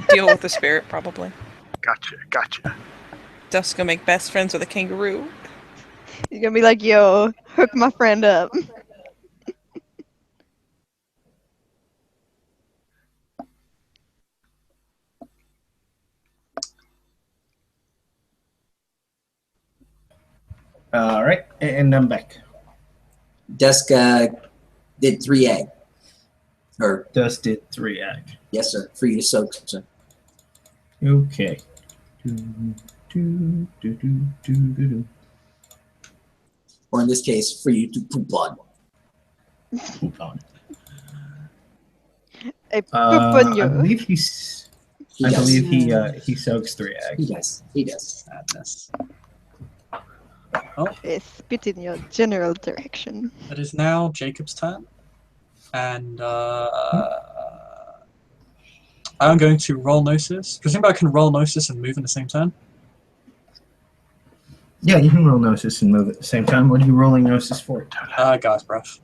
Deal with the spirit, probably. gotcha. Dusk gonna make best friends with a kangaroo. You're gonna be like, yo, hook my friend up. All right, and I'm back. Dusk did 3 ag. Or, Dusk did 3 ag. yes, sir. For you to soak, sir. Okay. Or in this case, for you to poop on. Move on. I poop on I you. believe He I does. believe he soaks 3 ag. He does. He does. Sadness. I spit in your general direction. It is now Jacob's turn. And I'm going to roll Gnosis. Presume I can roll Gnosis and move in the same turn? Yeah, you can roll Gnosis and move at the same time. What are you rolling Gnosis for? Guy's Breath.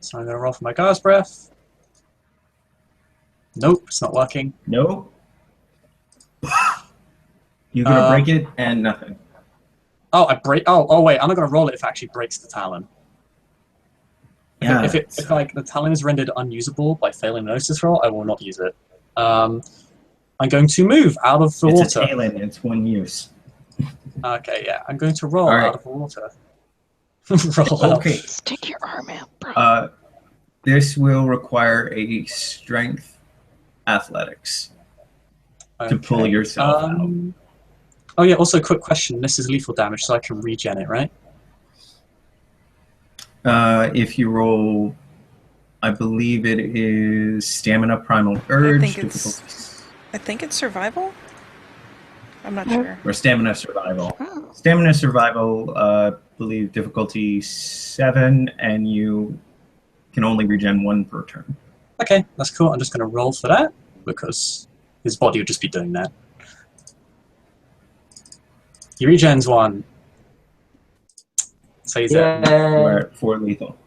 So I'm going to roll for my Guy's Breath. Nope, it's not working. No. You're gonna break it and nothing. Oh, I break. Oh, wait. I'm not going to roll it if it actually breaks the Talon. Yeah. If like the Talon is rendered unusable by failing the Gnosis roll, I will not use it. I'm going to move out of the It's water. a talon. It's one use. Okay, yeah. I'm going to roll All right. out of the water. Roll out. Okay. Stick your arm out, bro. This will require a strength athletics to pull Okay, yourself out. Oh yeah, also quick question. This is lethal damage, so I can regen it, right? If you roll, I believe it is Stamina Primal Urge. I think it's survival? I'm not Oh. sure. Or Stamina Survival. Oh. Stamina Survival, I believe difficulty 7, and you can only regen 1 per turn. Okay, that's cool. I'm just going to roll for that, because his body would just be doing that. He regens 1. So he's at We're at 4 lethal.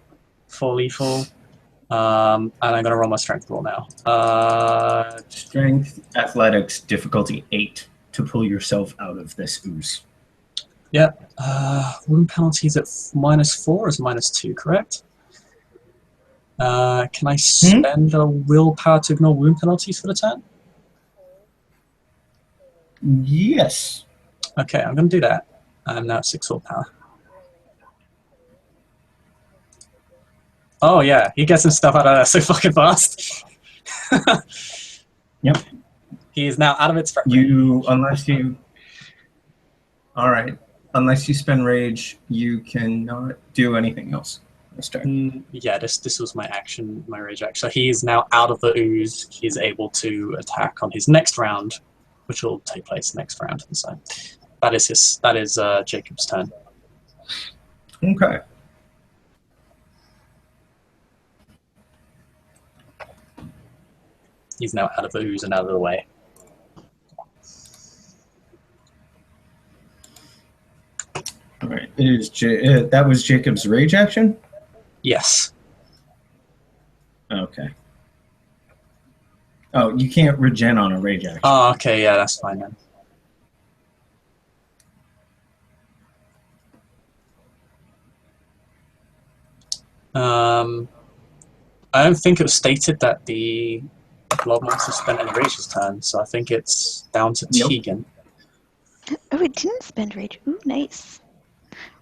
4 lethal. And I'm going to roll my strength roll now. Strength Athletics difficulty 8 to pull yourself out of this ooze. Yeah. Wound penalties at -4 or is -2, correct? Can I spend a willpower to ignore wound penalties for the turn? Yes. Okay, I'm going to do that. I'm now at 6 willpower. Oh yeah, he gets his stuff out of there so fucking fast. Yep. He is now out of its front. Unless you spend rage, you cannot do anything else this turn. Yeah, this was my action, my rage action. So he is now out of the ooze. He's able to attack on his next round, which will take place next round. So that is Jacob's turn. Okay. He's now out of the ooze and out of the way. All right. That was Jacob's rage action? Yes. Okay. Oh, you can't regen on a rage action. Oh, okay, yeah, that's fine then. I don't think it was stated that the Blood Monster spent any rage this turn, so I think it's down to Nope. Tegan. Oh, it didn't spend rage. Ooh, nice.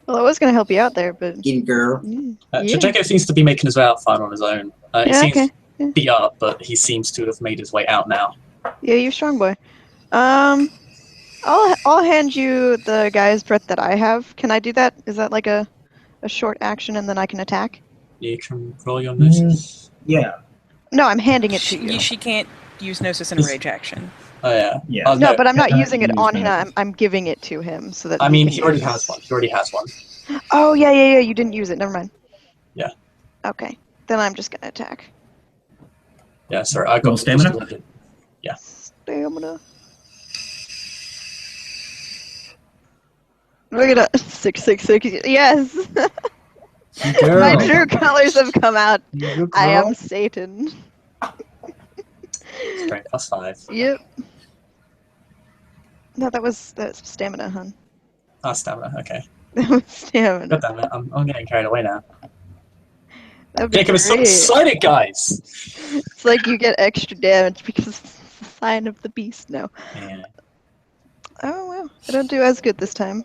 Well, I was going to help you out there, but... Get it, girl. Yeah. Jacob seems to be making his way out fine on his own. He Yeah, seems okay. Yeah. beat up, but he seems to have made his way out now. Yeah, you're strong, boy. I'll hand you the guy's breath that I have. Can I do that? Is that like a short action and then I can attack? You can roll your notice. Yeah. No, I'm handing it to you. She can't use Gnosis in a rage action. Oh yeah. Yeah. Oh, No, but I'm not cannot using it use on him. Gnosis. I'm giving it to him so that I mean, can he already use- has one. He already has one. Oh, yeah. You didn't use it. Never mind. Yeah. Okay. Then I'm just gonna attack. Yeah, sorry. I got Roll stamina? Yeah. Stamina. Look at that. 666. Yes. Girl. My true colors have come out. You I girl. am Satan. Strength +5. Yep. No, that's stamina, hun. Ah, stamina. Okay. That was stamina. God damn it. I'm getting carried away now. That'd be Jacob is so great. excited, guys. It's like you get extra damage because it's the sign of the beast now. Yeah. Oh well, I don't do as good this time.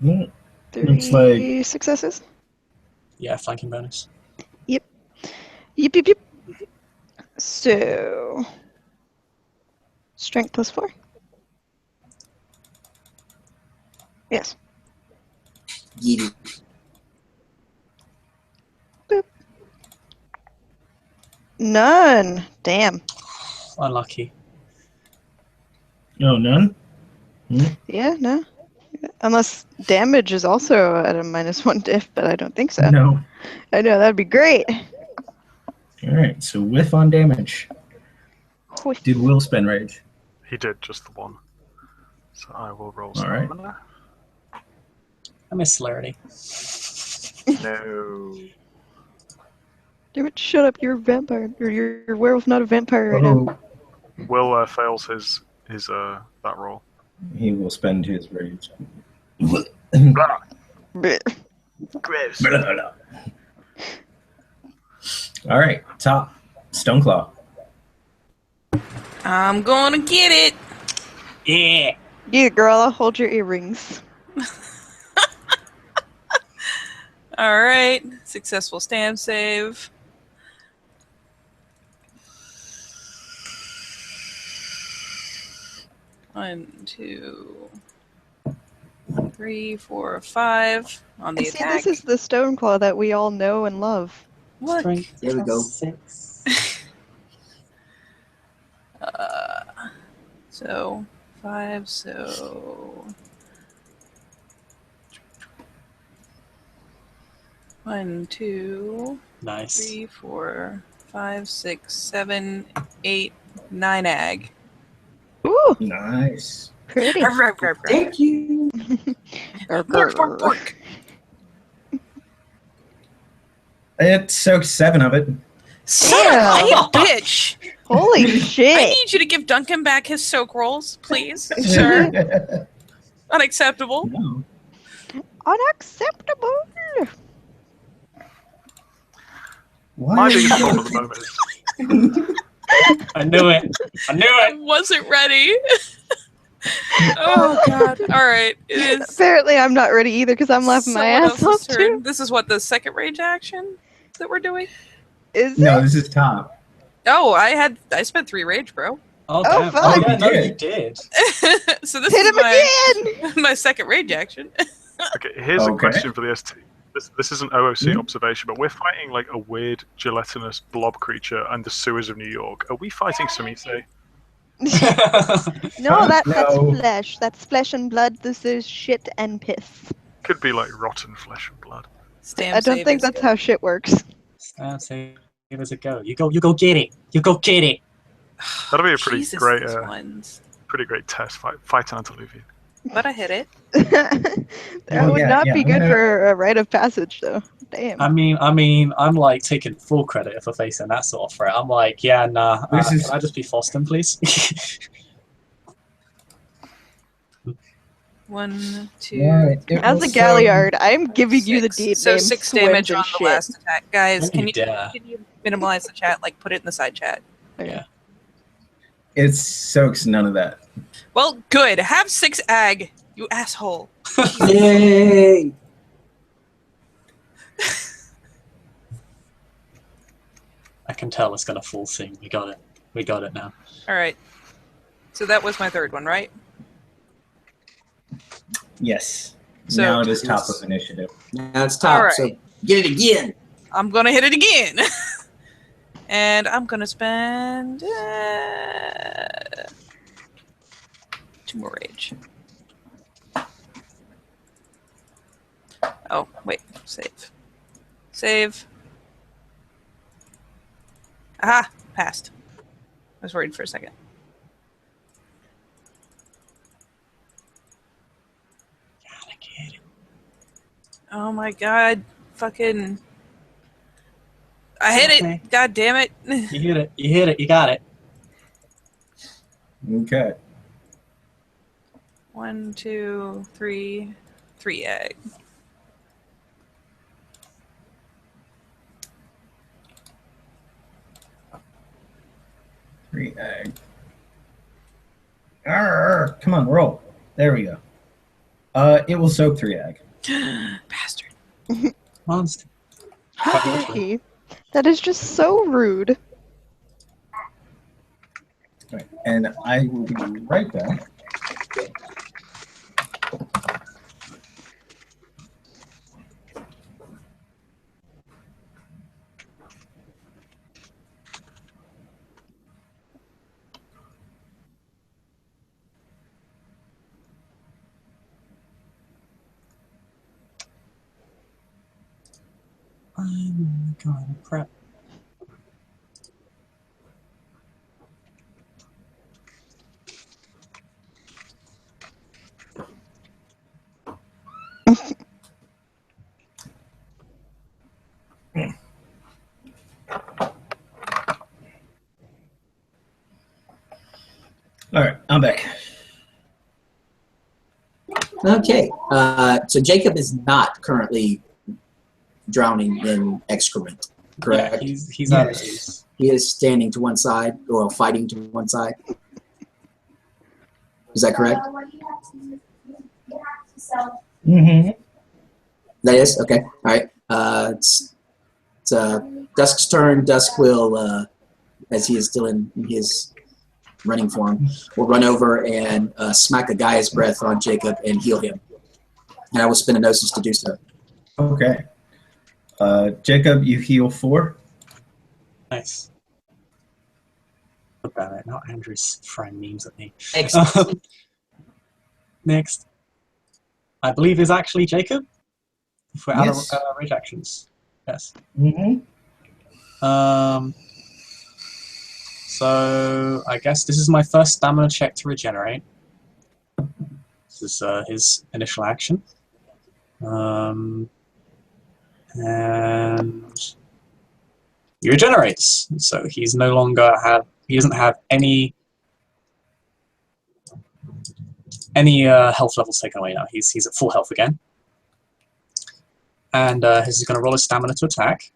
Mm, 3 like- successes. Yeah, flanking bonus. Yep. So, strength +4. Yes. Get it. Boop. None. Damn. Unlucky. No, none? Yeah, no. Unless damage is also at a -1 diff, but I don't think so. No. I know, that'd be great. All right, so whiff on damage. Whiff. Did Will spend rage? He did just the one. So I will roll All right. stamina. I miss celerity. No. Damn it, shut up, you're a vampire. Or you're a werewolf, not a vampire right now. Oh, Will fails his that roll. he will spend his rage. Blah. Bleh. Gross. All right, top Stoneclaw. I'm gonna get it. Yeah. Yeah, girl, I'll hold your earrings. All right. Successful stam save. One, two, 3, 4, 5 on the See, attack. this is the Stoneclaw that we all know and love. What? Strength There we go. +6. So 5. So 1, 2, Nice. 3, 4, 5, 6, 7, 8, 9 ag. Ooh, Nice. pretty. Arf, arf, arf, arf. Thank you. Pork, pork, pork. It soaks 7 of it. Son of Damn. a bitch! Holy I shit. need you to give Duncan back his soak rolls, please, sir. Unacceptable. No. Unacceptable. Why My are biggest you- problem at the moment is I knew it. I knew I it. wasn't ready. Oh god. Alright. It is Apparently, I'm not ready either because I'm laughing my someone ass else's off turn. too. This is what, the second rage action that we're doing? Is No, it? this is top. Oh, I spent 3 rage, bro. Oh, Oh, damn. fuck. Oh, yeah, You no, did. you did. So this Hit is him again! my second rage action. okay. Here's a Okay. question for the ST. This is an OOC Mhm. observation, but we're fighting like a weird gelatinous blob creature and the sewers of New York. Are we fighting Sumise? No, that's No. flesh. That's flesh and blood. This is shit and piss. Could be like rotten flesh and blood. Stam I don't save think is that's good. how shit works. Stab save. Give us a go. You go get it. You go get it. That'll be a pretty Jesus, great, these ones. pretty great test fight antediluvian. But I hit it. That would not be I'm good gonna- for a rite of passage, though. Damn. I mean, I'm like taking full credit for facing that sort of threat. I'm like, yeah, nah. This is- Can I just be Foston, please? 1, 2. Alright, it As will a soak- Galliard, I'm giving you the 6. deed So name. 6 Swinge damage and on shit. the last attack. Guys, Don't you dare. can you minimize the chat? Like, put it in the side chat. Yeah. It soaks none of that. Well, good. Have 6 ag, you asshole. Yay! I can tell it's gonna fall soon. We got it. We got it now. All right. So that was my third one, right? Yes. So- now it is top of initiative. Now it's top, Alright. so get it again. I'm gonna hit it again. And I'm gonna spend 2 more rage. Oh, wait. Save. Save. Aha! Passed. I was worried for a second. Gotta get it. Oh my god. Fucking. I hit Okay. it! God damn it. You hit it. You hit it. You got it. Okay. 1, 2, 3. 3 egg. Three egg. Arr, come on, roll. There we go. It will soak 3 egg. Bastard. Monster. How dare he? That is just so rude. Right. And I will be right back. I'm gonna prep. All right, I'm back. Okay, so Jacob is not currently drowning in excrement, correct? Yeah, he's out of Yes. juice. He is standing to one side, or fighting to one side. Is that correct? Mm-hmm. That is? Okay. All right. It's Dusk's turn. Dusk will, as he is still in his running form, will run over and smack a guy's breath on Jacob and heal him. And I will spin a gnosis to do so. Okay. Jacob, you heal 4. Nice. About it. Now Andrew's throwing memes at me. Next. Next. I believe is actually Jacob. If we're Yes. out of rage actions. Yes. Mm-hmm. So I guess this is my first stamina check to regenerate. This is his initial action. And he regenerates. So he's no longer he doesn't have any health levels taken away now. He's at full health again. And he's going to roll his stamina to attack,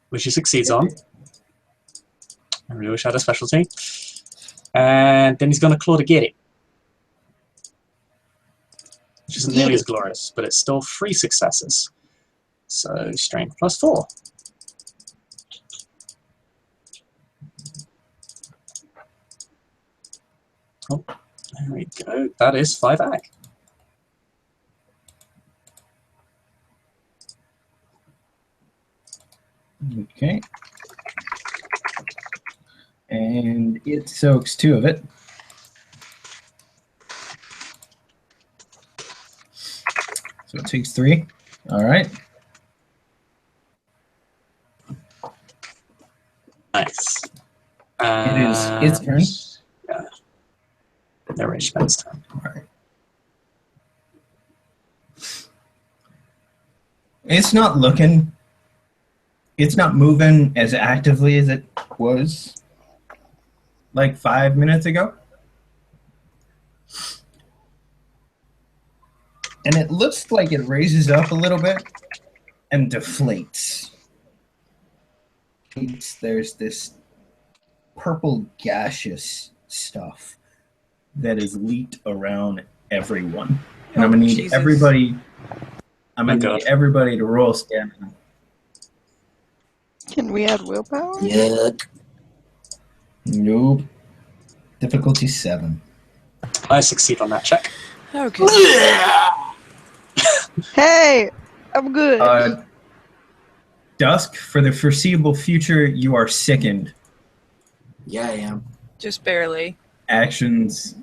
which he succeeds on. I really wish I had a specialty. And then he's going to claw to get it, which isn't nearly as glorious, but it's still 3 successes. So strength plus 4. Oh, there we go. That is 5 ag. Okay. And it soaks 2 of it. So it takes 3. All right. Nice. It is its turn. Yeah. The rage man's turn. All right. It's not moving as actively as it was like 5 minutes ago. And it looks like it raises up a little bit and deflates. There's this purple gaseous stuff that is leaked around everyone. And I'm gonna need Jesus. everybody God. to roll stamina. Can we add willpower? Yuck. Nope. Difficulty 7. I succeed on that check. Okay. Hey, I'm good. Dusk, for the foreseeable future, you are sickened. Yeah, I am. Just barely. Actions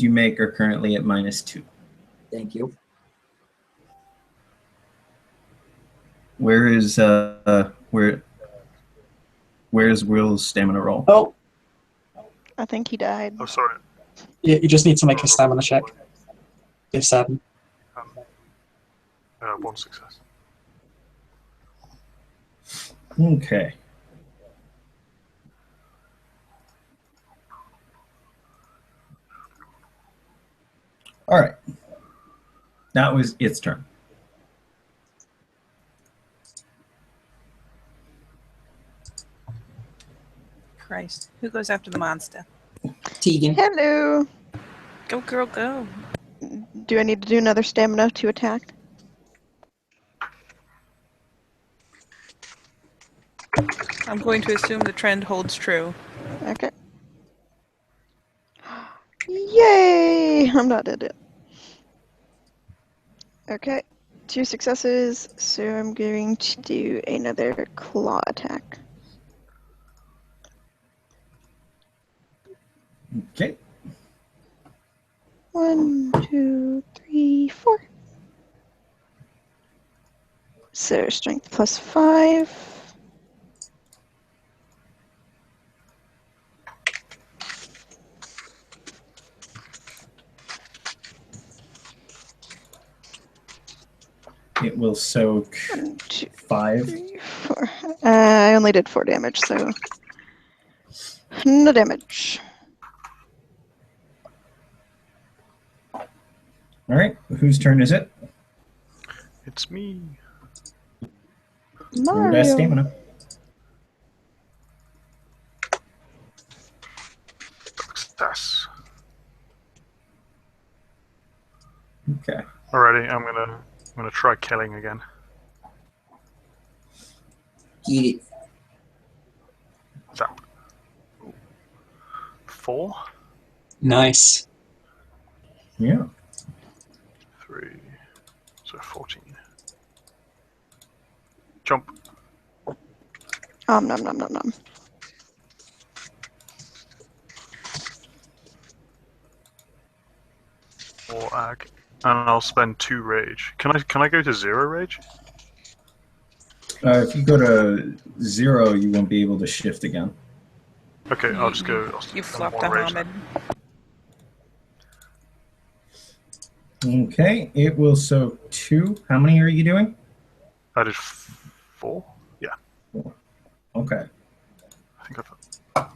you make are currently at -2. Thank you. Where's Will's stamina roll? Oh, I think he died. Oh, sorry. yeah, you just need to make a stamina check. If 7. 1 success. Okay. All right. That was its turn. Christ. Who goes after the monster? Tegan. Hello. Go, girl, go. Do I need to do another stamina to attack? I'm going to assume the trend holds true. Okay. Yay! I'm not dead yet. Okay. 2 successes, so I'm going to do another claw attack. Okay. 1, 2, 3, 4. So strength plus 5. It will soak 1, 2, 5. 3, 4. I only did 4 damage, so no damage. All right. Whose turn is it? It's me. Roll that stamina. That's Okay. alrighty. I'm gonna try killing again. Eat it. Zap. 4, Nice. Yeah. 3, so 14. Jump. Nom nom nom nom. 4 ag, and I'll spend 2 rage. Can I go to 0 rage? If you go to 0, you won't be able to shift again. Okay, I'll just go. You spend flopped 1 a rage Hamid. then. Okay, it will soak 2. How many are you doing? I did 4. Yeah, Okay. I think I've.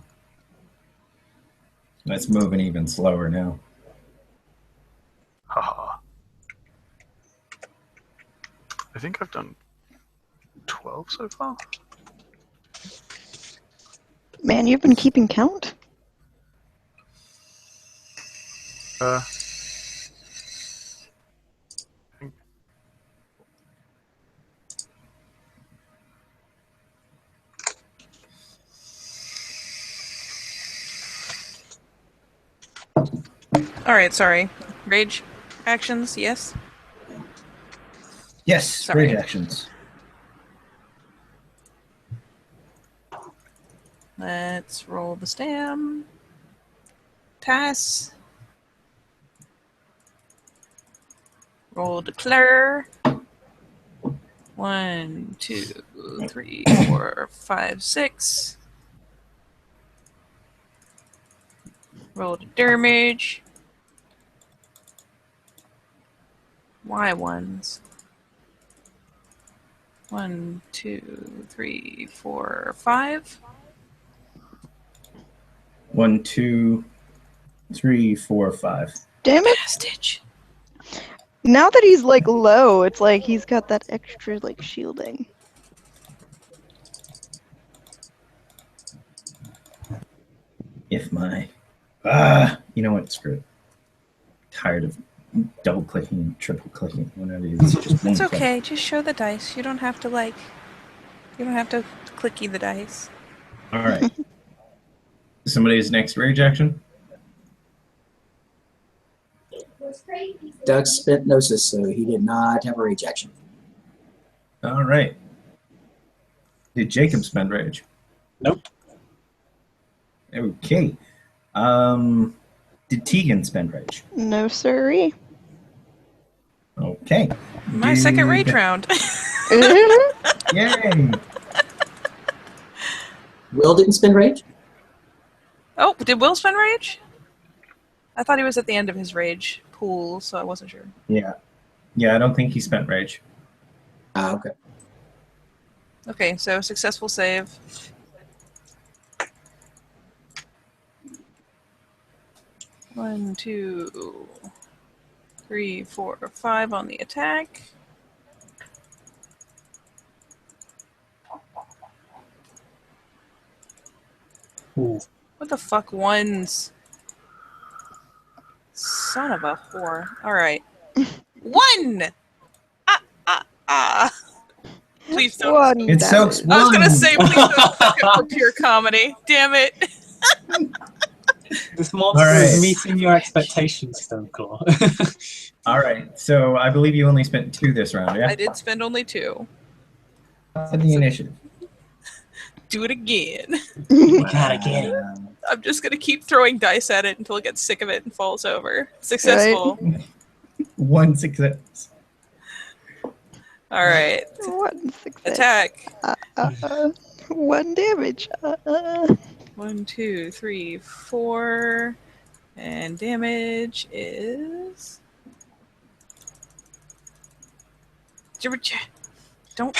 That's moving even slower now. Haha. I think I've done 12 so far. Man, you've been keeping count? I think Alright, sorry. Rage actions, yes? Yes, Sorry. rage actions. Let's roll the stam. Pass. Roll declare. 1, 2, 3, 4, 5, 6. Roll the damage. Y ones. 1, 2, 3, 4, 5. 1, 2, 3, 4, 5. Damn it! Stitch. Now that he's like low, it's like he's got that extra like shielding. If my... you know what? Screw it. Tired of double clicking and triple clicking whenever it's just one It's click. okay. Just show the dice. You don't have to like. You don't have to clicky the dice. All right. Somebody's next rage action? Doug spent Gnosis, so he did not have a rage action. All right. Did Jacob spend rage? Nope. Okay. Did Tegan spend rage? No siree. Okay. My second rage round. Yay! Will didn't spend rage? Oh, did Will spend rage? I thought he was at the end of his rage pool, so I wasn't sure. Yeah. Yeah, I don't think he spent rage. Ah, okay. Okay, so successful save. One, 2, 3, 4, 5 on the attack. Ooh. What the fuck, ones? Son of a whore. Alright. 1! Please don't. One It soaks damage. one. I was gonna say, please don't click it for pure comedy. Damn it. This monster All is right. meeting your expectations, Stoneclaw. All right. So I believe you only spent 2 this round, yeah? I did spend only 2. For the initiative. Do it again. You gotta get it. I'm just gonna keep throwing dice at it until it gets sick of it and falls over. Successful. One success. Alright. One success. Attack. 1 damage. 1, 2, 3, 4. And damage is. Don't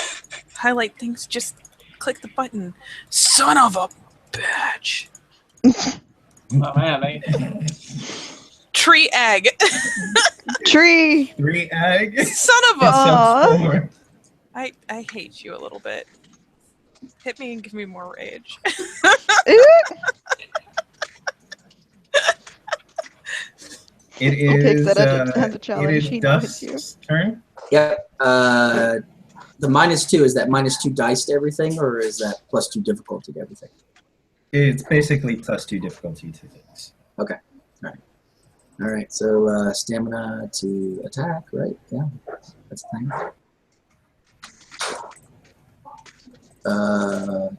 highlight things, just click the button. Son of a bitch. Oh man, Tree egg. Tree. 3 egg. Son of It a. soaks 4. I hate you a little bit. Hit me and give me more rage. It Takes is. that as a It challenge. is He now hits you. Dusk's turn. Yep. The -2, is that -2 dice to everything, or is that +2 difficulty to everything? It's basically +2 difficulty to things. Okay. All right. So stamina to attack, right? Yeah, that's the thing.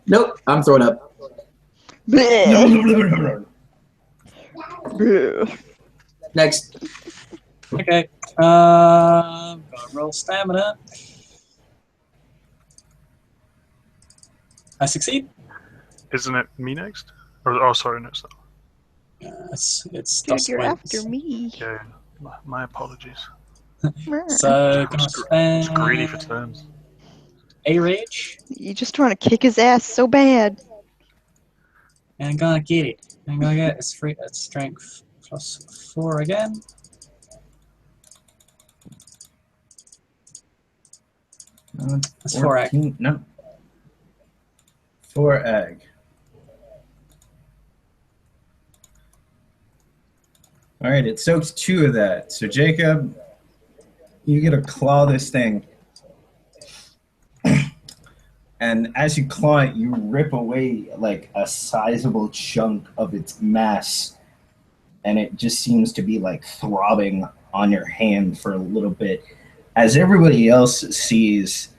Nope. I'm throwing up. Bleh. Bleh. Next. Okay. Gotta roll stamina. I succeed. Isn't it me next? Oh, sorry, no, it's not. It's Dude, Dusk you're wins. after me. Yeah, my apologies. So gonna It's greedy for spend turns. a rage You just want to kick his ass so bad. and I'm gonna get it. I'm gonna get its strength +4 again. That's 4 egg. 14 No. 4 egg. All right, it soaks 2 of that. So Jacob, you get to claw this thing. And as you claw it, you rip away like a sizable chunk of its mass. And it just seems to be like throbbing on your hand for a little bit. As everybody else sees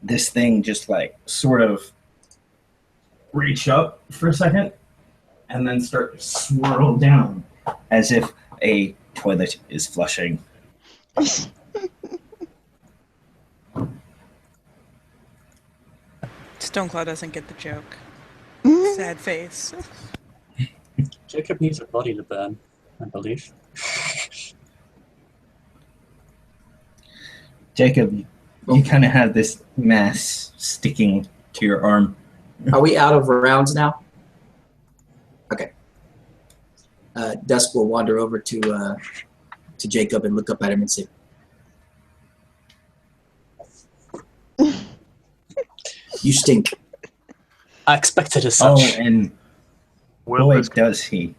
this thing just like sort of reach up for a second and then start to swirl down as if a toilet is flushing. Stoneclaw doesn't get the joke. Sad face. Jacob needs a body to burn, I believe. Jacob, you kind of have this mass sticking to your arm. Are we out of rounds now? Okay. Dusk will wander over to Jacob and look up at him and say, "You stink." I expected as Oh, such. and Will boy, is, does he.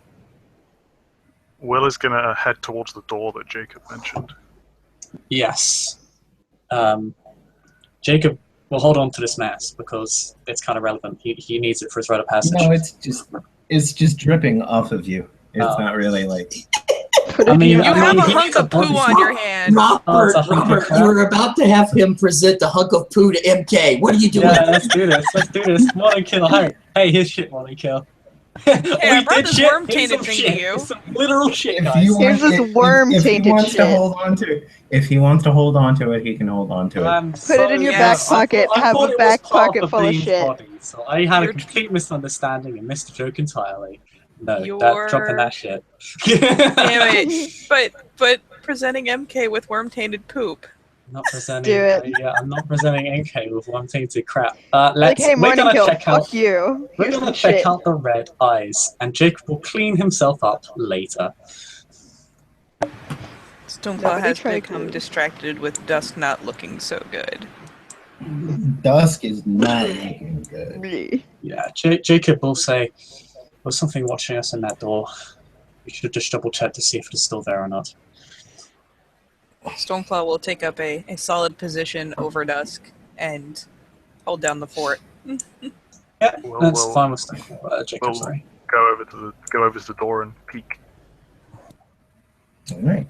Will is going to head towards the door that Jacob mentioned. Yes. Jacob will hold on to this mass because it's kind of relevant. He needs it for his rite of passage. No, it's just dripping off of you. It's Oh. not really like... Put I it mean, in You your have a he hunk needs a of poo body. on your hand. Robert, it's a hunk of Robert, crap. you were about to have him present the hunk of poo to MK. What are you doing? Yeah, let's do this. Let's do this. Morning kill. Hey, here's shit, morning kill. I brought this worm-tainted Here's some thing to shit. you. Here's some literal shit, If guys. you Here's want- this if worm-tainted he wants shit. to hold on to, if he wants to hold on to it, he can hold on to it. Put it in your back pocket, I have thought a it back was part pocket of full of Bane's shit. Body, so I had a You're- complete misunderstanding and missed the joke entirely. No, You're- dropping that shit. Damn it. But presenting MK with worm-tainted poop. Not presenting. Do it. Yeah, I'm not presenting NK with one tainted crap. Like, hey, We're morning gonna kill, check fuck out. you. We're Here's gonna some check shit. out the red eyes, and Jacob will clean himself up later. Stoneclaw Nobody has tried become to. distracted with Dusk not looking so good. Dusk is not looking good. Bleh. Yeah, Jacob will say, "There's something watching us in that door. We should just double check to see if it's still there or not." Stoneclaw will take up a solid position over Dusk and hold down the fort. Yeah, Well, that's well, fine with Jacob. well, Sorry. Go over to the door and peek. All right.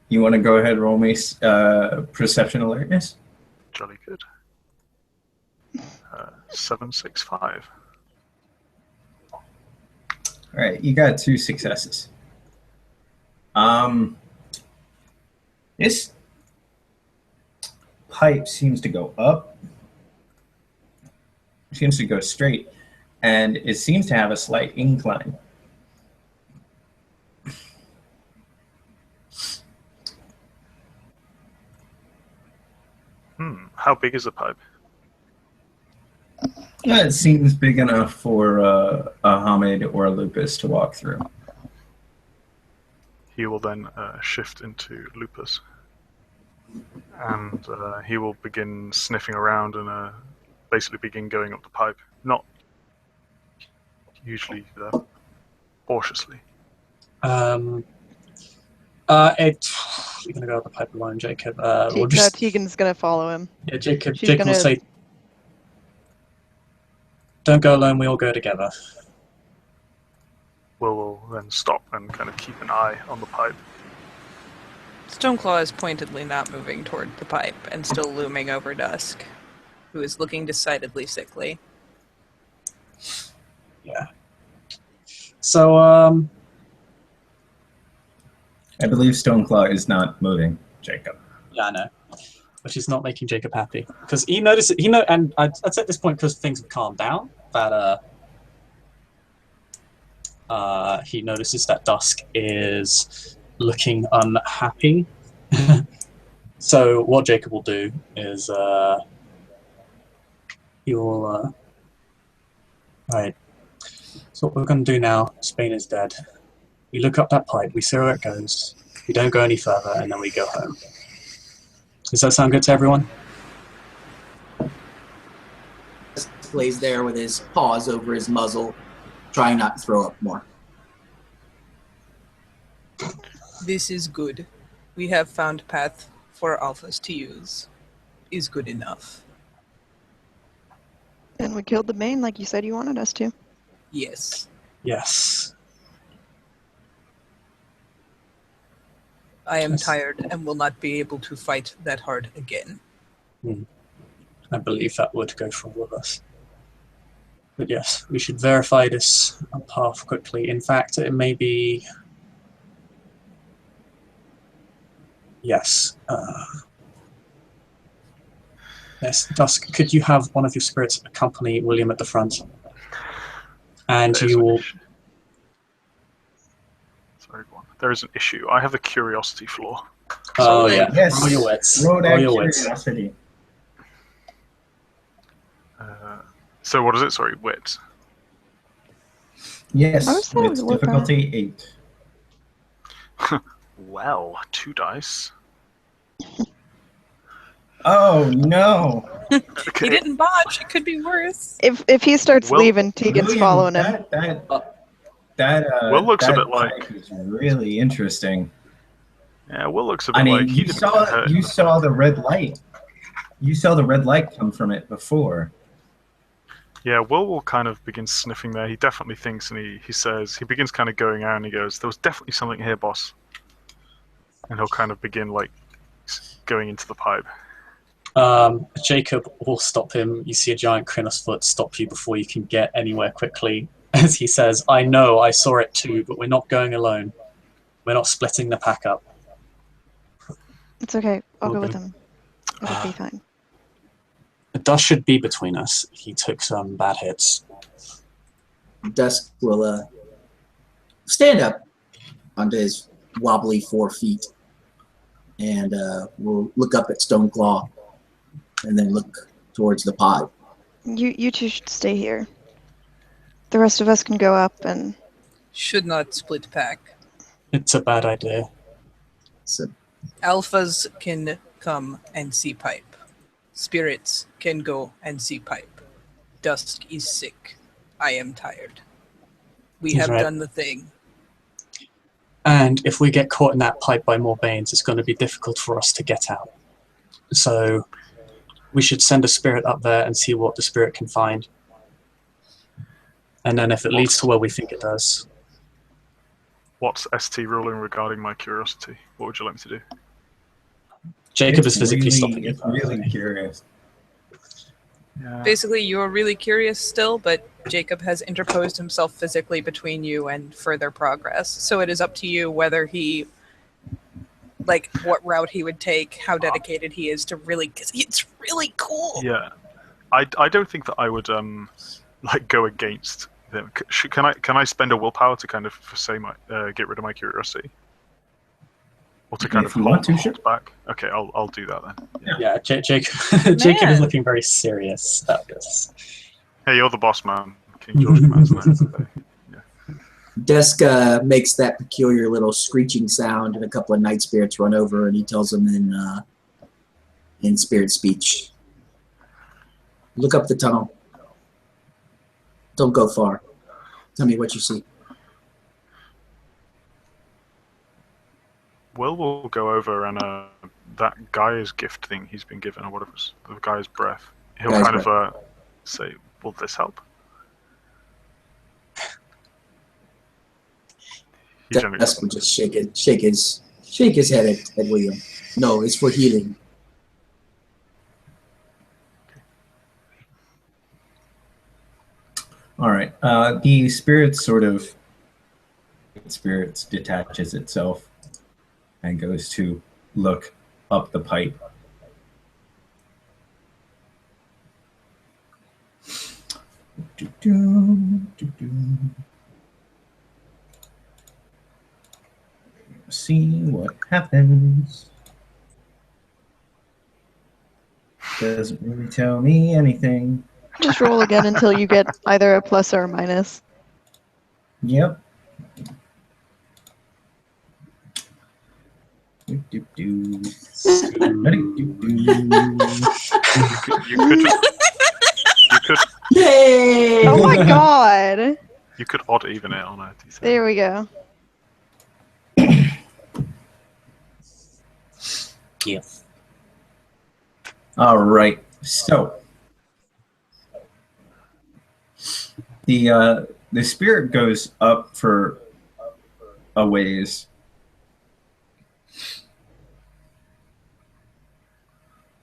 You want to go ahead and roll me perception alertness? Jolly good. 765. All right, you got 2 successes. This pipe seems to go up, seems to go straight, and it seems to have a slight incline. How big is the pipe? Yeah, it seems big enough for a Hamid or a Lupus to walk through. He will then shift into Lupus. And he will begin sniffing around and basically begin going up the pipe. Not usually cautiously. You're gonna go up the pipe alone, Jacob. No, We'll just Tegan's gonna follow him. yeah, Jacob. She's Jacob will gonna- say, "Don't go alone. We all go together." Will then stop and kind of keep an eye on the pipe. Stoneclaw is pointedly not moving toward the pipe and still looming over Dusk, who is looking decidedly sickly. Yeah. So I believe Stoneclaw is not moving, Jacob. yeah, I know, but she's not making Jacob happy because and I'd say at this point because things have calmed down that he notices that Dusk is looking unhappy. So what Jacob will do is he will right. So what we're going to do now, Spain is dead. We look up that pipe, we see where it goes, we don't go any further, and then we go home. Does that sound good to everyone? Lays there with his paws over his muzzle, trying not to throw up more. This is good. We have found path for alphas to use. Is good enough. And we killed the Bane like you said you wanted us to. Yes. Yes. I am Yes. tired and will not be able to fight that hard again. I believe that would go for all of us. But yes, we should verify this path quickly. In fact, it may be... Yes. Yes, Dusk, could you have one of your spirits accompany William at the front? And There's you an will... issue. Sorry, go on. There is an issue. I have the curiosity flaw. Oh, yeah. Yes. Roll your wits. Roll that Roll your wits. curiosity. So what is it? Sorry, wit. Yes, I was saying it's it would work difficulty 8. Well, 2 dice. Oh, no. Okay. He didn't botch. It could be worse. If he starts Well, leaving, Tegan's William, following him. Will looks a that bit like- pipe is really interesting. Yeah, Will looks a bit I mean, like he you didn't get hurt. you saw the red light. You saw the red light come from it before. Yeah, Will kind of begin sniffing there. He definitely thinks, and he says, he begins kind of going out and he goes, there was definitely something here, boss. And he'll kind of begin, like, going into the pipe. Jacob will stop him. You see a giant Krynos foot stop you before you can get anywhere quickly. As he says, I know, I saw it too, but we're not going alone. We're not splitting the pack up. It's okay. I'll go with Okay. him. It'll be fine. The dust should be between us. He took some bad hits. Dusk will stand up onto his wobbly 4 feet and will look up at Stoneclaw and then look towards the pod. You two should stay here. The rest of us can go up and Should not split pack. It's a bad idea. So Alphas can come and see pipe. Spirits can go and see pipe. Dusk is sick. I am tired. We He's have right. done the thing. And if we get caught in that pipe by more Banes, it's going to be difficult for us to get out. So we should send a spirit up there and see what the spirit can find. And then if it leads to where we think it does. What's ST ruling regarding my curiosity? What would you like me to do? Jacob It's is physically really, stopping you. It's really curious. Yeah. Basically, you're really curious still, but Jacob has interposed himself physically between you and further progress. So it is up to you whether he, like, what route he would take, how dedicated he is to really, because it's really cool. Yeah. I don't think that I would like go against them. Can I spend a willpower to kind of say my get rid of my curiosity? Or to kind If of you want to, sure. hold back? Okay, I'll do that then. Yeah, Jacob is Man. looking very serious about this. Hey, you're the boss man. King George commands the Dusk makes that peculiar little screeching sound, and a couple of night spirits run over, and he tells them in spirit speech, "Look up the tunnel. Don't go far. Tell me what you see." Will go over and that guy's gift thing he's been given, or whatever, the guy's breath. He'll Guy's kind of say, "Will this help?" He generally Dusk would just shake his head at William. No, it's for healing. All right. The spirits detaches itself and goes to look up the pipe. See what happens. Doesn't really tell me anything. Just roll again until you get either a plus or a minus. Yep. You could Yay! Oh my god! you could odd even it on a D6. There we go. Yes. All right. So the spirit goes up for a ways,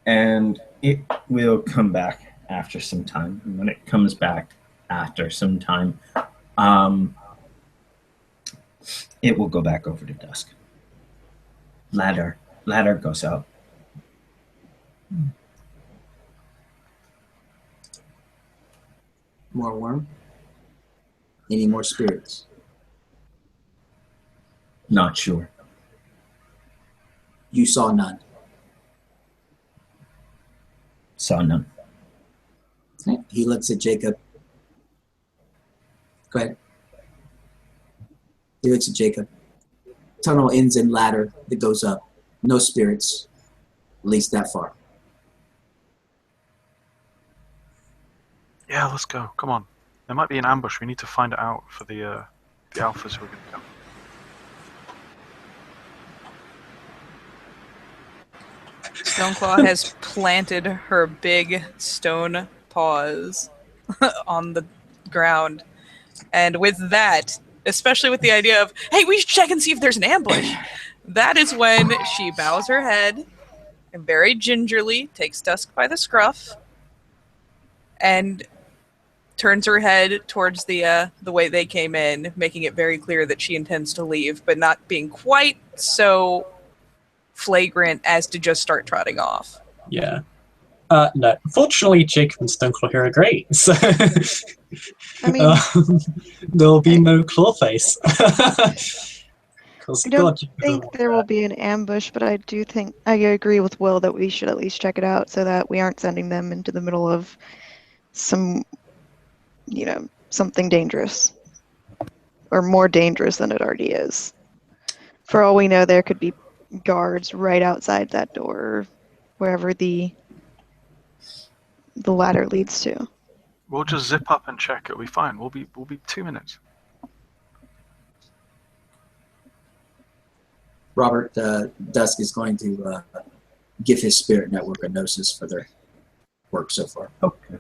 and it will come back after some time. And when it comes back after some time, it will go back over to Dusk. Ladder goes up. More worm? Any more spirits? Not sure. You saw none. Saw none. Okay. He looks at Jacob. Go ahead. He looks at Jacob. Tunnel ends in ladder that goes up. No spirits. At least that far. Yeah, let's go. Come on. There might be an ambush. We need to find it out for the alphas who are going to come. Stoneclaw has planted her big stone paws on the ground. And with that, especially with the idea of, hey, we should check and see if there's an ambush, that is when she bows her head and very gingerly takes Dusk by the scruff and turns her head towards the way they came in, making it very clear that she intends to leave, but not being quite so flagrant as to just start trotting off. Yeah. No. Fortunately, Jacob and Stoneclaw here are great, so I mean, there'll be no Clawface. I don't think there will be an ambush, but I do think I agree with Will that we should at least check it out so that we aren't sending them into the middle of some, something dangerous. Or more dangerous than it already is. For all we know, there could be guards right outside that door, wherever the ladder leads to. We'll just zip up and check. It'll be fine. We'll be 2 minutes. Robert, Dusk is going to give his spirit network a gnosis for their work so far. Okay.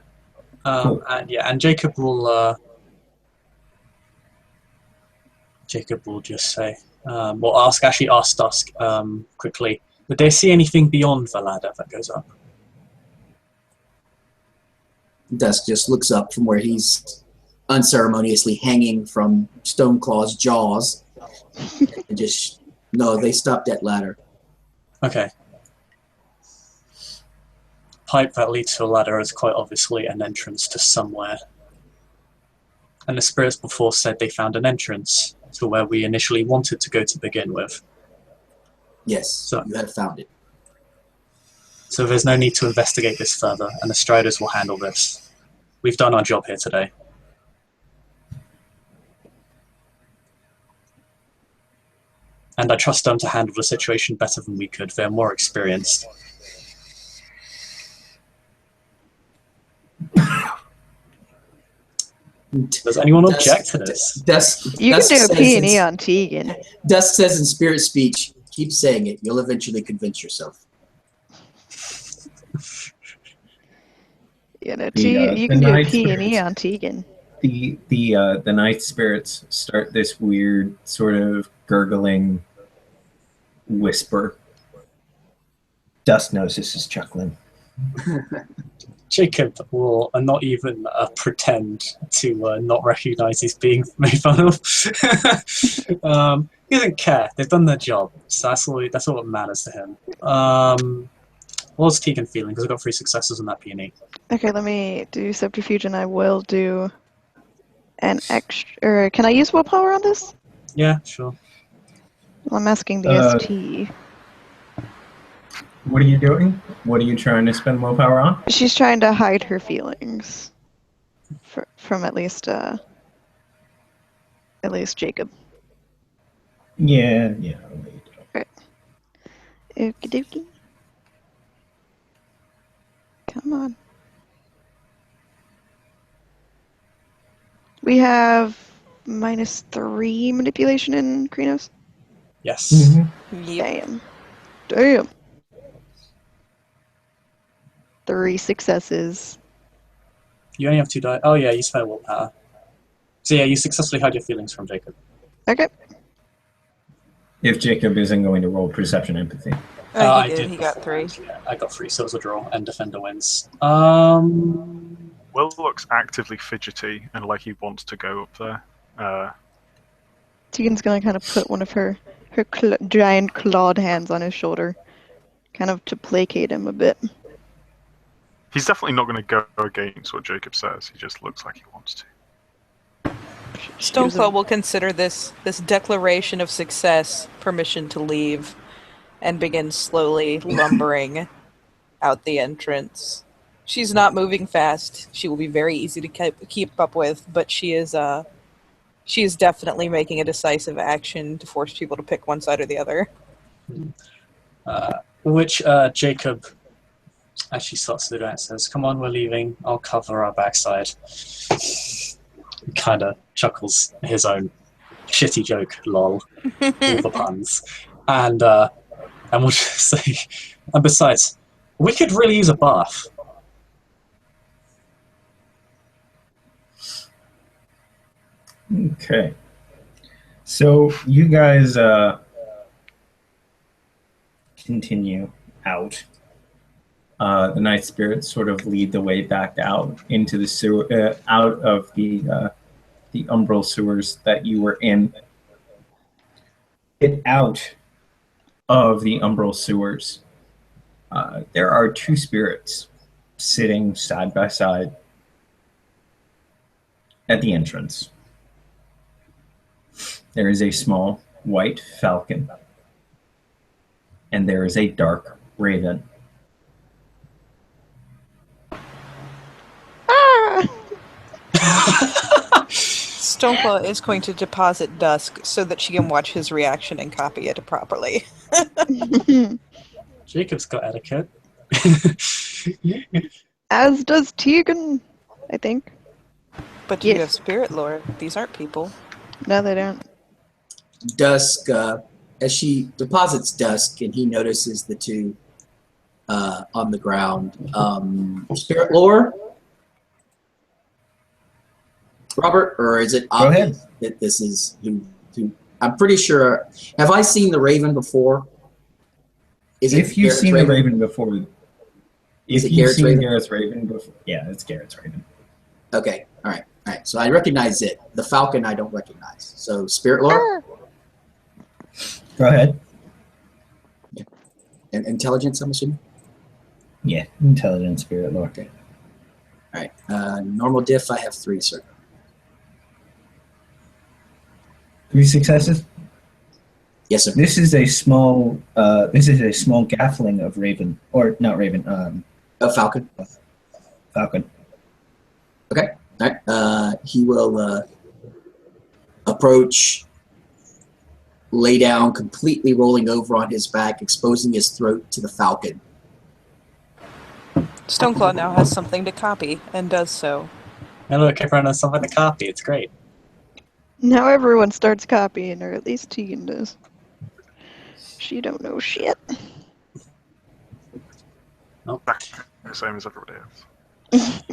And Jacob will just say, actually ask Dusk quickly, would they see anything beyond the ladder that goes up? Dusk just looks up from where he's unceremoniously hanging from Stoneclaw's jaws and just, no, they stopped at ladder. Okay. Pipe that leads to a ladder is quite obviously an entrance to somewhere. And the spirits before said they found an entrance to where we initially wanted to go to begin with. Yes, you have found it. So there's no need to investigate this further, and the Striders will handle this. We've done our job here today. And I trust them to handle the situation better than we could. They're more experienced. Does anyone object to this? Dusk You can do a says P&E on Tegan. Dusk says in spirit speech, Keep saying it. You'll eventually convince yourself. You know, The, you the can do a night P&E spirits. on Tegan. The night spirits start this weird sort of gurgling whisper. Dusk knows this is chuckling. Jacob will not even pretend to not recognize he's being made fun of. He doesn't care. They've done their job, so that's all that matters to him. What's Tegan feeling? Because I got 3 successes on that P&E. Okay, let me do subterfuge, and I will do an extra. Can I use willpower on this? Yeah, sure. Well, I'm asking the ST. What are you doing? What are you trying to spend willpower on? She's trying to hide her feelings from at least Jacob. Yeah. Right. Okie dokie. Come on. We have -3 manipulation in Krynos. Yes. Mm-hmm. Yep. Damn. 3 successes. You only have 2 die. Oh yeah, you spare willpower. So yeah, you successfully hide your feelings from Jacob. Okay. If Jacob isn't going to roll perception empathy. He I did. did He got before. 3. Yeah, I got 3, so it was a draw, and Defender wins. Will looks actively fidgety and like he wants to go up there. Tegan's gonna kind of put one of her giant clawed hands on his shoulder, kind of to placate him a bit. He's definitely not going to go against what Jacob says. He just looks like he wants to. Stoneclaw will consider this declaration of success permission to leave, and begin slowly lumbering out the entrance. She's not moving fast. She will be very easy to keep up with, but she is definitely making a decisive action to force people to pick one side or the other. Which Jacob actually starts to do that and says, "Come on, we're leaving. I'll cover our backside." Kind of chuckles his own shitty joke, lol, all the puns, and we'll just say, and besides, we could really use a bath. Okay. So you guys continue out. The night spirits sort of lead the way back out into the sewer, out of the umbral sewers that you were in. Get out of the umbral sewers. There are 2 spirits sitting side by side at the entrance. There is a small white falcon, and there is a dark raven. Stoneclaw is going to deposit Dusk so that she can watch his reaction and copy it properly. Jacob's got etiquette. As does Tegan, I think. But Yes. you have spirit lore. These aren't people. No, they don't. Dusk, as she deposits Dusk, and he notices the 2 on the ground. Spirit lore? Robert, or is it obvious that this is who? I'm pretty sure. Have I seen the Raven before? Is it If you've Garrett's seen the Raven before, Is it if you've Garrett's seen Raven? Garrett's Raven before, yeah, it's Garrett's Raven. Okay, all right. So I recognize it. The Falcon I don't recognize. So Spirit lore Go ahead. and intelligence, I'm assuming. Yeah, intelligent spirit lore. Okay. All right. Normal diff, I have 3, sir. 3 successes. Yes, sir. This is a small gaffling of raven, or not raven, A Falcon. falcon. Okay. All right. He will approach, lay down, completely rolling over on his back, exposing his throat to the Falcon. Stoneclaw now has something to copy, and does so. And look, everyone has something to copy. It's great. Now everyone starts copying, or at least Tegan does. She don't know shit. Nope. The same as everybody else.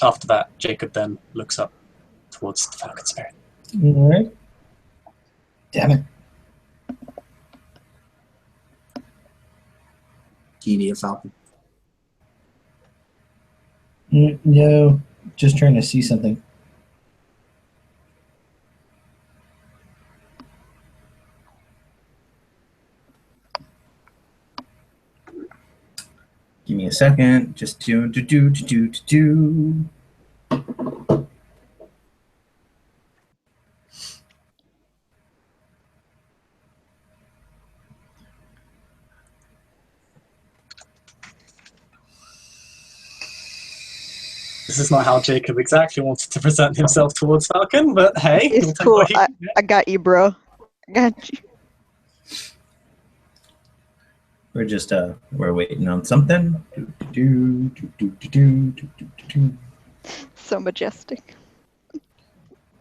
After that, Jacob then looks up towards the Falcon Spirit. All right. Damn it. Do you need a falcon? No, just trying to see something. Give me a second. Just do. This is not how Jacob exactly wanted to present himself towards Falcon, but hey, It's we'll take cool. what you can get. I got you, bro. I got you. We're just we're waiting on something. Do. So majestic.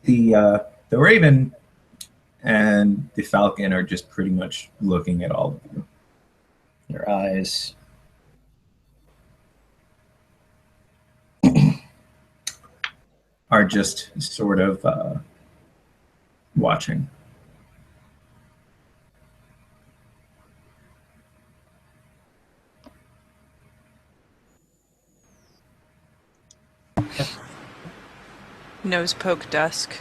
The Raven and the Falcon are just pretty much looking at all of you. Their eyes are just sort of watching. Nose poke Dusk.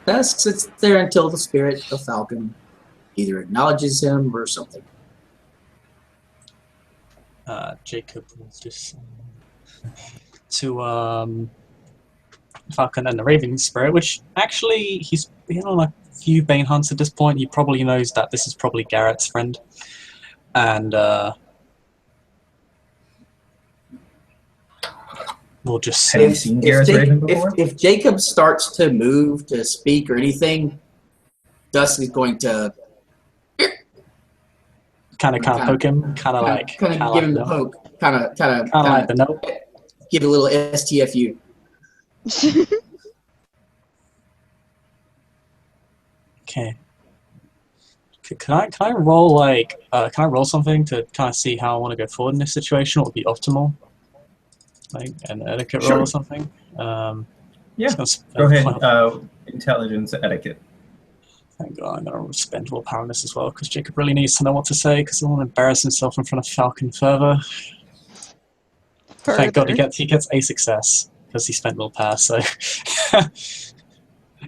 Dusk sits there until the spirit of Falcon either acknowledges him or something. Jacob will just to Falcon and the Raven Spirit, which actually he's been on a few Bane hunts at this point. He probably knows that this is probably Garrett's friend, and we'll just Have you seen Garrett's Raven before? If Jacob starts to move, to speak, or anything, Dusk is going to kind of poke him, kind of give him the poke, kind of like the note. give it a little STFU. Okay. Can I roll can I roll something to kind of see how I want to go forward in this situation? What would be optimal? Like an etiquette roll Sure. or something? Yeah. Just Go ahead. well, Intelligence etiquette. thank God, I'm going to spend willpower on this as well, because Jacob really needs to know what to say, because I don't want to embarrass himself in front of Falcon further. Thank God he gets a success, because he spent willpower, so...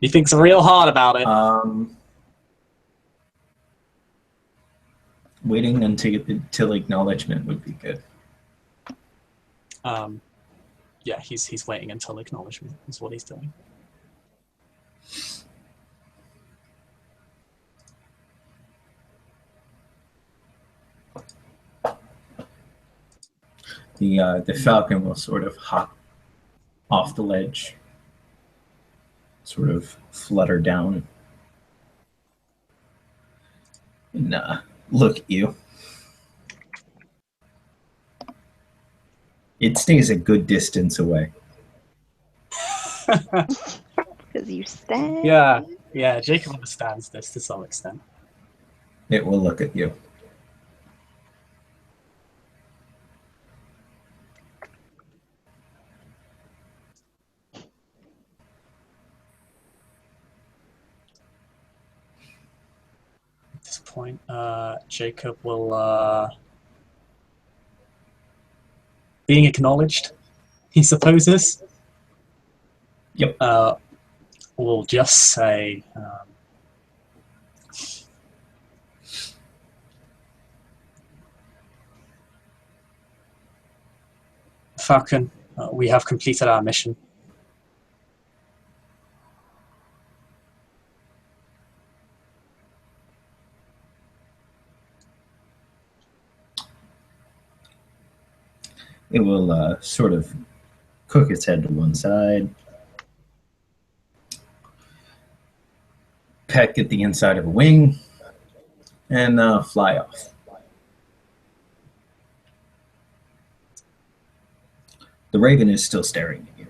he thinks real hard about it. Waiting until acknowledgement would be good. Yeah, he's waiting until acknowledgement is what he's doing. The Falcon will sort of hop off the ledge, sort of flutter down, and look at you. It stays a good distance away. Because you stand. Yeah, Jacob understands this to some extent. It will look at you. At this point, Jacob will, being acknowledged, he supposes. Yep. We'll just say, Falcon, we have completed our mission. It will sort of cook its head to one side, peck at the inside of a wing, and fly off. The Raven is still staring at you.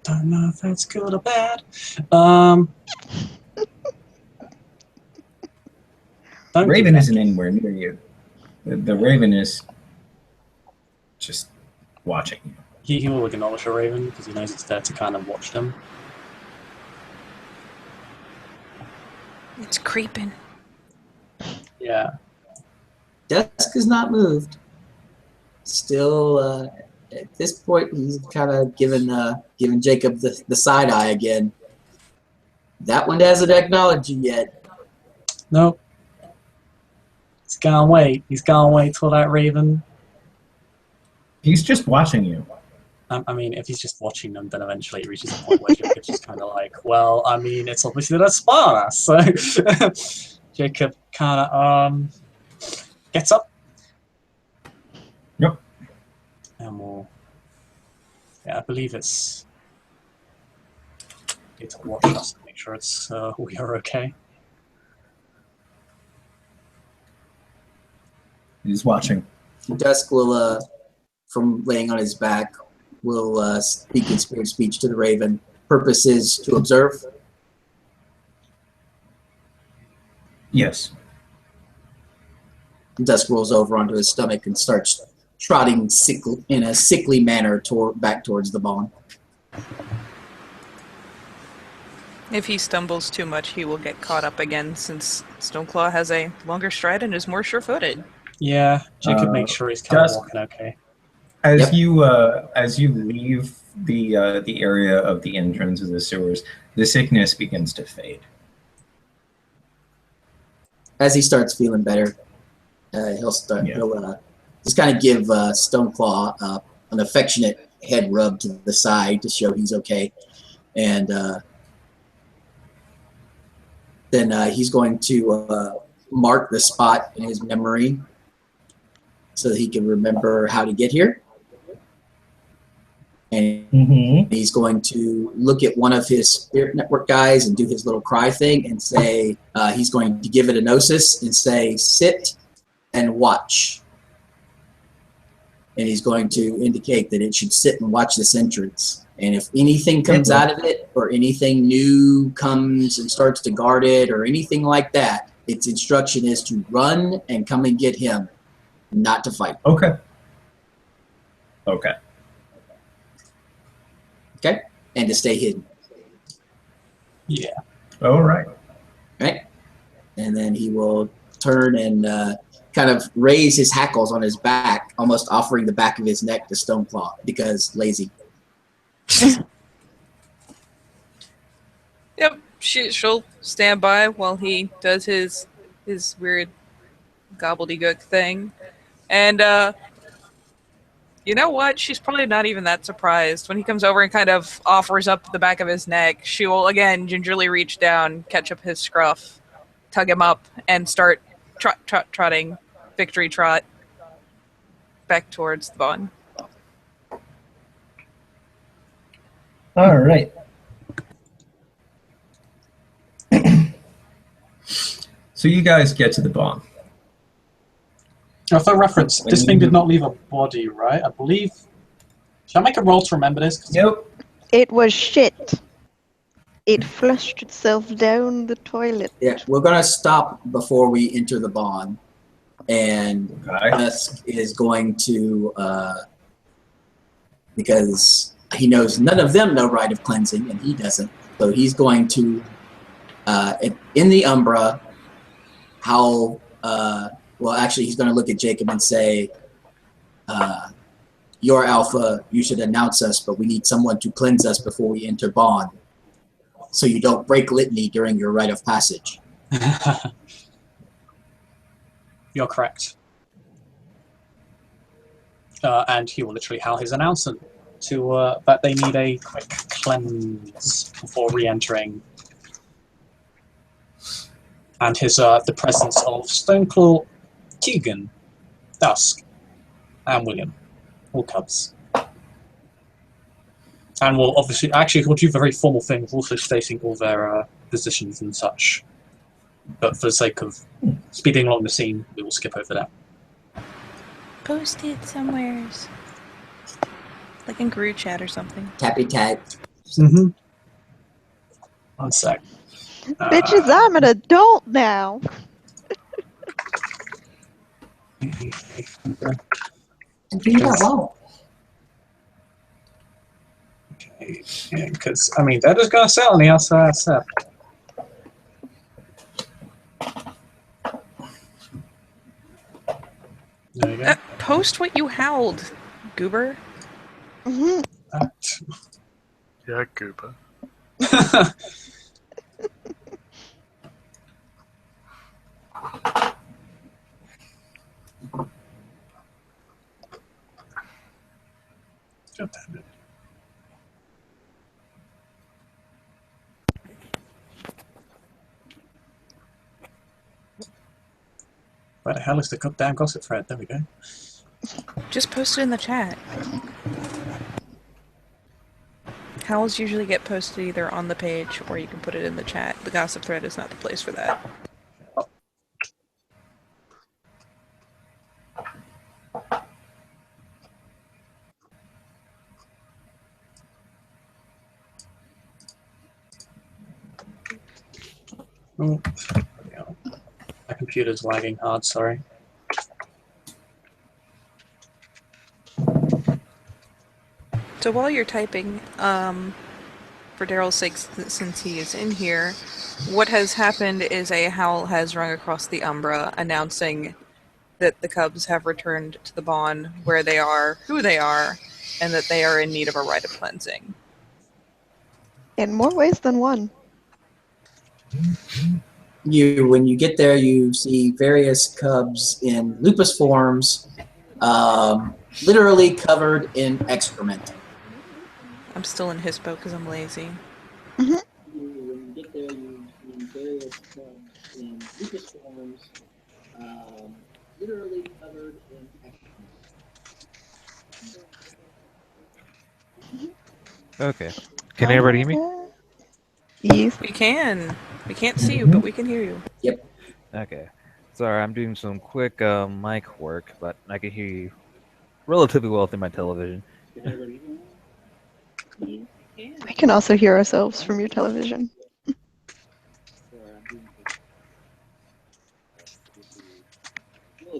Don't know if that's good or bad. Don't Raven do that. isn't anywhere near you. The Raven is just watching you. He will acknowledge a Raven because he knows it's there to kind of watch them. It's creeping. Yeah. Dusk has not moved. Still, at this point, he's kind of giving Jacob the side eye again. That one hasn't acknowledged you yet. Nope. He's gonna wait. He's gonna wait till that Raven. He's just watching you. I mean, if he's just watching them, then eventually it reaches a point where Jacob's just kind of like, well, I mean, it's obviously the spawner. So Jacob kind of gets up. Yep. And we'll, yeah, I believe it's need to watch us to make sure it's we are okay. He's watching. Dusk will, from laying on his back, will speak in spirit speech to the Raven. Purpose is to observe. Yes. Dusk rolls over onto his stomach and starts trotting in a sickly manner back towards the barn. If he stumbles too much, he will get caught up again, since Stoneclaw has a longer stride and is more sure-footed. Yeah, Jacob makes sure he's kind of Dusk- walking okay. As you leave the area of the entrance of the sewers, the sickness begins to fade. As he starts feeling better, he'll just kind of give Stoneclaw an affectionate head rub to the side to show he's okay, and then he's going to mark the spot in his memory so that he can remember how to get here. And he's going to look at one of his spirit network guys and do his little cry thing and say, he's going to give it a gnosis and say, sit and watch. And he's going to indicate that it should sit and watch this entrance. And if anything comes out of it or anything new comes and starts to guard it or anything like that, its instruction is to run and come and get him, not to fight. Okay. Okay. Okay? And to stay hidden. Yeah. All right. Right? And then he will turn and kind of raise his hackles on his back, almost offering the back of his neck to Stoneclaw because lazy. Yep, she'll stand by while he does his weird gobbledygook thing. And you know what? She's probably not even that surprised. When he comes over and kind of offers up the back of his neck, she will again gingerly reach down, catch up his scruff, tug him up, and start trotting, victory trot, back towards the barn. All right. So you guys get to the barn. Now, for reference, this thing did not leave a body, right? I believe. Should I make a roll to remember this? Nope. It was shit. It flushed itself down the toilet. Yeah, we're going to stop before we enter the barn. And Okay. Dusk is going to, because he knows none of them know rite of cleansing, and he doesn't. So he's going to, in the Umbra, howl, well, actually, he's going to look at Jacob and say, you're Alpha, you should announce us, but we need someone to cleanse us before we enter Bond, so you don't break litany during your rite of passage. You're correct. And he will literally howl his announcement to that they need a quick cleanse before re-entering. And his the presence of Stoneclaw, Keegan, Dusk, and William, all cubs. And we'll obviously, actually, we'll do the very formal thing of also stating all their positions and such. But for the sake of speeding along the scene, we will skip over that. Post it somewheres. Like in group chat or something. Tappy tag. Mm-hmm. One sec. Bitches, I'm an adult now. Indeed, I won't. Okay, because I mean they're just gonna sit on the outside step. There you go. Post what you howled, goober. Mhm. Yeah, Gooper. God damn it. Where the hell is the goddamn gossip thread? There we go. Just post it in the chat. Howls usually get posted either on the page or you can put it in the chat. The gossip thread is not the place for that. Oh, my computer's lagging hard, sorry. So while you're typing, for Daryl's sake, since he is in here, what has happened is a howl has rung across the Umbra, announcing that the Cubs have returned to the Bond, where they are, who they are, and that they are in need of a rite of cleansing. In more ways than one. When you get there, you see various cubs in lupus forms, literally covered in excrement. I'm still in Hispo because I'm lazy. When you get there, you see various cubs in lupus forms, literally covered in excrement. Okay. Can everybody hear me? Yes. We can. We can't see you, but we can hear you. Okay. Sorry, I'm doing some quick mic work, but I can hear you relatively well through my television. We can also hear ourselves from your television. We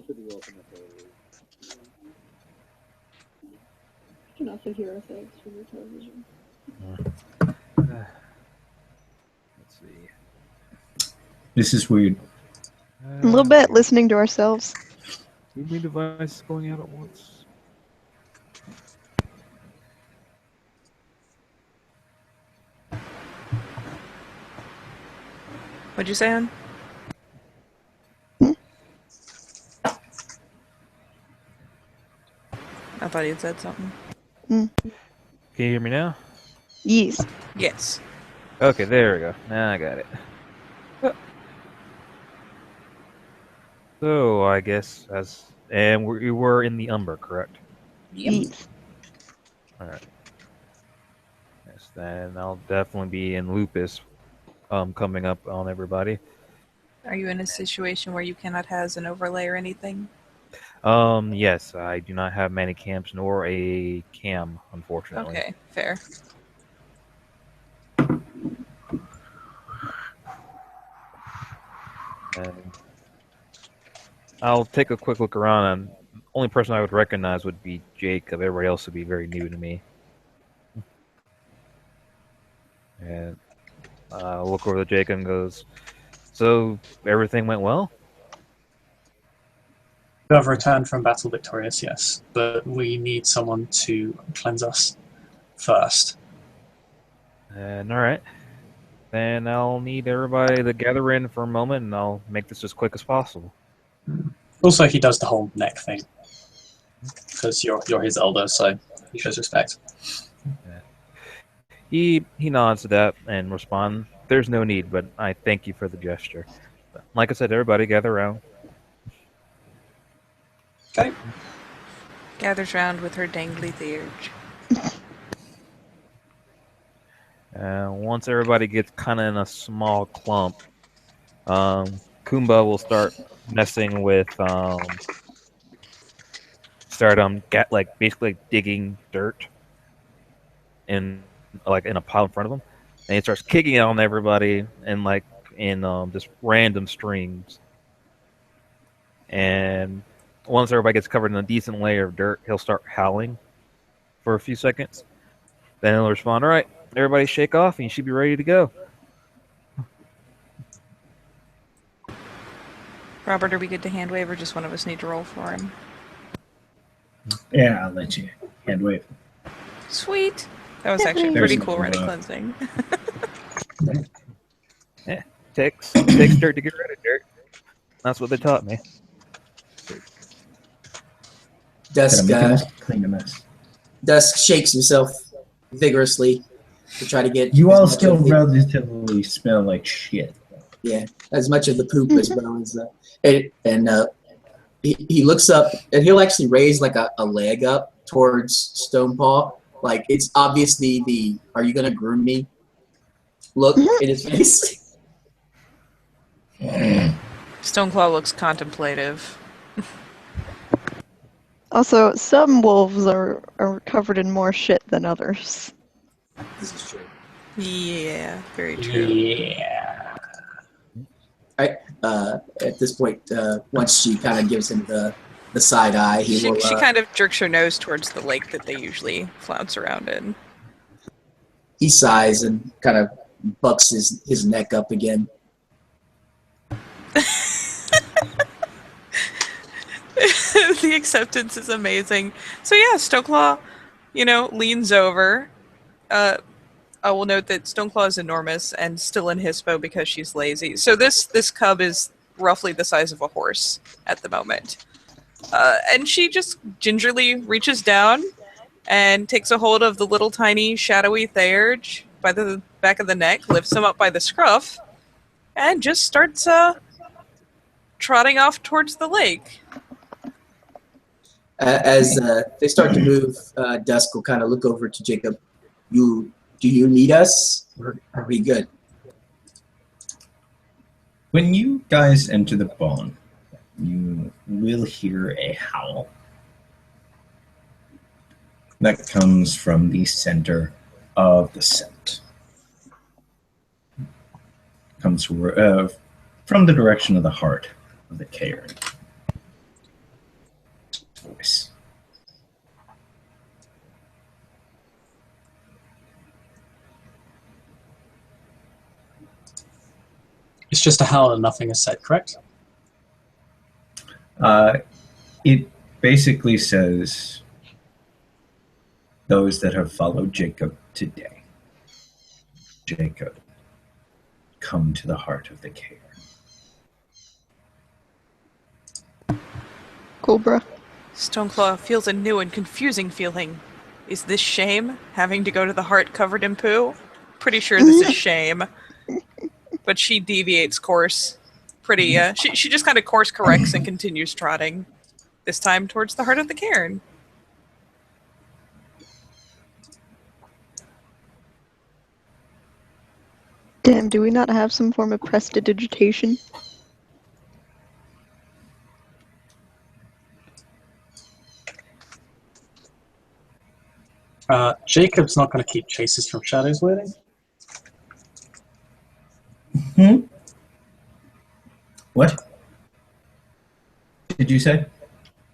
can also hear ourselves from your television. Let's see. This is weird. A little bit listening to ourselves. Too many devices going out at once. What'd you say, hon? I thought he had said something. Can you hear me now? Yes. Yes. Okay, there we go. Now I got it. So I guess we were in the Umber, correct? Yes. All right. Yes, then I'll definitely be in Lupus, coming up on everybody. Are you in a situation where you cannot has an overlay or anything? Yes, I do not have many camps nor a cam, unfortunately. Okay, fair. And I'll take a quick look around, and the only person I would recognize would be Jacob. Everybody else would be very new to me. And I'll look over to Jacob and goes, "So everything went well?" We have returned from battle victorious, yes, but we need someone to cleanse us first. And all right, then I'll need everybody to gather in for a moment, and I'll make this as quick as possible. Also, he does the whole neck thing because you're his elder, so he shows respect. Yeah. He nods to that and responds, "There's no need, but I thank you for the gesture." But like I said, everybody gather around. Okay. Gathers round with her dangly theurge. Once everybody gets kind of in a small clump, Kumba will start messing with basically digging dirt in like in a pile in front of him, and he starts kicking it on everybody and like in just random streams. And once everybody gets covered in a decent layer of dirt, he'll start howling for a few seconds. Then he'll respond, "All right, everybody shake off and you should be ready to go." Robert, are we good to hand wave, or just one of us need to roll for him? Yeah, I'll let you hand wave. Sweet. That was actually There's pretty no, cool ready cleansing. Takes dirt to get rid of dirt. That's what they taught me. Dusk, Gotta make a mess, clean a mess. Dusk shakes himself vigorously to try to get You as all much still of the- relatively smell like shit. as much of the poop as well as he looks up and he'll actually raise like a leg up towards Stonepaw. Like it's obviously the "Are you gonna groom me?" look in his face. Stoneclaw looks contemplative. Also, some wolves are covered in more shit than others. This is true. Yeah, very true. Yeah. At this point, once she kind of gives him the side eye, he She, will. she kind of jerks her nose towards the lake that they usually flounce around in. He sighs and kind of bucks his neck up again. The acceptance is amazing. So yeah, Stoneclaw, leans over. I will note that Stoneclaw is enormous and still in Hispo because she's lazy. So this cub is roughly the size of a horse at the moment. And she just gingerly reaches down and takes a hold of the little tiny shadowy Theurge by the back of the neck, lifts him up by the scruff, and just starts trotting off towards the lake. As they start to move, Dusk will kind of look over to Jacob. Do you need us? Or are we good? When you guys enter the barn, you will hear a howl that comes from the center of the scent. Comes from the direction of the heart of the cairn. Voice. It's just a howl and nothing is said, correct? It basically says, those that have followed Jacob today. Jacob, come to the heart of the cairn. Cool, bruh. Stoneclaw feels a new and confusing feeling. Is this shame, having to go to the heart covered in poo? Pretty sure this is shame. But she deviates course. She just kind of course corrects and continues trotting. This time towards the heart of the cairn. Damn, do we not have some form of prestidigitation? Jacob's not going to keep chases from shadows waiting. What did you say?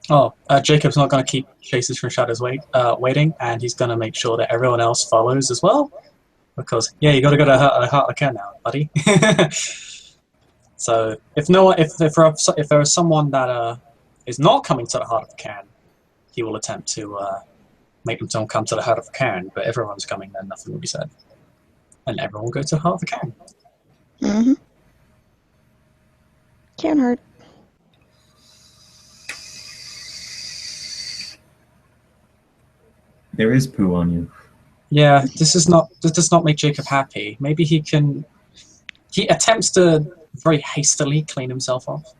Oh, Jacob's not going to keep chases from shadows waiting, and he's going to make sure that everyone else follows as well. Because you got to go to heart of the cairn now, buddy. So if there is someone that is not coming to the heart of the cairn, he will attempt to make them don't come to the heart of the cairn. But if everyone's coming, then nothing will be said, and everyone will go to the heart of the cairn. Mm-hmm. Can't hurt. There is poo on you. Yeah, this does not make Jacob happy. Maybe he attempts to very hastily clean himself off.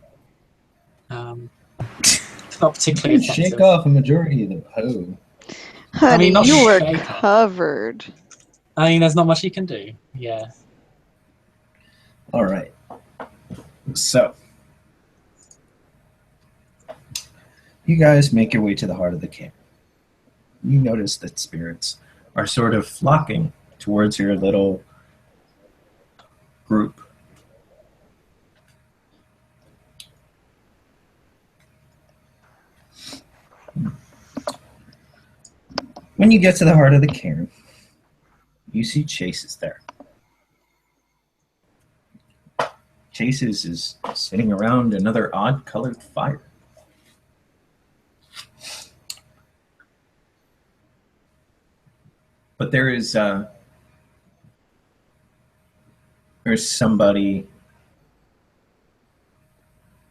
It's not particularly effective. Shake off a majority of the poo. Honey, not you were shake. covered. I mean, there's not much he can do. Yeah. All right. So, you guys make your way to the heart of the camp. You notice that spirits are sort of flocking towards your little group. When you get to the heart of the cairn, you see Chase is there. Chase is sitting around another odd-colored fire. But there's somebody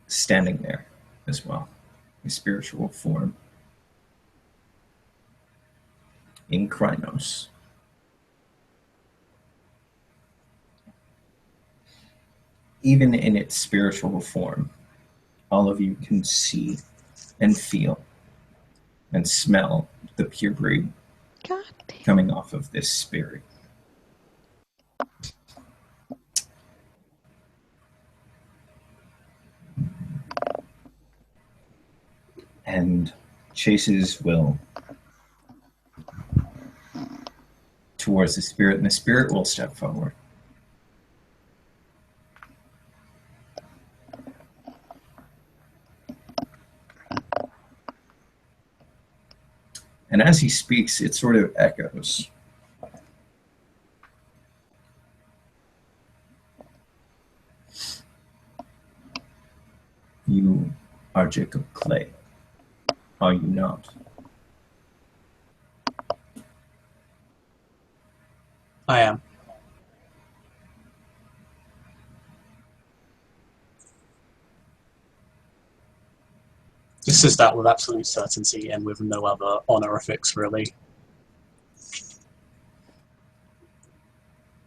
standing there as well, a spiritual form in Krynos. Even in its spiritual form, all of you can see and feel and smell the pure breed God damn. coming off of this spirit. And Chase's will towards the spirit, and the spirit will step forward. And as he speaks, it sort of echoes. You are Jacob Clay, are you not? I am. This is that with absolute certainty and with no other honorifics, really.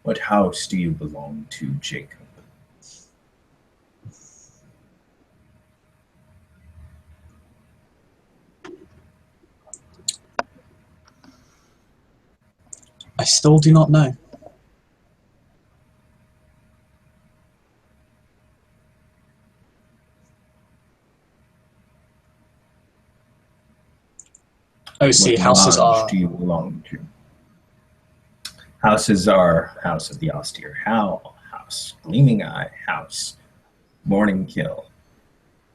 What house do you belong to, Jacob? I still do not know. Oh, see, What houses lodge are... do you belong to? Houses are House of the Austere House, Gleaming Eye House, Morning Kill,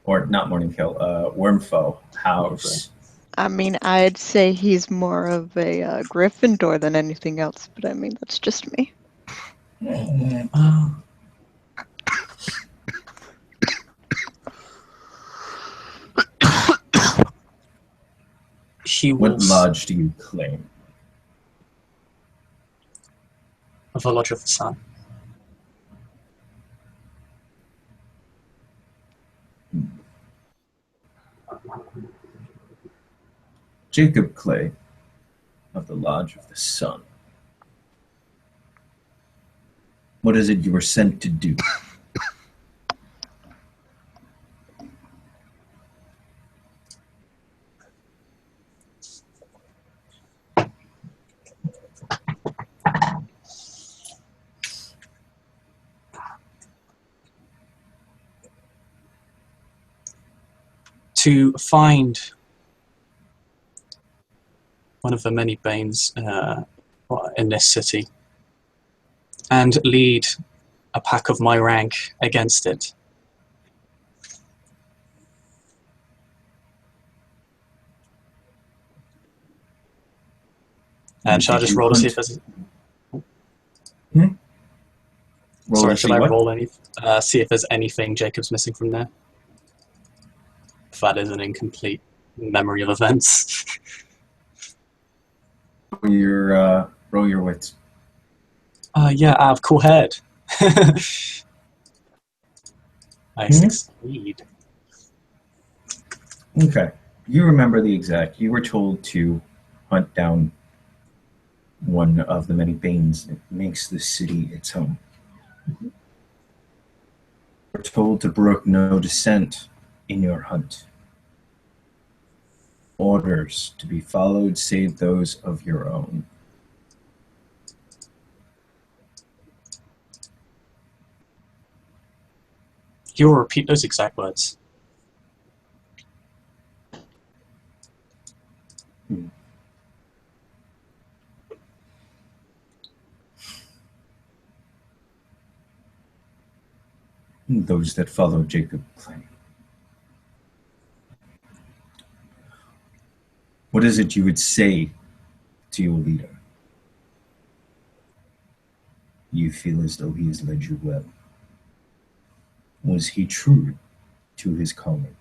or not Morning Kill, Wormfoe House. I mean, I'd say he's more of a Gryffindor than anything else, but I mean, that's just me. He What was lodge do you claim? of the Lodge of the Sun. Jacob Clay of the Lodge of the Sun. What is it you were sent to do? To find one of the many Banes in this city and lead a pack of my rank against it. And shall I Did just you roll to see if hunt- there's... Roll Sorry, to should see I what? roll any? See if there's anything Jacob's missing from there. If that is an incomplete memory of events. Roll your wits. Yeah, I have cool head. I succeed. Okay. You remember the exact. You were told to hunt down one of the many Banes that makes this city its home. You were told to brook no dissent in your hunt. Orders to be followed save those of your own. You will repeat those exact words. those that follow Jacob claim. What is it you would say to your leader? You feel as though he has led you well. Was he true to his calling?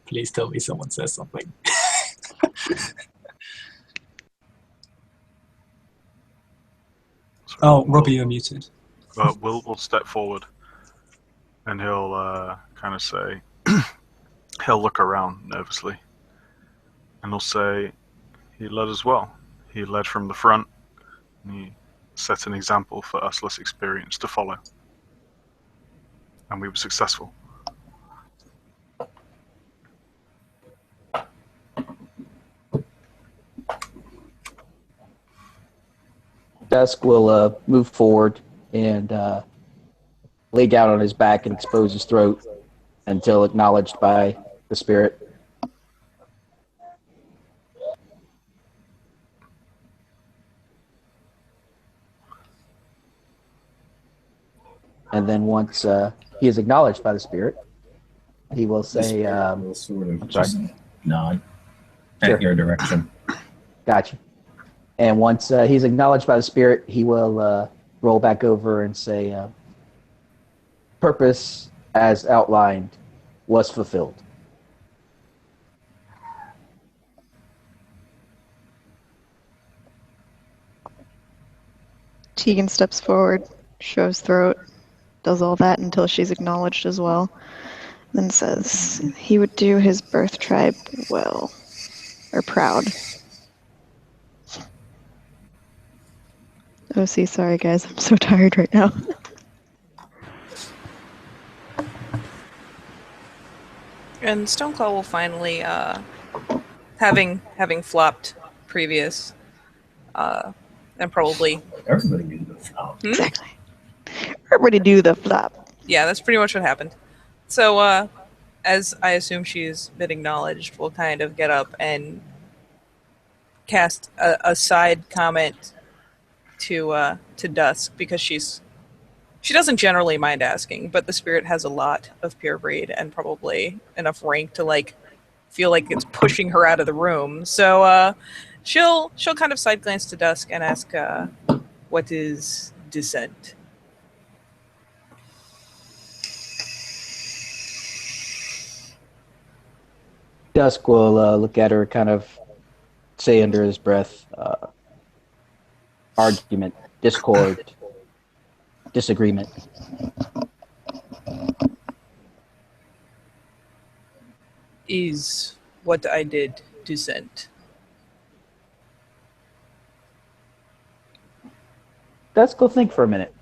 Please tell me someone says something. So Oh, Robbie, you're muted. we'll step forward, and he'll kind of say, he'll look around nervously, and he'll say, he led as well. He led from the front, and he set an example for us less experienced to follow. And we were successful. Dusk will move forward and lay down on his back and expose his throat until acknowledged by the spirit. And then once he is acknowledged by the spirit, he will The say, spirit will sort of sorry. just nod Sure. at your direction. Gotcha. And once he's acknowledged by the spirit, he will roll back over and say, purpose as outlined was fulfilled. Tegan steps forward, shows throat, does all that until she's acknowledged as well. Then says he would do his birth tribe well, or proud. Oh, see, sorry guys, I'm so tired right now. And Stoneclaw will finally, having flopped previous, and probably, Everybody knew the flop. Exactly. Everybody do the flop. yeah, that's pretty much what happened. So, as I assume she's been acknowledged, we'll kind of get up and cast a side comment to Dusk, because she doesn't generally mind asking, but the spirit has a lot of pure breed and probably enough rank to like feel like it's pushing her out of the room. So she'll kind of side glance to Dusk and ask, what is dissent? Dusk will look at her, kind of say under his breath, argument, discord, disagreement. Is what I did dissent? Dusk will think for a minute.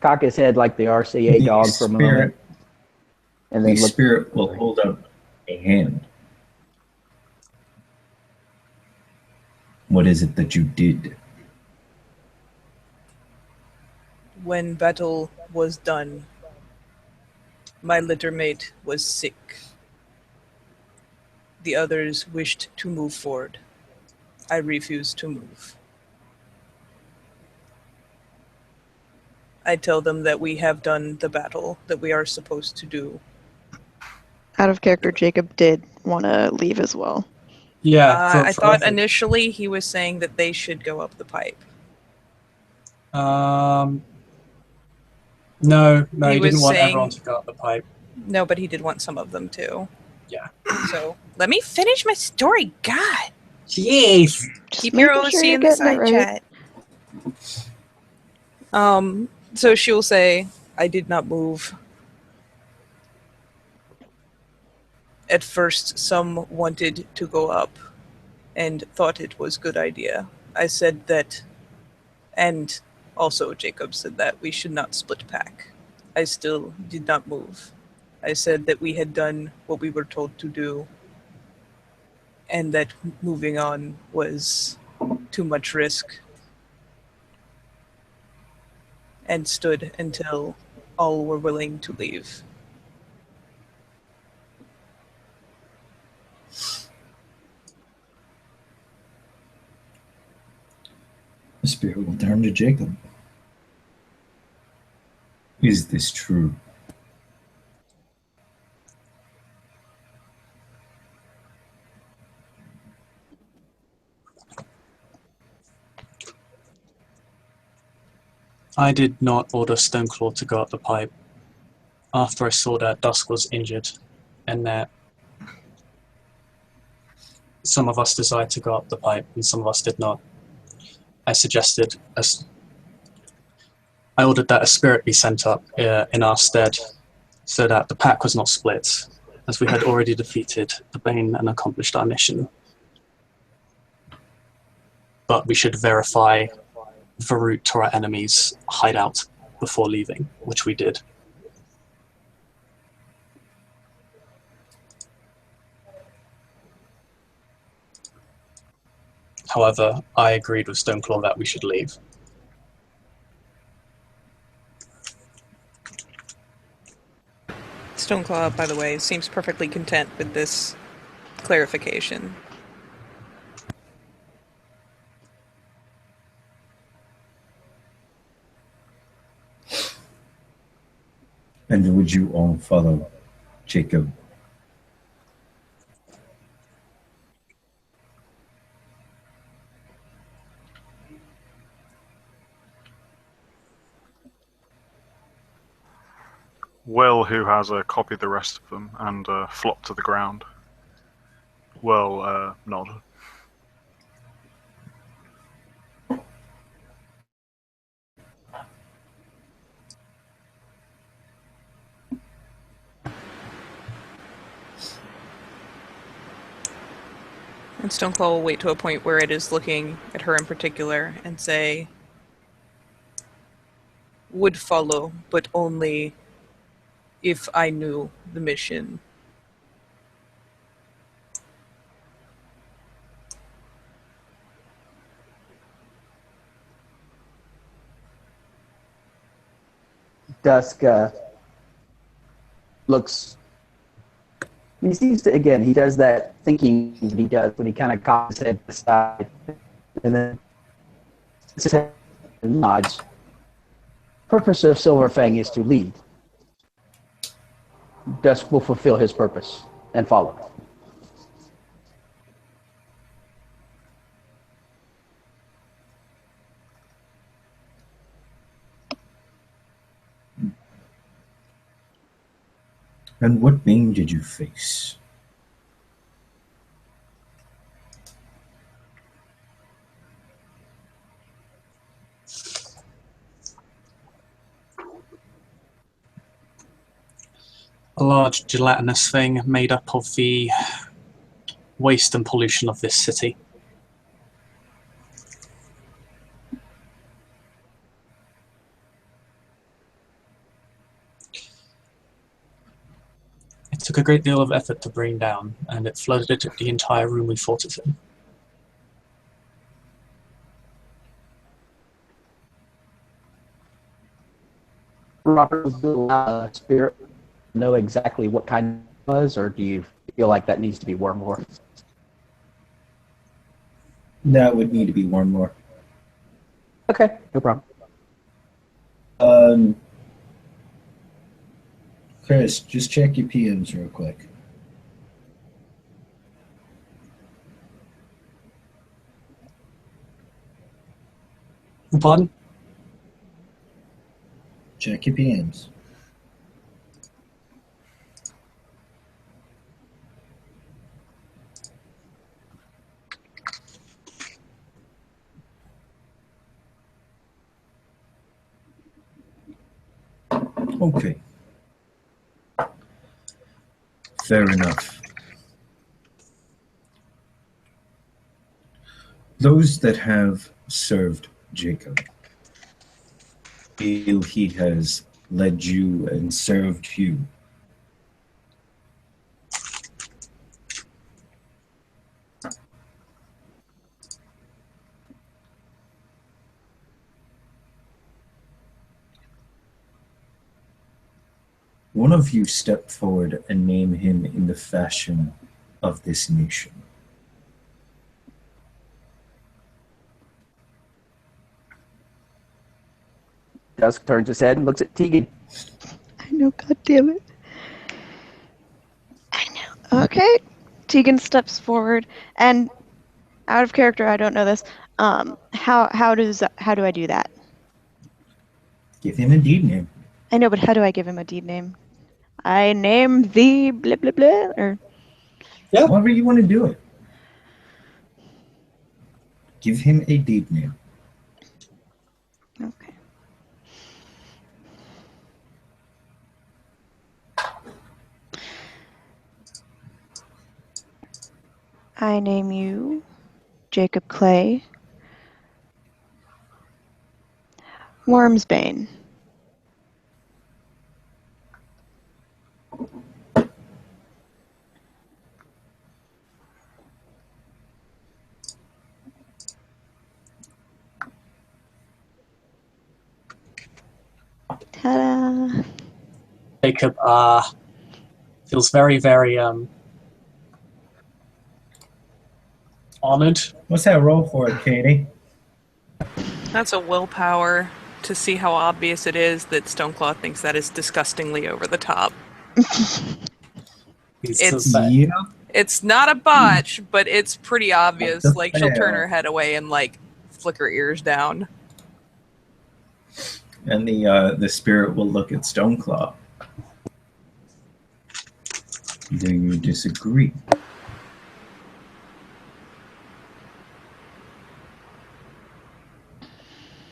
Cock his head like the RCA dog for a moment. And then The look. spirit will hold up a hand. What is it that you did? When battle was done, my littermate was sick. The others wished to move forward. I refused to move. I tell them that we have done the battle that we are supposed to do. Out of character, Jacob did want to leave as well. Yeah, I thought initially he was saying that they should go up the pipe. No, He he was didn't want saying- everyone to go up the pipe. No, but he did want some of them too. Yeah. So let me finish my story. God, Jeez. Just keep your making OC sure you're in the getting it side right. chat. So she'll say, I did not move. At first, some wanted to go up and thought it was a good idea. I said that, and also Jacob said that we should not split pack. I still did not move. I said that we had done what we were told to do, and that moving on was too much risk. and stood until all were willing to leave. The spirit will turn to Jacob. Is this true? I did not order Stoneclaw to go up the pipe after I saw that Dusk was injured and that some of us desired to go up the pipe and some of us did not. I ordered that a spirit be sent up in our stead so that the pack was not split, as we had already defeated the Bane and accomplished our mission. But we should verify the route to our enemy's hideout before leaving, which we did. However, I agreed with Stoneclaw that we should leave. Stoneclaw, by the way, seems perfectly content with this clarification. And would you all follow Jacob? Will, who has copied the rest of them and flopped to the ground, will nod. And Stoneclaw will wait to a point where it is looking at her in particular and say, would follow, but only if I knew the mission. Dusk looks. He seems to, again, he does that thinking that he does when he kind of cocks his head to the side and then nods. Purpose of Silverfang is to lead. Dusk will fulfill his purpose and follow. And what Bane did you face? A large gelatinous thing made up of the waste and pollution of this city. It took a great deal of effort to bring down, and it flooded the entire room we fought it in. Robert, would you allow Spirit to know exactly what kind it was, or do you feel like that needs to be Wormlore? That would need to be one more. Okay, no problem. Chris, just check your PMs real quick. Pardon? Check your PMs. Okay. Fair enough. Those that have served Jacob feel he has led you and served you. one of you step forward and name him in the fashion of this nation. Dusk turns his head and looks at Tegan. I know, god damn it. I know. Okay. Tegan steps forward, and out of character, I don't know this. How do I do that? Give him a deed name. I know, but how do I give him a deed name? I name the blah blah blah, or However you want to do it. Give him a deed name. okay. I name you Jacob Clay, Wyrm's Bane. Ta-da! Jacob feels very, very honored. What's that roll for it, Katie? That's a willpower to see how obvious it is that Stoneclaw thinks that is disgustingly over the top. Yeah. It's not a botch, but it's pretty obvious. That's Like, she'll turn fair. her head away and, like, flick her ears down. And the spirit will look at Stoneclaw. Do you disagree?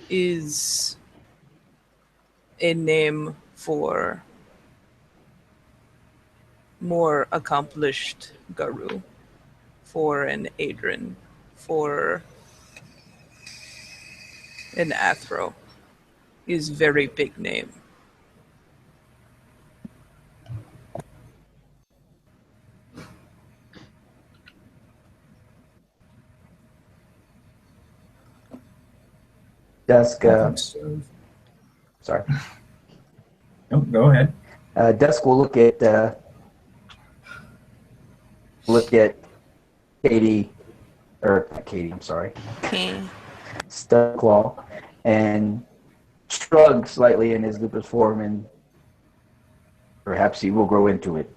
Is a name for more accomplished Garu, for an Adrian, for an Athro, is very big name. Dusk, I think so. sorry. No, go ahead. Dusk will look at Katie, or not Katie, I'm sorry, Stoneclaw, and shrug slightly in his lupus form, and perhaps he will grow into it.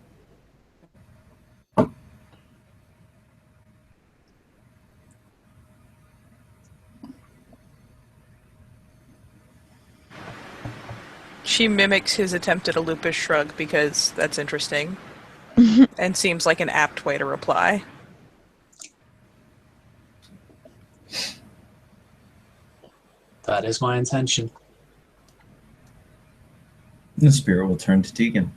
She mimics his attempt at a lupus shrug because that's interesting and seems like an apt way to reply. That is my intention. The spirit will turn to Tegan.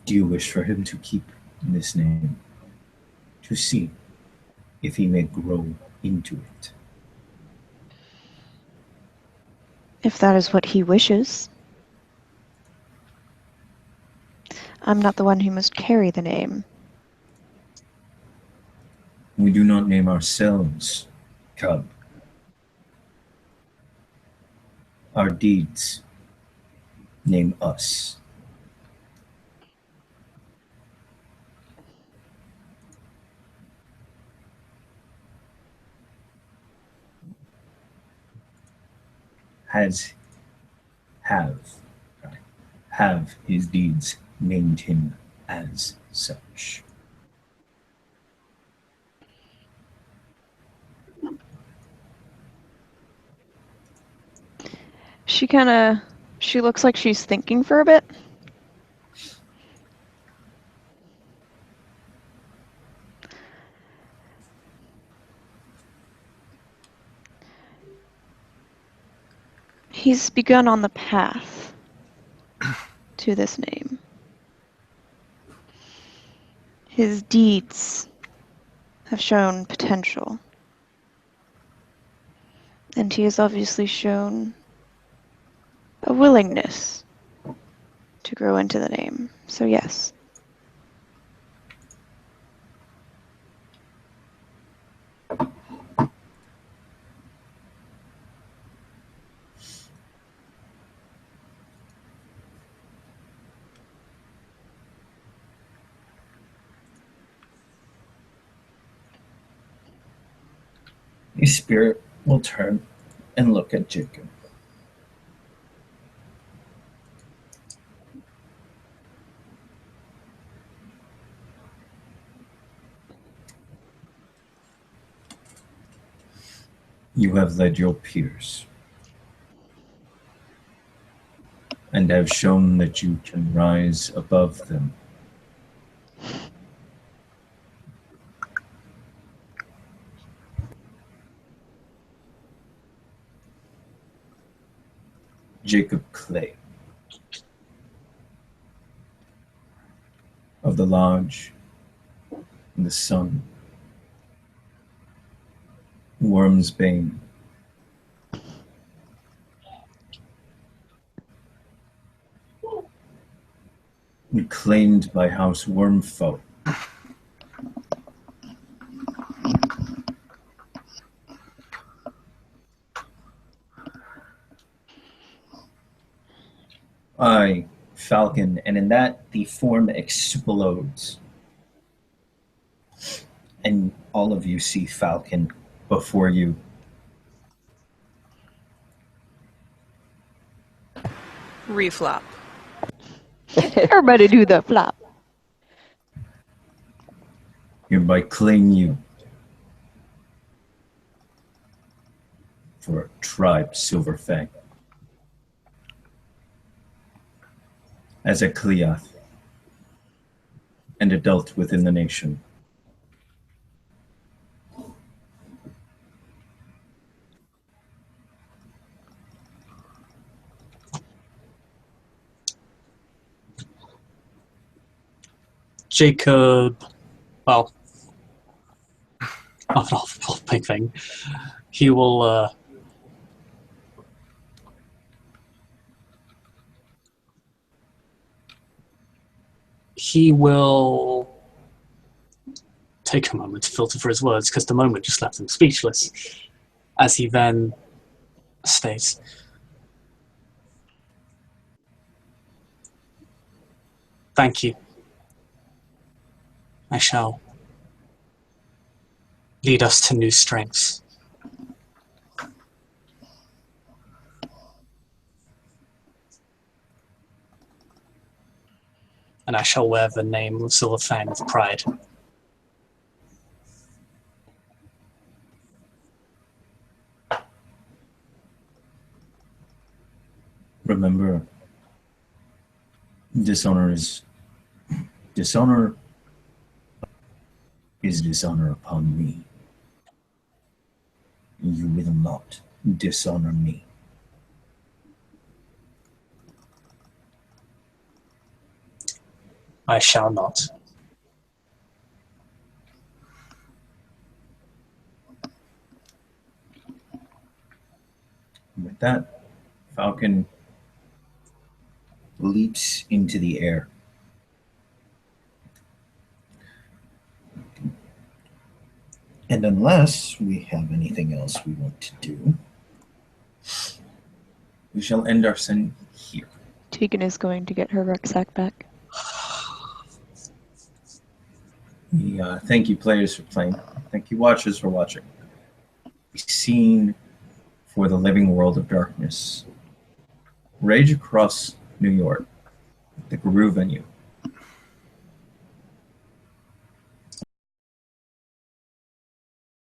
Do you wish for him to keep this name? To see if he may grow into it? If that is what he wishes. I'm not the one who must carry the name. We do not name ourselves, Cub. Our deeds name us. Have his deeds named him as such. She looks like she's thinking for a bit. He's begun on the path to this name. His deeds have shown potential. And he has obviously shown a willingness to grow into the name. So yes. The spirit will turn and look at Jacob. You have led your peers and have shown that you can rise above them. Jacob Clay of the Lodge and the Sun, Wyrm's Bane. Reclaimed by House Wyrmfolk. I, Falcon, and in that the form explodes. And all of you see Falcon before you. Reflop. Everybody do the flop. Hereby claim you for Tribe Silverfang. As a Cleoth, and adult within the nation. Jacob, well, big thing. He will take a moment to filter for his words, because the moment just left him speechless, as he then states, "Thank you. I shall lead us to new strengths. And I shall wear the name of Silverfang with pride." Remember, dishonor is dishonor upon me. You will not dishonor me. I shall not. With that, Falcon leaps into the air. And unless we have anything else we want to do, we shall end our session here. Tegan is going to get her rucksack back. Thank you, players, for playing. Thank you, watchers, for watching. The scene for the living world of darkness. Rage across New York, the Guru venue.